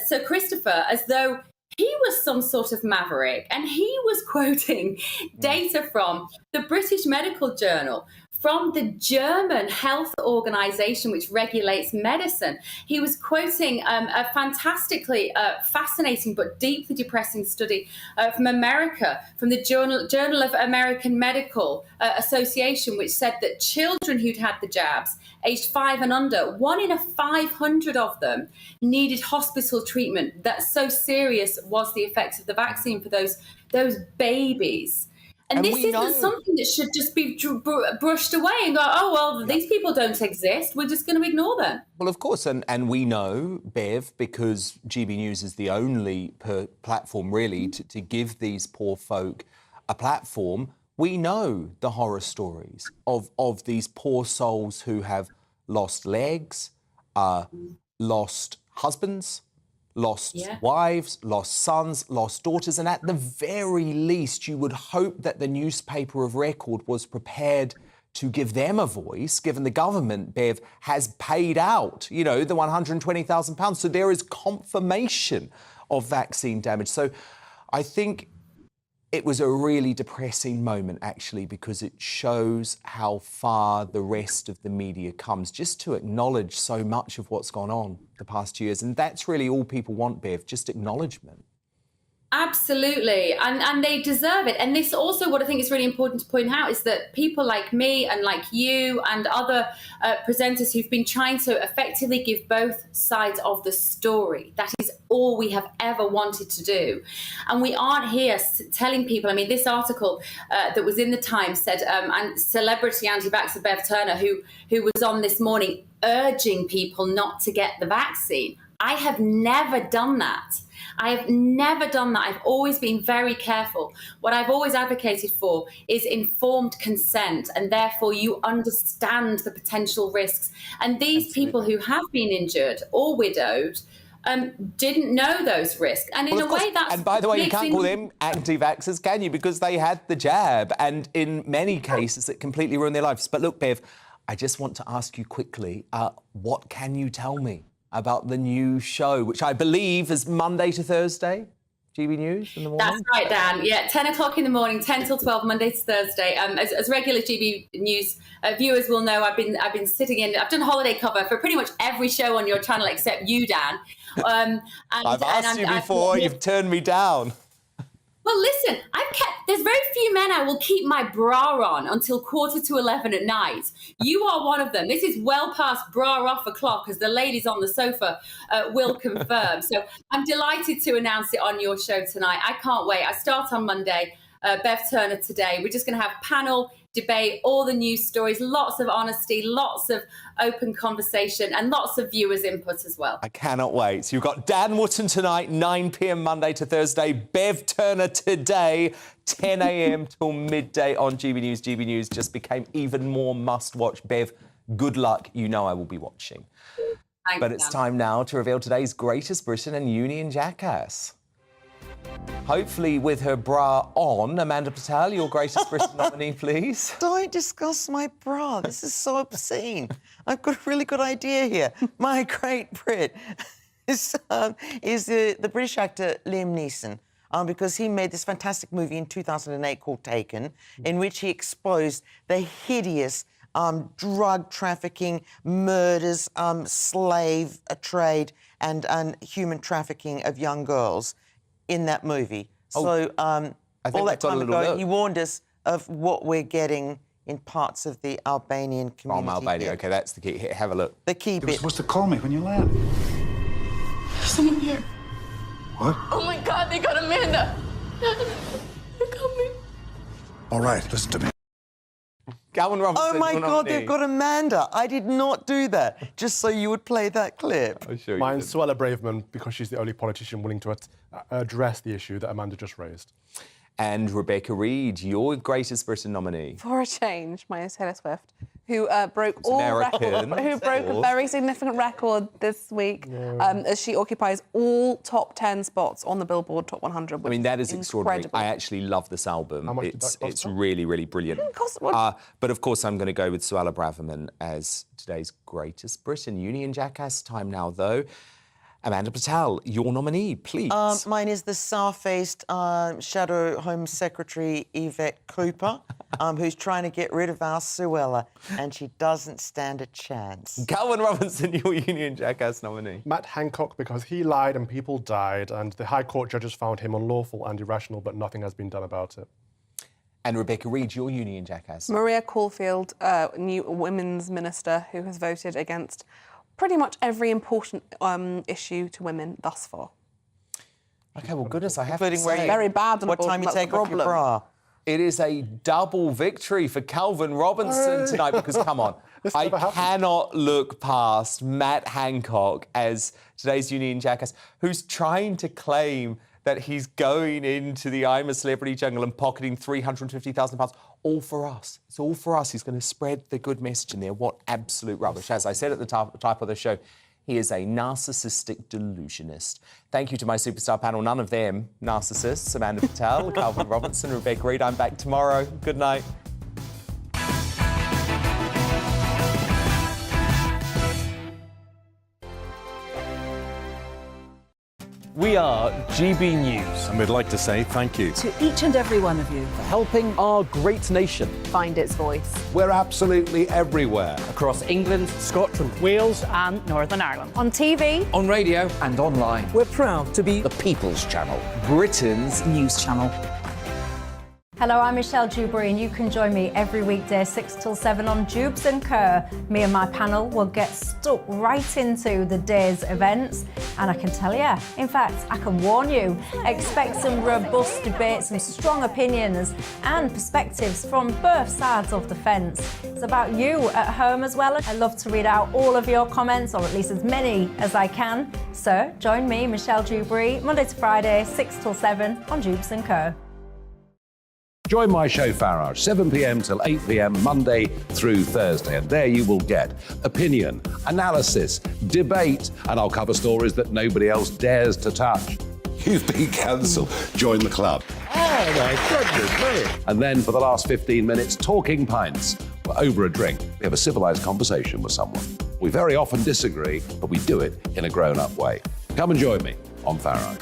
Sir Christopher as though he was some sort of maverick, and he was quoting data from the British Medical Journal, from the German health organization which regulates medicine. He was quoting a fantastically fascinating but deeply depressing study from America, from the Journal of American Medical Association, which said that children who'd had the jabs, aged 5 and under, 1 in 500 of them needed hospital treatment. That's so serious was the effects of the vaccine for those babies. And this isn't something that should just be brushed away and go, oh, well, these people don't exist. We're just going to ignore them. Well, of course, and we know, Bev, because GB News is the only platform, really, to give these poor folk a platform, we know the horror stories of these poor souls who have lost legs, lost husbands, lost wives, lost sons, lost daughters, and at the very least you would hope that the newspaper of record was prepared to give them a voice, given the government, Bev, has paid out, the £120,000. So there is confirmation of vaccine damage. So I think it was a really depressing moment, actually, because it shows how far the rest of the media comes, just to acknowledge so much of what's gone on the past years. And that's really all people want, Bev, just acknowledgement. Absolutely. And they deserve it. And this also, what I think is really important to point out is that people like me and like you and other presenters who've been trying to effectively give both sides of the story. That is all we have ever wanted to do. And we aren't here telling people, I mean, this article that was in the Times said, and celebrity anti-vaxxer Bev Turner, who was on this morning urging people not to get the vaccine. I have never done that. I have never done that. I've always been very careful. What I've always advocated for is informed consent, and therefore you understand the potential risks. And these people who have been injured or widowed didn't know those risks. And in a way that's... And by the way, you can't call them anti-vaxxers, can you? Because they had the jab, and in many cases it completely ruined their lives. But look, Bev, I just want to ask you quickly, what can you tell me about the new show, which I believe is Monday to Thursday, GB News in the morning? That's right, Dan. Yeah, 10 o'clock in the morning, 10 till 12, Monday to Thursday. As regular GB News viewers will know, I've been sitting in, I've done holiday cover for pretty much every show on your channel except you, Dan. I've asked you before, you've turned me down. Well, listen, there's very few men I will keep my bra on until 11:15 at night. You are one of them. This is well past bra off o'clock, as the ladies on the sofa will confirm. So I'm delighted to announce it on your show tonight. I can't wait. I start on Monday. Bev Turner today. We're just going to have panel debate, all the news stories, lots of honesty, lots of open conversation, and lots of viewers' input as well. I cannot wait. So you've got Dan Wootton tonight, 9 p.m. Monday to Thursday. Bev Turner today, 10 a.m. till midday on GB News. GB News just became even more must-watch. Bev, good luck. You know I will be watching. Thanks, but it's time now to reveal today's greatest Britain and Union jackass. Hopefully with her bra on. Amanda Patel, your greatest Britain nominee, please. Don't discuss my bra. This is so obscene. I've got a really good idea here. My great Brit is the British actor Liam Neeson. because he made this fantastic movie in 2008 called Taken, in which he exposed the hideous drug trafficking, murders, slave trade, and human trafficking of young girls in that movie. So all that time ago, he warned us of what we're getting in parts of the Albanian community. From Albania, OK, that's the key. Have a look. The key bit. You were supposed to call me when you land. Someone here. What? Oh my God, they got Amanda. They're coming. All right, listen to me. Calvin Robinson. Oh my God, they've got Amanda. I did not do that, just so you would play that clip. Mine's Suella Braverman, because she's the only politician willing to address the issue that Amanda just raised. And Rebecca Reid, your Greatest Britain nominee. For a change, mine is Taylor Swift, who broke a very significant record this week as she occupies all top 10 spots on the Billboard Top 100. I mean, that is extraordinary. I actually love this album. It's really, really brilliant. But of course, I'm going to go with Suella Braverman as today's Greatest Britain. Union Jackass time now, though. Amanda Patel, your nominee, please. Mine is the sour-faced Shadow Home Secretary Yvette Cooper, who's trying to get rid of our Suella, and she doesn't stand a chance. Calvin Robinson, your Union Jackass nominee. Matt Hancock, because he lied and people died, and the High Court judges found him unlawful and irrational, but nothing has been done about it. And Rebecca Reid, your Union Jackass. Maria Caulfield, new Women's Minister, who has voted against pretty much every important issue to women thus far. OK, well, goodness, I have to say... Very bad. What time you take off your bra? It is a double victory for Calvin Robinson tonight, because, come on, I cannot look past Matt Hancock as today's Union Jackass, who's trying to claim that he's going into the I'm a Celebrity jungle and pocketing £350,000. All for us. It's all for us. He's going to spread the good message in there. What absolute rubbish. As I said at the top of the show, he is a narcissistic delusionist. Thank you to my superstar panel. None of them narcissists. Amanda Patel, Calvin Robinson, Rebecca Reid. I'm back tomorrow. Good night. We are GB News. And we'd like to say thank you To each and every one of you. For helping our great nation Find its voice. We're absolutely everywhere. across England, Scotland, Wales, and Northern Ireland. On TV. On radio. And online. we're proud to be the People's Channel. Britain's News channel. Hello, I'm Michelle Dewberry, and you can join me every weekday 6 till 7 on Jubes and Kerr. Me and my panel will get stuck right into the day's events, and I can tell you, in fact, I can warn you, expect some robust debates, some strong opinions and perspectives from both sides of the fence. It's about you at home as well. I love to read out all of your comments, or at least as many as I can. So join me, Michelle Dewberry, Monday to Friday, 6 till 7 on Jubes and Kerr. Join my show Farage, 7 p.m. till 8 p.m. Monday through Thursday, and there you will get opinion, analysis, debate, and I'll cover stories that nobody else dares to touch. You've been cancelled. Join the club. Oh, my goodness me. And then for the last 15 minutes, talking pints. We're over a drink. We have a civilised conversation with someone. We very often disagree, but we do it in a grown-up way. Come and join me on Farage.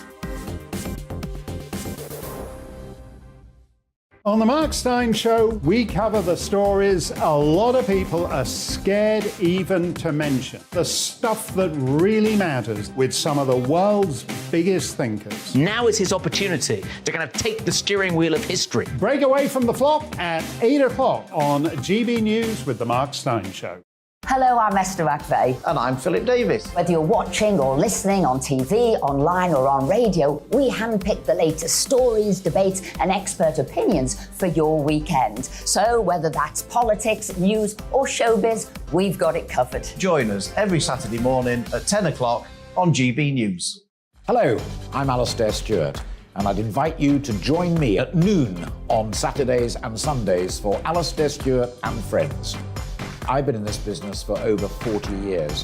On the Mark Steyn Show, we cover the stories a lot of people are scared even to mention. The stuff that really matters with some of the world's biggest thinkers. Now is his opportunity to kind of take the steering wheel of history. Break away from the flock at 8 o'clock on GB News with the Mark Steyn Show. Hello, I'm Esther McVeigh. And I'm Philip Davis. Whether you're watching or listening on TV, online or on radio, we handpick the latest stories, debates and expert opinions for your weekend. So whether that's politics, news or showbiz, we've got it covered. Join us every Saturday morning at 10 o'clock on GB News. Hello, I'm Alastair Stewart, and I'd invite you to join me at noon on Saturdays and Sundays for Alastair Stewart and Friends. I've been in this business for over 40 years.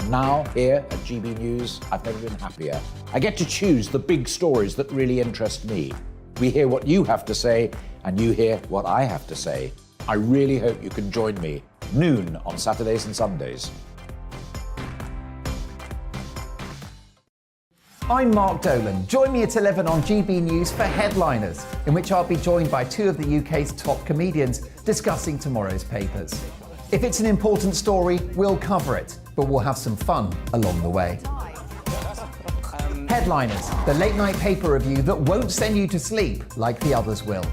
Now, here at GB News, I've never been happier. I get to choose the big stories that really interest me. We hear what you have to say, and you hear what I have to say. I really hope you can join me, noon on Saturdays and Sundays. I'm Mark Dolan. Join me at 11 on GB News for Headliners, in which I'll be joined by two of the UK's top comedians discussing tomorrow's papers. If it's an important story, we'll cover it, but we'll have some fun along the way. Headliners, the late night paper review that won't send you to sleep like the others will.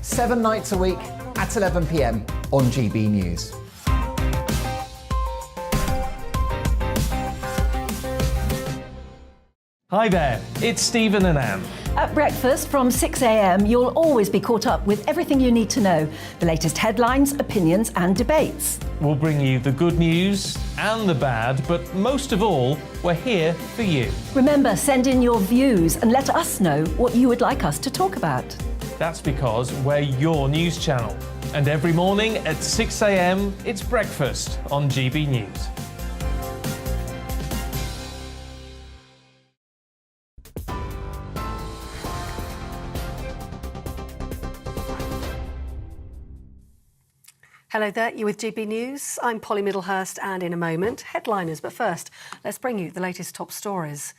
7 nights a week at 11 p.m. on GB News. Hi there, it's Stephen and Anne. At breakfast from 6 a.m, you'll always be caught up with everything you need to know, the latest headlines, opinions and debates. We'll bring you the good news and the bad, but most of all, we're here for you. Remember, send in your views and let us know what you would like us to talk about. That's because we're your news channel. And every morning at 6 a.m, it's breakfast on GB News. Hello there, you're with GB News. I'm Polly Middlehurst, and in a moment, headliners. But first, let's bring you the latest top stories.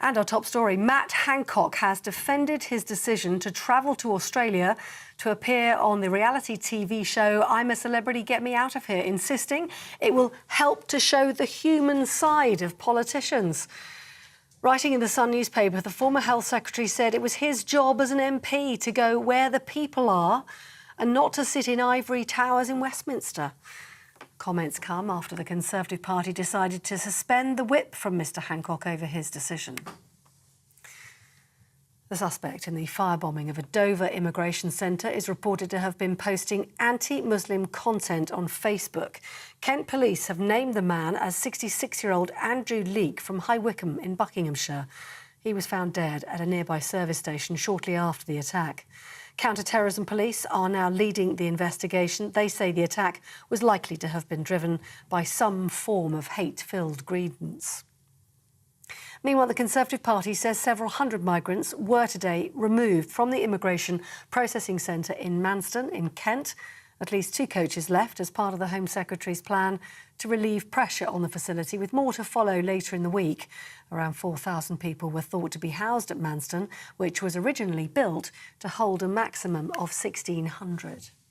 And our top story, Matt Hancock has defended his decision to travel to Australia to appear on the reality TV show I'm a Celebrity, Get Me Out of Here, insisting it will help to show the human side of politicians. Writing in the Sun newspaper, the former Health Secretary said it was his job as an MP to go where the people are and not to sit in ivory towers in Westminster. Comments come after the Conservative Party decided to suspend the whip from Mr Hancock over his decision. The suspect in the firebombing of a Dover immigration centre is reported to have been posting anti-Muslim content on Facebook. Kent police have named the man as 66-year-old Andrew Leake from High Wycombe in Buckinghamshire. He was found dead at a nearby service station shortly after the attack. Counter-terrorism police are now leading the investigation. They say the attack was likely to have been driven by some form of hate-filled grievance. Meanwhile, the Conservative Party says several hundred migrants were today removed from the immigration processing centre in Manston in Kent. At least 2 coaches left as part of the Home Secretary's plan to relieve pressure on the facility, with more to follow later in the week. Around 4,000 people were thought to be housed at Manston, which was originally built to hold a maximum of 1,600.